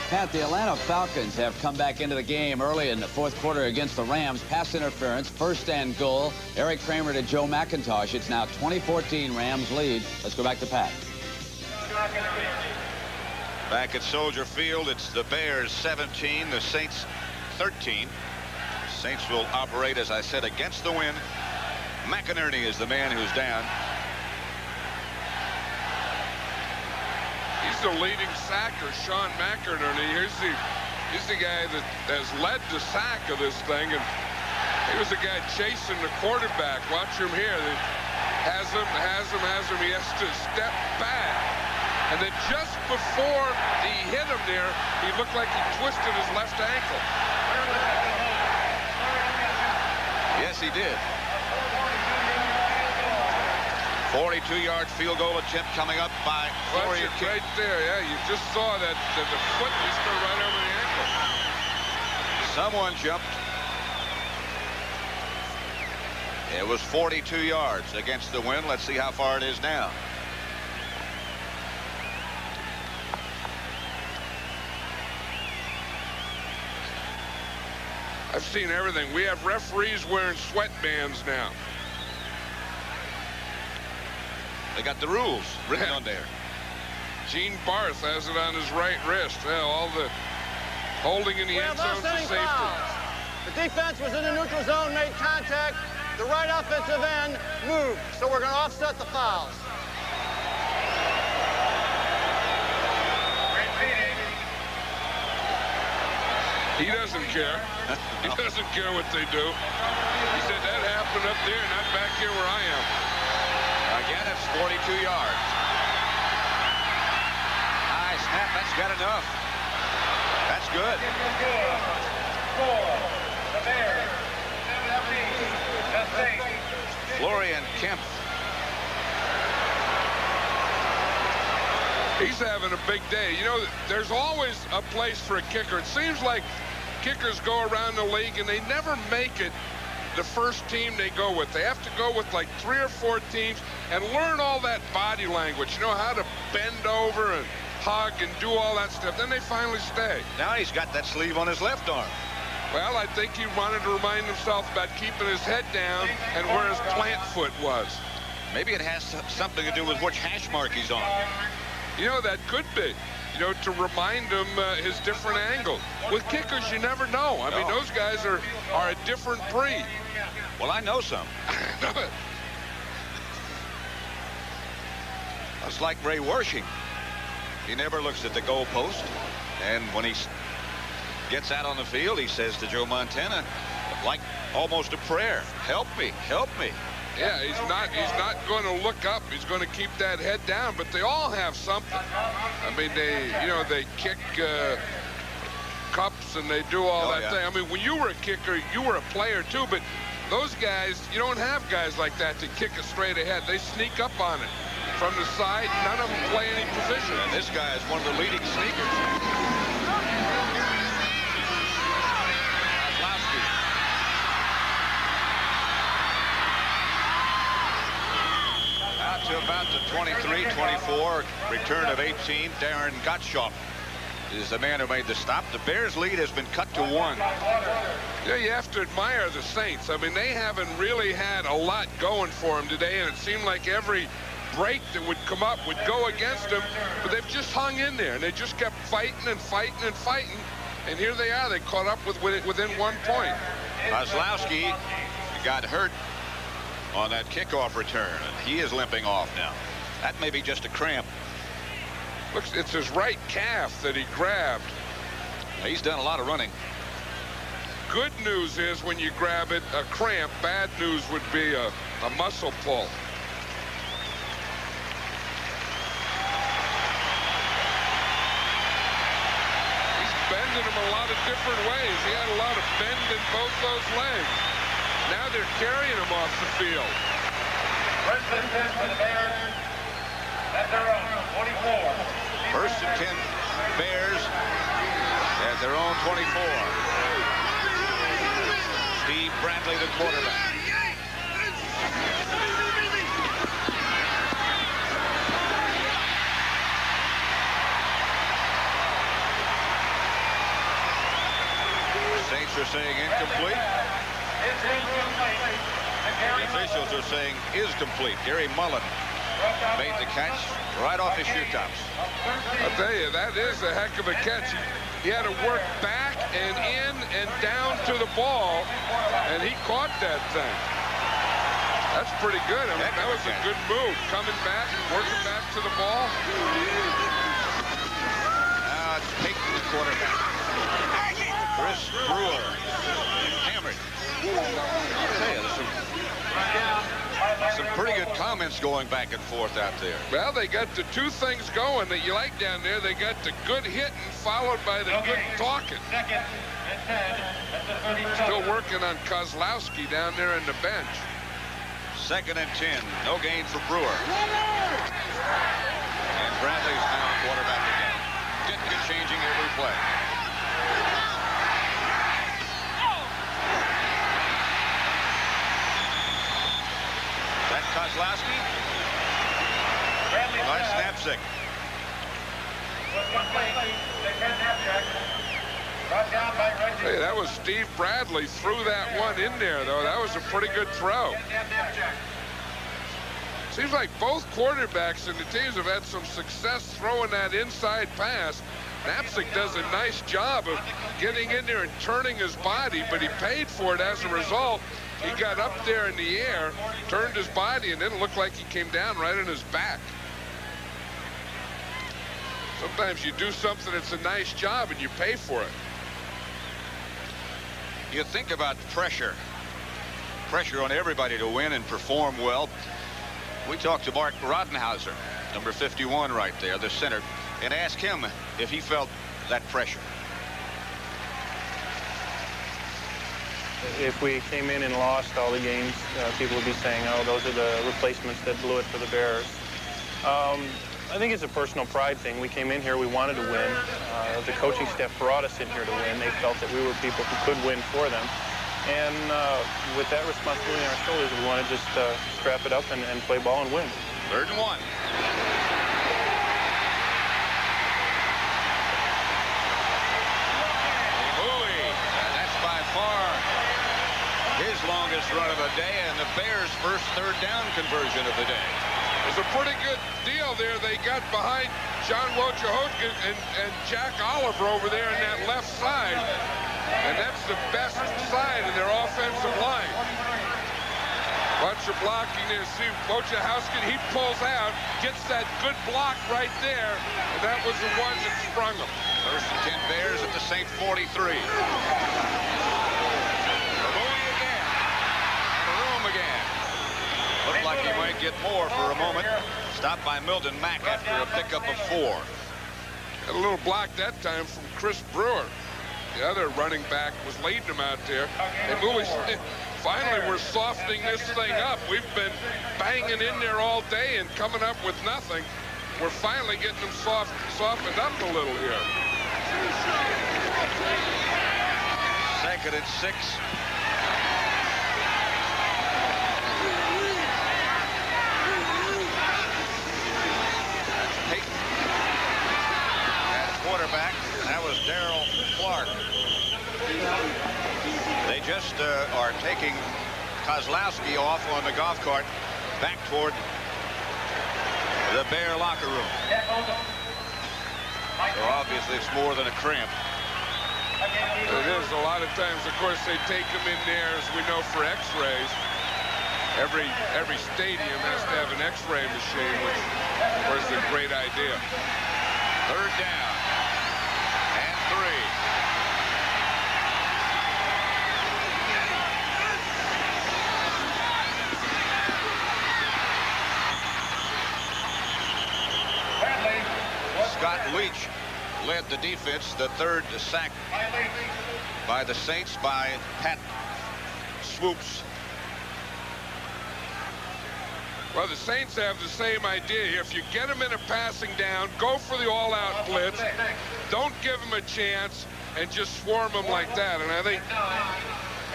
Pat, the Atlanta Falcons have come back into the game early in the fourth quarter against the Rams. Pass interference, first and goal. Eric Kramer to Joe McIntosh. It's now 2014 Rams lead. Let's go back to Pat. Back at Soldier Field, it's the Bears 17, the Saints 13. Saints will operate, as I said, against the wind. McInerney is the man who's down. He's the leading sacker, Sean McInerney. He's the guy that has led the sack of this thing, and he was the guy chasing the quarterback. Watch him here. Has him. He has to step back. And then just before he hit him there, he looked like he twisted his left ankle. Yes, he did. 42-yard field goal attempt coming up by Florian King. Right there, yeah. You just saw that the foot just go right over the ankle. Someone jumped. It was 42 yards against the wind. Let's see how far it is now. I've seen everything. We have referees wearing sweatbands now. They got the rules written on there. Gene Barth has it on his right wrist. Yeah, all the holding in the end zone for safety. The defense was in the neutral zone, made contact. The right offensive end moved, so we're going to offset the fouls. He doesn't care. He doesn't care what they do. He said that happened up there, not back here where I am. Again, it's 42 yards. High snap. That's got enough. That's good. Florian Kemp. He's having a big day. You know, there's always a place for a kicker. It seems like kickers go around the league and they never make it the first team they go with. They have to go with like 3 or 4 teams and learn all that body language. You know, how to bend over and hug and do all that stuff. Then they finally stay. Now he's got that sleeve on his left arm. Well, I think he wanted to remind himself about keeping his head down and where his plant foot was. Maybe it has something to do with which hash mark he's on. You know, that could be. You know, to remind him his different angle. With kickers, you never know. I mean, those guys are a different breed. Well, I know some. It's like Ray Wersching. He never looks at the goalpost. And when he gets out on the field, he says to Joe Montana, like almost a prayer, help me, help me. Yeah, he's not going to look up. He's going to keep that head down. But they all have something. I mean, they kick cups and they do all that thing. I mean, when you were a kicker, you were a player too. But those guys, you don't have guys like that to kick it straight ahead. They sneak up on it from the side. None of them play any position. And this guy is one of the leading sneakers. Out to about the 23-24, return of 18. Darren Gottschalk is the man who made the stop. The Bears' lead has been cut to 1. Yeah, you have to admire the Saints. I mean, they haven't really had a lot going for them today, and it seemed like every break that would come up would go against them, but they've just hung in there, and they just kept fighting and fighting and fighting, and here they are. They caught up within 1 point. Kozlowski got hurt on that kickoff return, and he is limping off now. That may be just a cramp. Looks, it's his right calf that he grabbed. He's done a lot of running. Good news is when you grab it, a cramp. Bad news would be a muscle pull. He's bending him a lot of different ways. He had a lot of bend in both those legs. Now they're carrying him off the field. First and 10 for the Bears. At their own 44. First and 10 Bears at their own 24. Steve Bradley, the quarterback. Saints are saying incomplete. The officials are saying is complete. Gary Mullen made the catch right off his shoe tops. I'll tell you, that is a heck of a catch. He had to work back and in and down to the ball, and he caught that thing. That's pretty good. I mean, that was a good move. Coming back, working back to the ball. Now it's Peyton, the quarterback. Chris Brewer hammered. I'll tell you, there's some pretty good comments going back and forth out there. Well, they got the two things going that you like down there. They got the good hitting followed by the good talking. Still working on Kozlowski down there in the bench. 2nd and 10. No gain for Brewer. And Bradley's now quarterback again. Ditka changing every play. That's Kozlowski. By Snapsick. Hey, that was Steve Bradley threw that one in there, though. That was a pretty good throw. Seems like both quarterbacks in the teams have had some success throwing that inside pass. Knapsick does a nice job of getting in there and turning his body, but he paid for it as a result. He got up there in the air, turned his body, and then it looked like he came down right on his back. Sometimes you do something that's a nice job and you pay for it. You think about pressure. Pressure on everybody to win and perform well. We talked to Mark Rodenhauser, number 51 right there, the center, and asked him if he felt that pressure. If we came in and lost all the games, people would be saying, oh, those are the replacements that blew it for the Bears. I think it's a personal pride thing. We came in here, we wanted to win. The coaching staff brought us in here to win. They felt that we were people who could win for them. And with that responsibility on our shoulders, we want to just strap it up and play ball and win. 3rd and 1. That's by far his longest run of the day, and the Bears' first 3rd down conversion of the day. It's a pretty good deal there. They got behind John Wojciechowski and Jack Oliver over there in that left side. And that's the best side of their offensive line. Bunch of blocking there. See Wojciechowski, he pulls out, gets that good block right there, and that was the one that sprung him. 1st and 10 Bears at the Saint 43. Looked like he might get more for a moment. Stopped by Milton Mack after a pickup of 4. Got a little block that time from Chris Brewer. The other running back was leading him out there. And finally, we're softening this thing up. We've been banging in there all day and coming up with nothing. We're finally getting them softened up a little here. 2nd and 6. Quarterback, that was Darrell Clark. They just are taking Kozlowski off on the golf cart back toward the Bear locker room. So obviously it's more than a cramp. It is. A lot of times, of course, they take them in there, as we know, for x-rays. Every stadium has to have an x-ray machine, which, of course, is a great idea. 3rd down. 3. Scott Leach led the defense, the 3rd sack by the Saints by Pat Swoops. Well, the Saints have the same idea here. If you get them in a passing down, go for the all-out blitz. Don't give them a chance. and just swarm them like that. And I think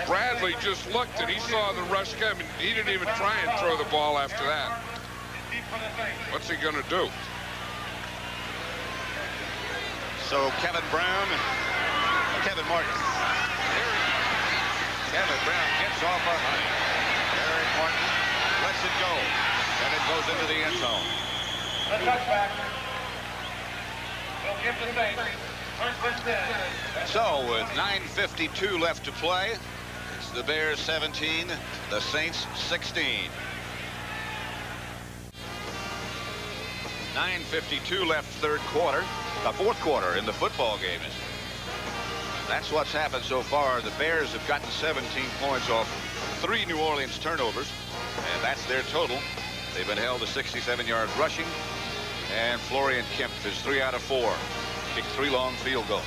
Bradley just looked and he saw the rush coming. He didn't even try and throw the ball after that. What's he going to do? So Kevin Brown, Kevin Martin. Kevin Brown gets off a honey. Eric Martin lets it go, and it goes into the end zone. The touchback will give the Saints first and 10. So with 9:52 left to play, it's the Bears 17, the Saints 16. 9:52 left third quarter, the fourth quarter in the football game. That's what's happened so far. The Bears have gotten 17 points off 3 New Orleans turnovers, and that's their total. They've been held to 67 yards rushing, and Florian Kemp is 3 out of 4. Kicked 3 long field goals.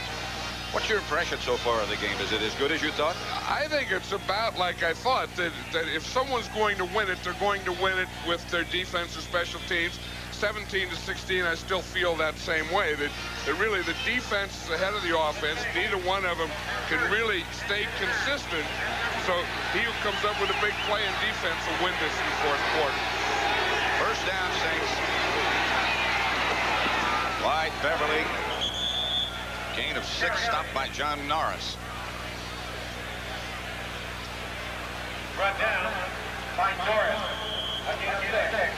What's your impression so far of the game? Is it as good as you thought? I think it's about like I thought, that if someone's going to win it, they're going to win it with their defense or special teams. 17-16, I still feel that same way, that really the defense is ahead of the offense. Neither one of them can really stay consistent. So he who comes up with a big play in defense will win this in the fourth quarter. First down, Saints. Wide Beverly. Gain of 6, stopped by John Norris. Brought down by Norris. Again, 6.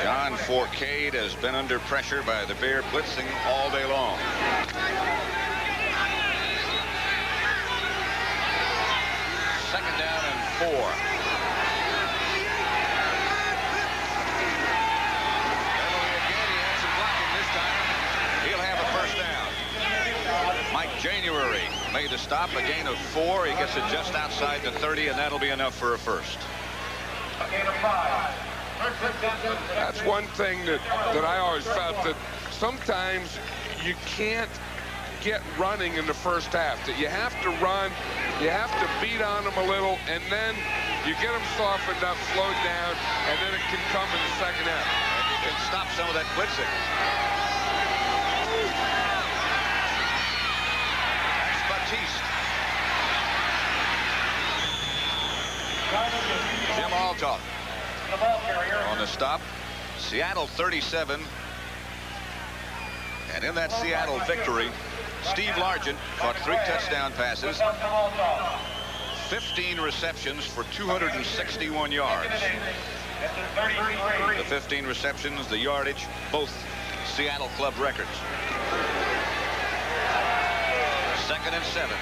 John Forcade has been under pressure by the Bear blitzing all day long. Second down and 4. Beverly again, he had some blocking this time. He'll have a first down. Mike January made the stop, a gain of 4. He gets it just outside the 30, and that'll be enough for a first. A gain of 5. That's one thing that I always felt, that sometimes you can't get running in the first half, that you have to run, you have to beat on them a little, and then you get them softened up, slowed down, and then it can come in the second half. And you can stop some of that blitzing. That's Batiste. Jim Altoff on the stop. Seattle 37. And in that Seattle victory, Steve Largent caught 3 touchdown passes, 15 receptions for 261 yards. The 15 receptions, the yardage, both Seattle club records. 2nd and 7.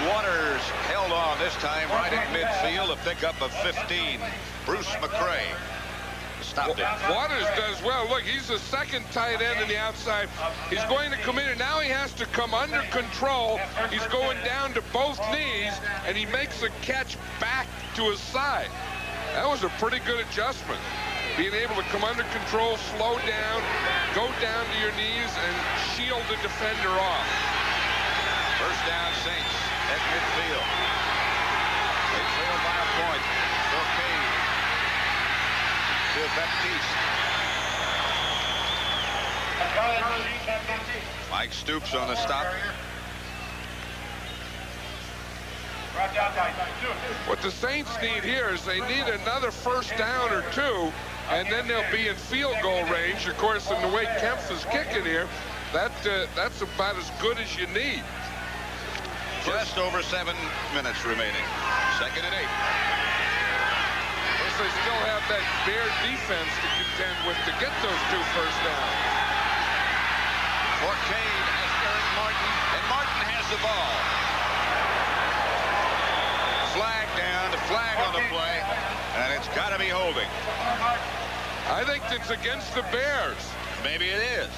Waters held on this time right at midfield, a pickup of 15. Bruce McCray stopped it. Waters does well. Look, he's the second tight end in the outside. He's going to come in, and now he has to come under control. He's going down to both knees, and he makes a catch back to his side. That was a pretty good adjustment. Being able to come under control, slow down, go down to your knees, and shield the defender off. First down, Saints at midfield. They trail by a point. Forcade to Baptiste. Mike Stoops on the stop. What the Saints need here is they need another first down or 2, and then they'll be in field goal range. Of course, in the way Kempf is kicking here, that's about as good as you need. Just over 7 minutes remaining. 2nd and 8. Of course, they still have that Bear defense to contend with to get those 2 first downs. Forcade has Eric Martin, and Martin has the ball. Flag down, the flag on the play, and it's got to be holding. I think it's against the Bears. Maybe it is.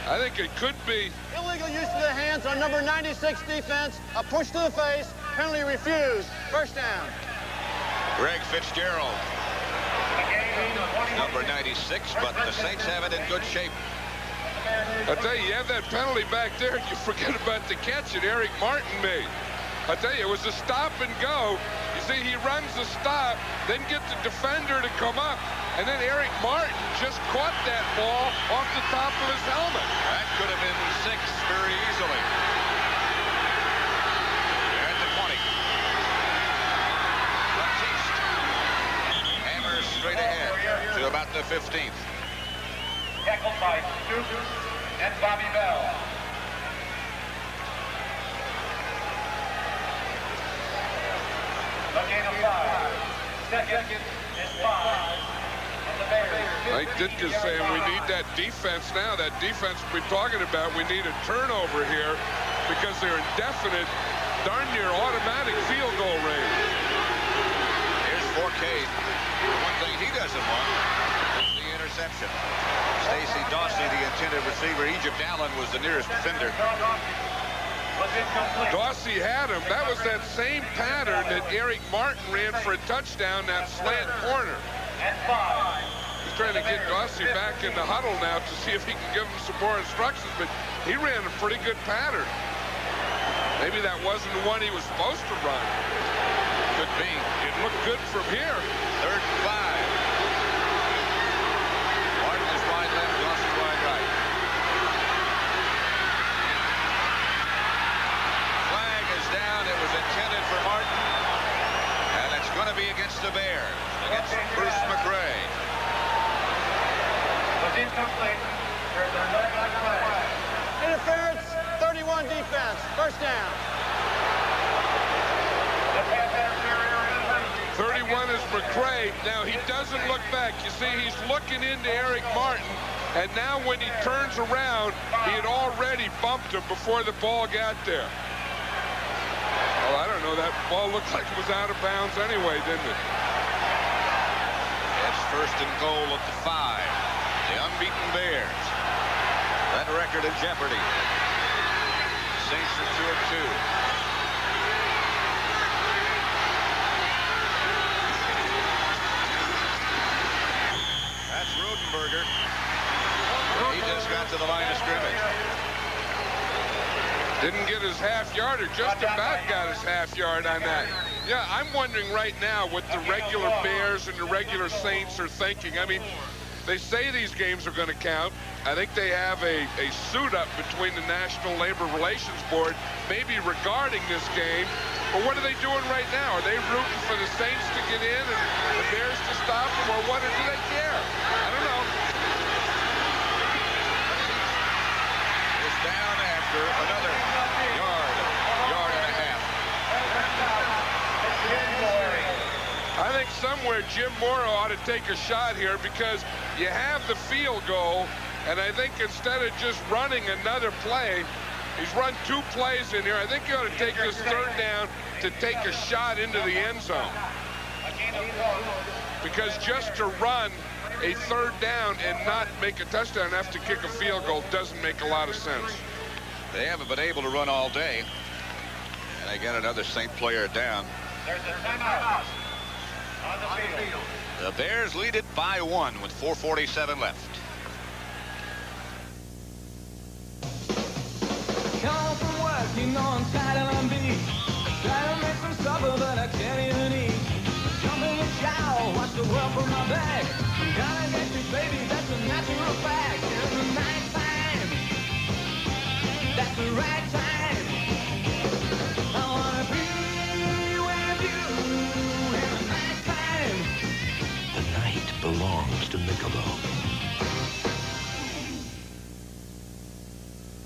I think it could be. Illegal use of the hands on number 96 defense. A push to the face. Penalty refused. First down. Greg Fitzgerald. Number 96, but the Saints have it in good shape. I tell you, you have that penalty back there, and you forget about the catch that Eric Martin made. I tell you, it was a stop and go. You see, he runs the stop, then get the defender to come up, and then Eric Martin just caught that ball off the top of his helmet. That could have been 6 very easily. They're at the 20. Baptiste hammers straight ahead to about the 15th. Tackled by Truce and Bobby Bell. The gain of 5. Second is 5. And the Bears. Mike Ditka's saying we need that defense now. That defense we're talking about, we need a turnover here because they're in definite, darn near automatic field goal range. Here's Forcade. The one thing he doesn't want is the interception. Stacy Dawsey, the intended receiver. Egypt Allen was the nearest defender. Dawsey had him. That was that same pattern that Eric Martin ran for a touchdown, that slant corner. He's trying to get Dawsey back in the huddle now to see if he can give him some more instructions, but he ran a pretty good pattern. Maybe that wasn't the one he was supposed to run. Could be. It looked good from here. 3rd and 5. Martin is wide left, Dawsey wide right. Flag is down. It was intended for Martin. And it's going to be against the Bears, against Bruce McRae. Incomplete. There's a no flag. Interference, 31 defense. First down. 31 is McRae. Now, he doesn't look back. You see, he's looking into Eric Martin, and now when he turns around, he had already bumped him before the ball got there. Well, I don't know. That ball looked like it was out of bounds anyway, didn't it? It's 1st and goal at the 5. The unbeaten Bears. That record in jeopardy. Saints are 2-2. That's Rodenberger. He just got to the line of scrimmage. Didn't get his half yard, or just about got his half yard on that. Yeah, I'm wondering right now what the regular Bears and the regular Saints are thinking. I mean, they say these games are going to count. I think they have a suit-up between the National Labor Relations Board, maybe regarding this game. But what are they doing right now? Are they rooting for the Saints to get in and the Bears to stop them, or what, or do they care? I don't know. Is down after another yard and a half. I think somewhere Jim Mora ought to take a shot here because you have the field goal, and I think instead of just running another play, he's run 2 plays in here. I think you ought to take this 3rd down to take a shot into the end zone. Because just to run a 3rd down and not make a touchdown and have to kick a field goal doesn't make a lot of sense. They haven't been able to run all day. And they get another Saint player down. There's a timeout on the field. The Bears lead it by 1 with 4:47 left. Come from work, you know I'm tired of beat. Try to make some supper, but I can't even eat. Jump in the shower, watch the world from my back. Gotta get you, baby, that's a natural fact. In the night time, that's the right time. I wanna be with you in the night time. The night belongs to Michelob.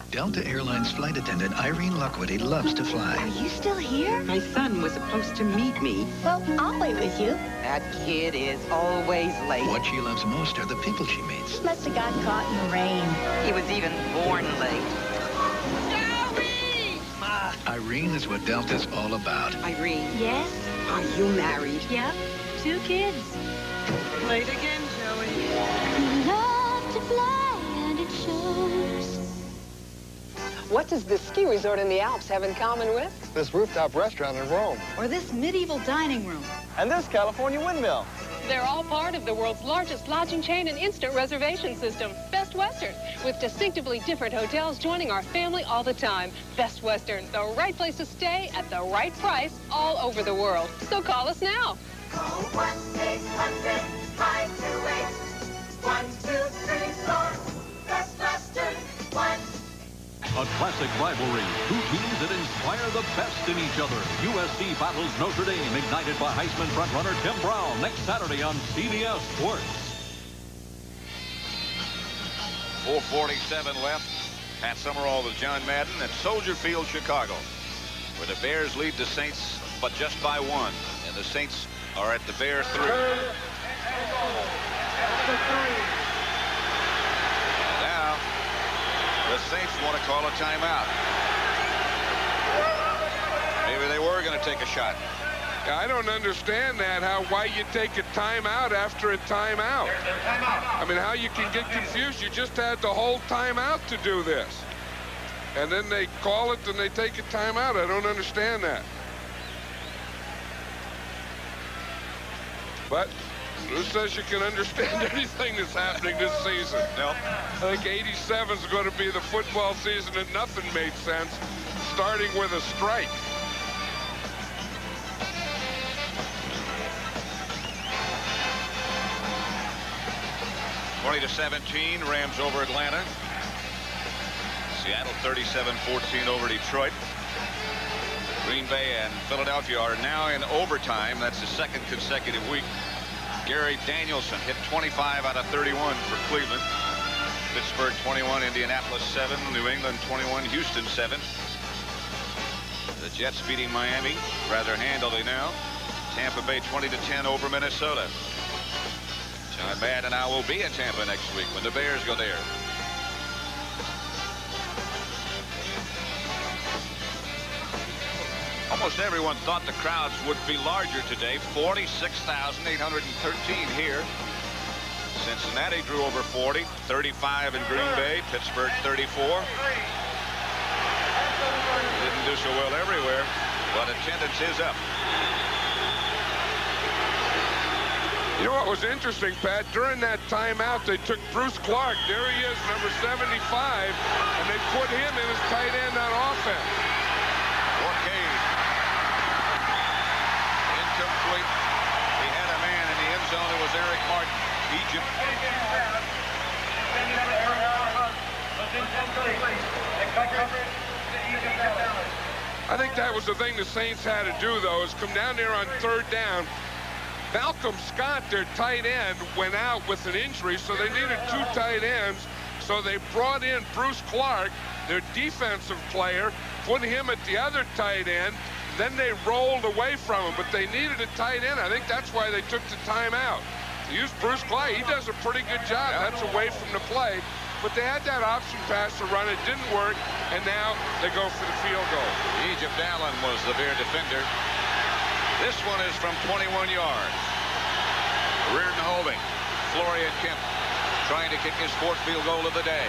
Delta Airlines flight attendant Irene Luckwitty loves to fly. Are you still here? My son was supposed to meet me. Well, I'll wait with you. That kid is always late. What she loves most are the people she meets. Must have got caught in the rain. He was even born late. Irene is what Delta's all about. Irene. Yes? Are you married? Yep. 2 kids. Late again, Joey. Love to fly and it shows. What does this ski resort in the Alps have in common with? This rooftop restaurant in Rome. Or this medieval dining room. And this California windmill. They're all part of the world's largest lodging chain and instant reservation system, Best Western, with distinctively different hotels joining our family all the time. Best Western, the right place to stay at the right price all over the world. So call us now. Call 1-800-528-1234. Best Western, 1. A classic rivalry. Two teams that inspire the best in each other. USC battles Notre Dame, ignited by Heisman frontrunner Tim Brown, next Saturday on CBS Sports. 4:47 left. Pat Summerall with John Madden at Soldier Field, Chicago, where the Bears lead the Saints, but just by 1. And the Saints are at the Bears 3. Now, the Saints want to call a timeout. Maybe they were going to take a shot. I don't understand that, why you take a timeout after a timeout. I mean, how you can get confused. You just had the whole timeout to do this. And then they call it and they take a timeout. I don't understand that. But who says you can understand anything that's happening this season? No. I think 87 is going to be the football season and nothing made sense, starting with a strike. To 17, Rams over Atlanta. Seattle 37-14 over Detroit. Green Bay and Philadelphia are now in overtime. That's the second consecutive week. Gary Danielson hit 25 out of 31 for Cleveland. Pittsburgh 21, Indianapolis 7, New England 21, Houston 7. The Jets beating Miami rather handily now. Tampa Bay 20-10 over Minnesota. John Madden and I will be in Tampa next week when the Bears go there. Almost everyone thought the crowds would be larger today. 46,813 here. Cincinnati drew over 40. 35 in Green Bay. Pittsburgh 34. Didn't do so well everywhere, but attendance is up. You know what was interesting, Pat? During that timeout, they took Bruce Clark. There he is, number 75, and they put him in as tight end on offense. Orcade. Incomplete. He had a man in the end zone. It was Eric Martin, Egypt. I think that was the thing the Saints had to do, though, is come down there on third down. Malcolm Scott, their tight end, went out with an injury, so they needed 2 tight ends. So they brought in Bruce Clark, their defensive player, put him at the other tight end. Then they rolled away from him, but they needed a tight end. I think that's why they took the timeout. They used Bruce Clark. He does a pretty good job. That's away from the play. But they had that option pass to run. It didn't work, and now they go for the field goal. Egypt Allen was the Bear defender. This one is from 21 yards. Reardon holding. Florian Kemp trying to kick his 4th field goal of the day.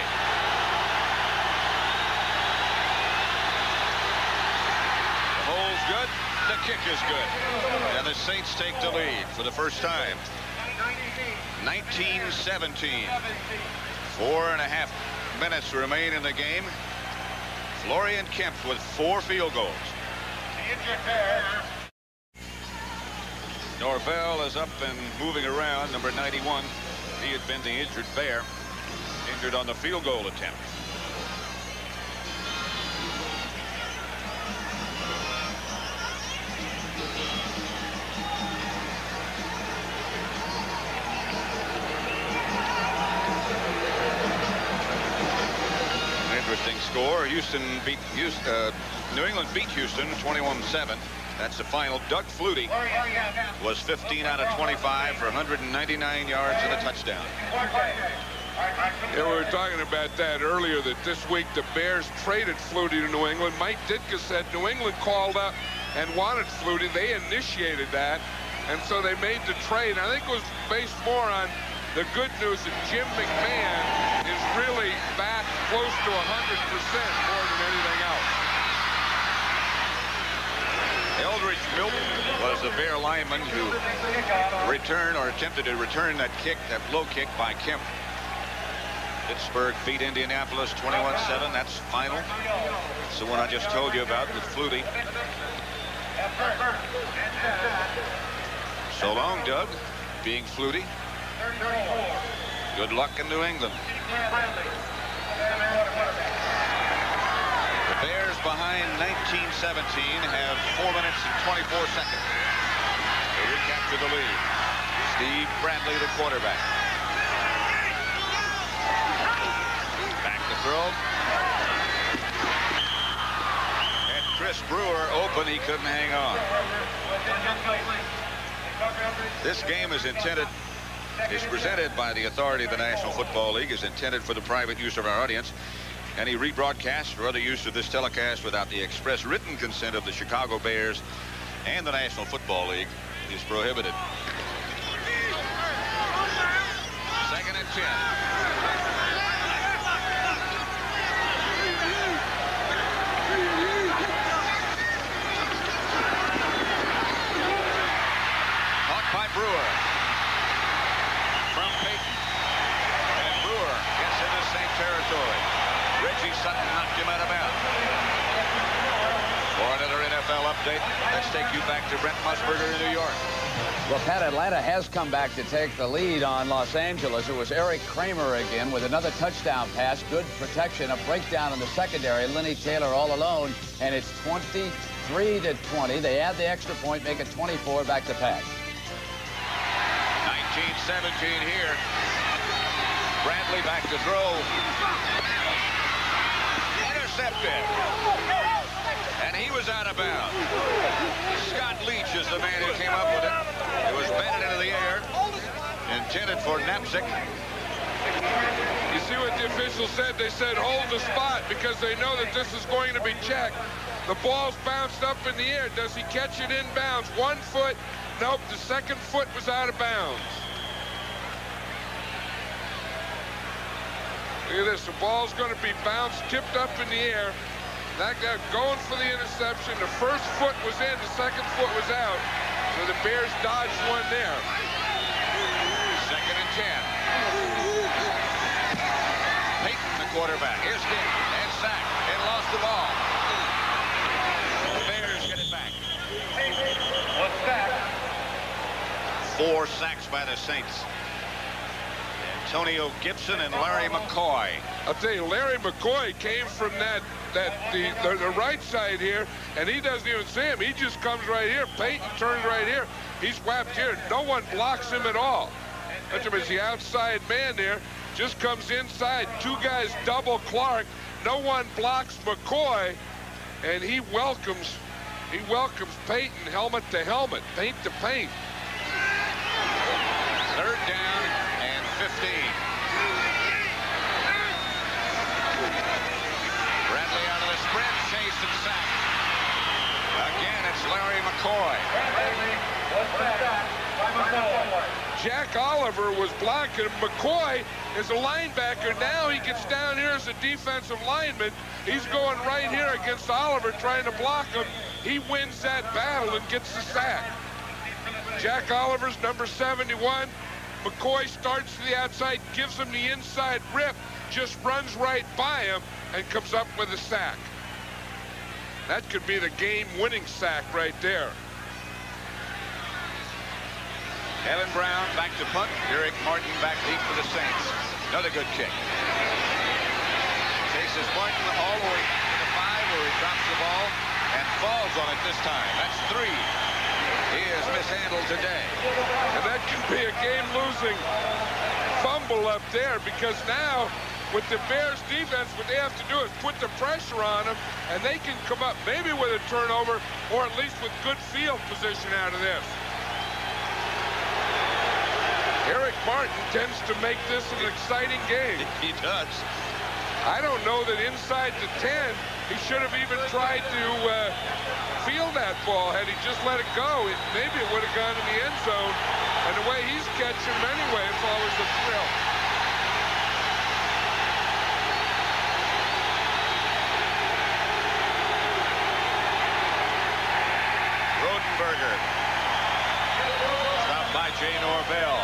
The hole's good. The kick is good. And the Saints take the lead for the first time. 19-17. 4.5 minutes remain in the game. Florian Kemp with 4 field goals. Norvell is up and moving around, number 91. He had been the injured Bear, injured on the field goal attempt. An interesting score. New England beat Houston 21-7. That's the final. Doug Flutie was 15 out of 25 for 199 yards and a touchdown. Yeah, we were talking about that earlier, that this week the Bears traded Flutie to New England. Mike Ditka said New England called up and wanted Flutie. They initiated that, and so they made the trade. I think it was based more on the good news that Jim McMahon is really back close to 100% more than anything else. Eldridge Milton was was the Bear lineman who returned or attempted to return that kick, that low kick by Kemp. Pittsburgh beat Indianapolis 21-7. That's final. It's the one I just told you about with Flutie. So long, Doug, being Flutie. Good luck in New England. The Bears behind 19-17 have 4 minutes and 24 seconds to recapture the lead. Steve Bradley, the quarterback. Back to throw. And Chris Brewer open. He couldn't hang on. This game is presented by the authority of the National Football League, is intended for the private use of our audience. Any rebroadcast or other use of this telecast without the express written consent of the Chicago Bears and the National Football League is prohibited. 2nd and 10. By Brewer from Peyton, and Brewer gets into same territory. Reggie Sutton knocked him out of bounds. For another NFL update, let's take you back to Brent Musburger in New York. Well, Pat, Atlanta has come back to take the lead on Los Angeles. It was Eric Kramer again with another touchdown pass. Good protection, a breakdown in the secondary. Lenny Taylor all alone, and it's 23-20. They add the extra point, make it 24, back to Pat. 19-17 here. Bradley back to throw. Intercepted. And he was out of bounds. Scott Leach is the man who came up with it. It was batted into the air. Intended for Knapczyk. You see what the officials said? They said hold the spot because they know that this is going to be checked. The ball's bounced up in the air. Does he catch it inbounds? 1 foot. Nope, the second foot was out of bounds. Look at this. The ball's going to be bounced, tipped up in the air. That guy going for the interception. The first foot was in, the second foot was out. So the Bears dodged one there. 2nd and 10. Peyton, the quarterback, is hit and sacked and lost the ball. The Bears get it back. 4 sacks by the Saints. Antonio Gibson and Larry McCoy. I'll tell you, Larry McCoy came from the right side here, and he doesn't even see him. He just comes right here. Peyton turns right here. He's whapped here. No one blocks him at all. That's him as the outside man there. Just comes inside. 2 guys double Clark. No one blocks McCoy, and he welcomes Peyton helmet to helmet, paint to paint. 3rd down and 15. Bradley out of the sprint, chase and sack. Again, it's Larry McCoy. Jack Oliver was blocking him. McCoy is a linebacker. Now he gets down here as a defensive lineman. He's going right here against Oliver trying to block him. He wins that battle and gets the sack. Jack Oliver's number 71. McCoy starts to the outside, gives him the inside rip, just runs right by him and comes up with a sack. That could be the game-winning sack right there. Evan Brown back to punt. Eric Martin back deep for the Saints. Another good kick. Chases Martin all the way to the 5 where he drops the ball and falls on it this time. That's 3. He is mishandled today. And that could be a game-losing fumble up there because now with the Bears defense, what they have to do is put the pressure on them, and they can come up maybe with a turnover or at least with good field position out of this. Eric Martin tends to make this an exciting game. He does. I don't know that inside the 10, he should have even tried to field that ball. Had he just let it go, maybe it would have gone in the end zone. And the way he's catching them anyway, it's always a thrill. Rodenberger A.J. Norvell.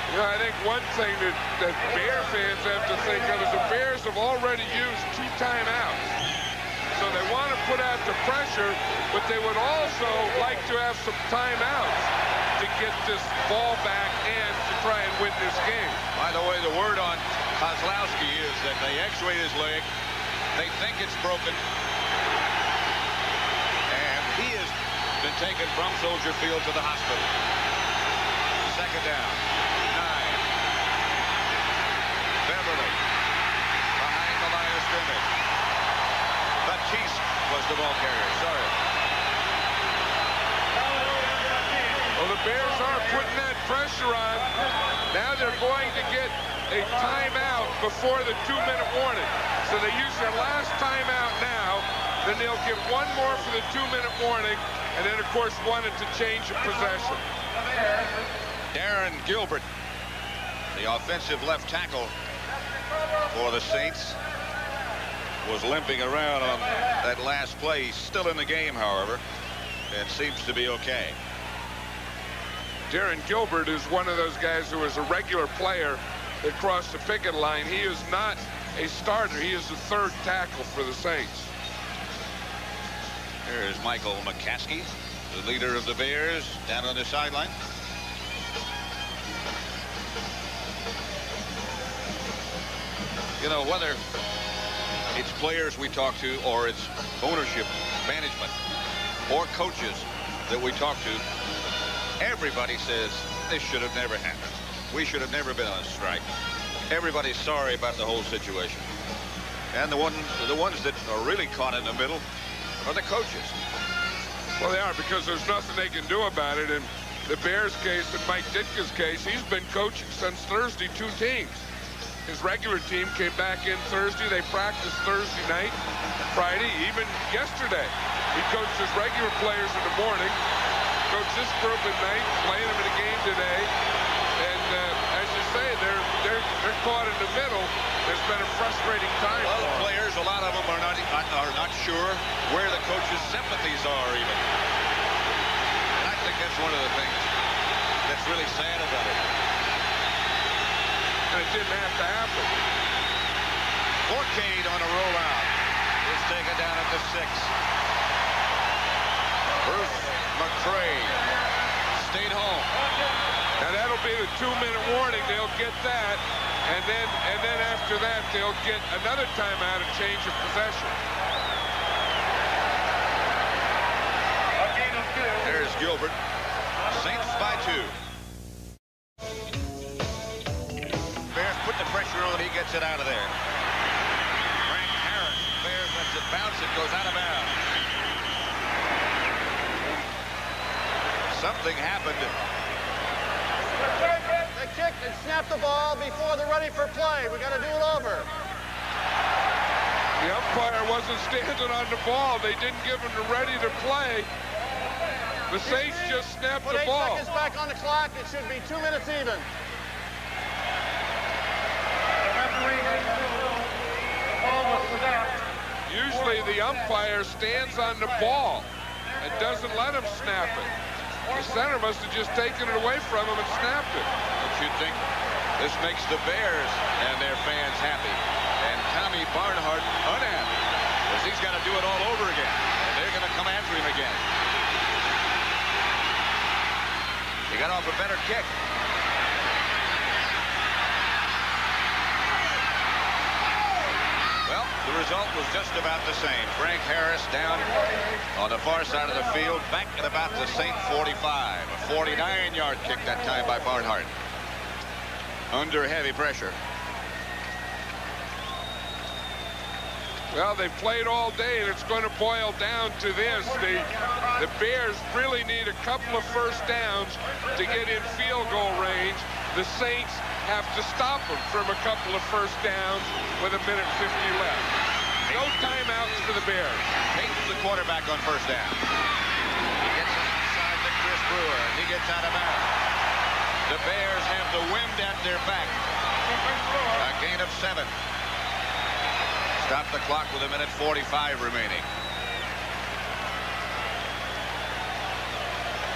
You know, I think one thing that Bear fans have to think of is the Bears have already used 2 timeouts. So they want to put out the pressure, but they would also like to have some timeouts to get this ball back and to try and win this game. By the way, the word on Kozlowski is that they x-rayed his leg. They think it's broken. And he has been taken from Soldier Field to the hospital. Second down. 9. Beverly behind the line of scrimmage. Batiste was the ball carrier. Sorry. Well, the Bears are putting that pressure on. Now they're going to get a timeout before the 2-minute warning. So they use their last timeout now. Then they'll give one more for the 2-minute warning. And then, of course, one to change of possession. Darren Gilbert, the offensive left tackle for the Saints, was limping around on that last play. He's still in the game, however, and seems to be okay. Darren Gilbert is one of those guys who is a regular player that crossed the picket line. He is not a starter. He is the 3rd tackle for the Saints. Here's Michael McCaskey, the leader of the Bears, down on the sideline. You know, whether it's players we talk to or it's ownership, management, or coaches that we talk to, everybody says this should have never happened. We should have never been on strike. Everybody's sorry about the whole situation. And the ones that are really caught in the middle are the coaches. Well, they are, because there's nothing they can do about it. In the Bears case, in Mike Ditka's case, he's been coaching since Thursday 2 teams. His regular team came back in Thursday. They practiced Thursday night, Friday, even yesterday. He coached his regular players in the morning, coached this group at night, playing them in a game today. And as you say, they're caught in the middle. There's been a frustrating time. Well, the players, a lot of them are not sure where the coaches' sympathies are even. And I think that's one of the things that's really sad about it. And it didn't have to happen. Forcade on a rollout is taken down at the 6. Bruce McCray stayed home. Now that'll be the 2-minute warning. They'll get that, and then after that they'll get another timeout and change of possession. There's Gilbert. Saints by 2. Bears put the pressure on. He gets it out of there. Frank Harris. Bears lets it bounce. It goes out of bounds. Something happened. They kicked and snapped the ball before they're ready for play. We got to do it over. The umpire wasn't standing on the ball. They didn't give him the ready to play. The Saints just snapped the ball. Put 8 seconds back on the clock. It should be 2 minutes even. Usually the umpire stands on the ball and doesn't let him snap it. The center must have just taken it away from him and snapped it. Don't you think this makes the Bears and their fans happy? And Tommy Barnhart unhappy, because he's got to do it all over again. And they're going to come after him again. He got off a better kick. Well, the result was just about the same. Frank Harris down on the far side of the field, back at about the Saint 45. A 49-yard kick that time by Barnhart. Under heavy pressure. Well, they played all day, and it's going to boil down to this. The Bears really need a couple of first downs to get in field goal range. The Saints have to stop them from a couple of first downs with 1:50 left. No timeouts for the Bears. Pace the quarterback on first down. He gets it inside to Chris Brewer, and he gets out of bounds. The Bears have the wind at their back. A gain of 7. Stop the clock with 1:45 remaining.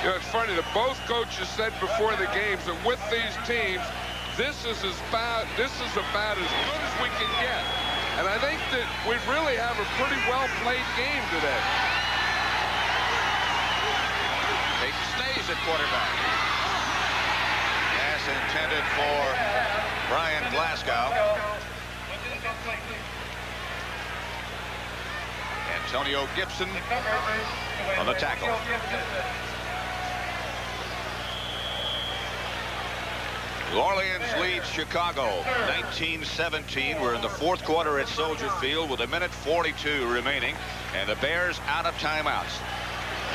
You know, it's funny that both coaches said before the games that with these teams, this is about as good as we can get. And I think that we really have a pretty well-played game today. Peyton stays at quarterback. Pass intended for Brian Glasgow. Antonio Gibson on the tackle. New Orleans leads Chicago 19-17. We're in the fourth quarter at Soldier Field with 1:42 remaining, and the Bears out of timeouts.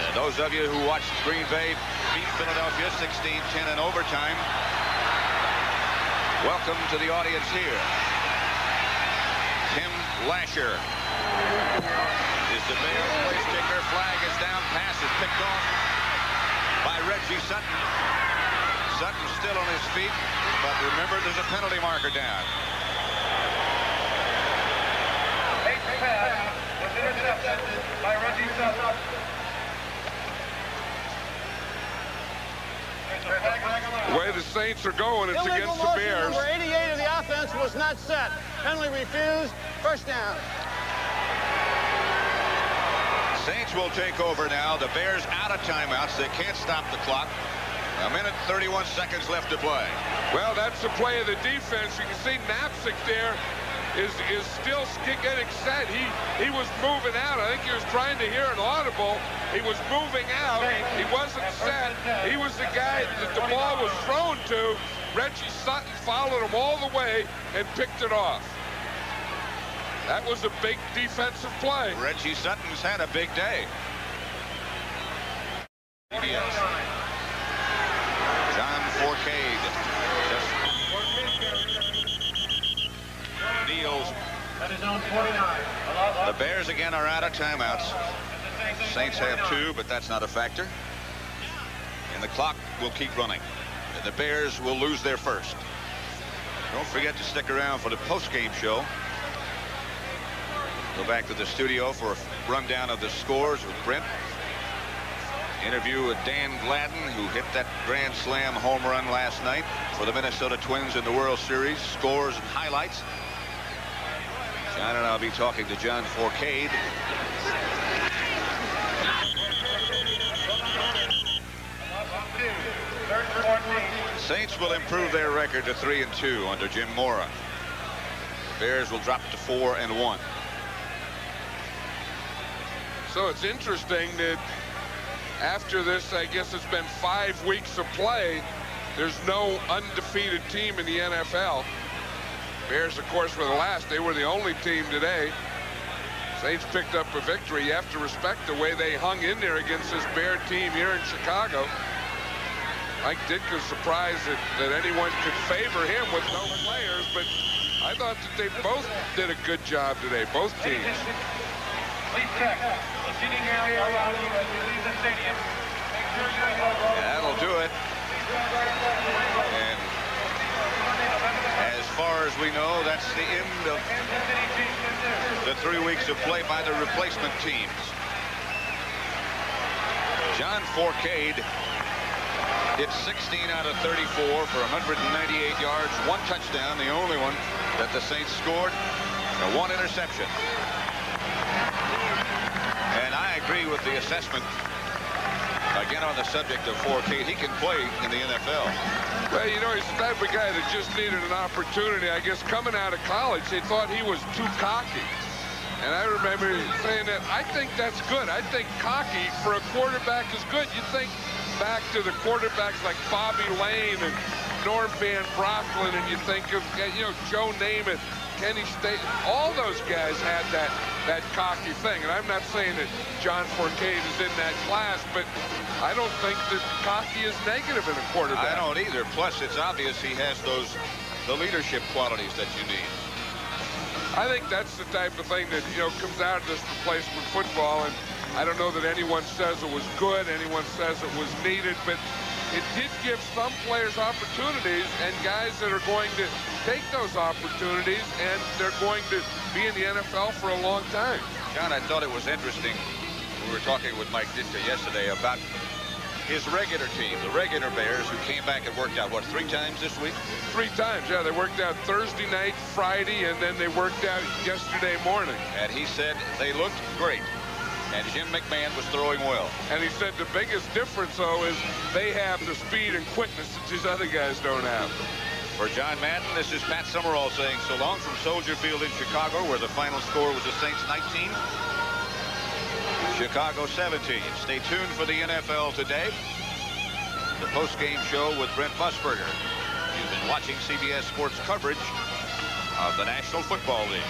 And those of you who watched Green Bay beat Philadelphia 16-10 in overtime, welcome to the audience here. Tim Lasher is the Bears place kicker. Flag is down. Pass is picked off by Reggie Sutton. Sutton's still on his feet, but remember, there's a penalty marker down. Peyton's pass was intercepted by Reggie Sutton. The way the Saints are going, it's Illegal against the Bears. Number 88 of the offense was not set. Penalty refused. First down. Saints will take over now. The Bears out of timeouts. They can't stop the clock. 1:31 left to play. Well, that's the play of the defense. You can see Knapsack there is still getting set. He was moving out. I think he was trying to hear an audible. He was moving out. He wasn't set. He was the guy that the ball was thrown to. Reggie Sutton followed him all the way and picked it off. That was a big defensive play. Reggie Sutton's had a big day. John Forcade just kneels. The Bears again are out of timeouts. Saints have 2, but that's not a factor. And the clock will keep running. And the Bears will lose their first. Don't forget to stick around for the post-game show. Go back to the studio for a rundown of the scores with Brent. Interview with Dan Gladden, who hit that grand slam home run last night for the Minnesota Twins in the World Series. Scores and highlights. John and I'll be talking to John Forcade. Saints will improve their record to 3-2 under Jim Mora. Bears will drop to 4-1. So it's interesting that after this, I guess it's been 5 weeks of play, there's no undefeated team in the NFL. Bears, of course, were the last. They were the only team today. Saints picked up a victory. You have to respect the way they hung in there against this Bear team here in Chicago. Mike Ditka's surprised that anyone could favor him with no players, but I thought that they both did a good job today, both teams. Please check the seating area around you as you leave the stadium. Make sure you That'll do it. And as far as we know, that's the end of the 3 weeks of play by the replacement teams. John Forcade hit 16 out of 34 for 198 yards, 1 touchdown, the only one that the Saints scored, and 1 interception. And I agree with the assessment. Again, on the subject of Forcade, he can play in the NFL. Well, you know, he's the type of guy that just needed an opportunity. I guess coming out of college, they thought he was too cocky. And I remember saying that I think that's good. I think cocky for a quarterback is good. You think back to the quarterbacks like Bobby Lane and Norm Van Brocklin, and you think of, you know, Joe Namath, Kenny State, all those guys had that cocky thing. And I'm not saying that John Forcade is in that class, but I don't think that cocky is negative in a quarterback. I don't either. Plus, it's obvious he has the leadership qualities that you need. I think that's the type of thing that, you know, comes out of this replacement football. And I don't know that anyone says it was good, anyone says it was needed, but it did give some players opportunities and guys that are going to take those opportunities, and they're going to be in the NFL for a long time. John, I thought it was interesting. We were talking with Mike Ditka yesterday about his regular team, the regular Bears, who came back and worked out, what, 3 times this week? 3 times, yeah. They worked out Thursday night, Friday, and then they worked out yesterday morning. And he said they looked great. And Jim McMahon was throwing well. And he said the biggest difference, though, is they have the speed and quickness that these other guys don't have. For John Madden, this is Pat Summerall saying so long from Soldier Field in Chicago, where the final score was the Saints 19, Chicago 17. Stay tuned for the NFL Today, the post-game show with Brent Musburger. You've been watching CBS Sports coverage of the National Football League.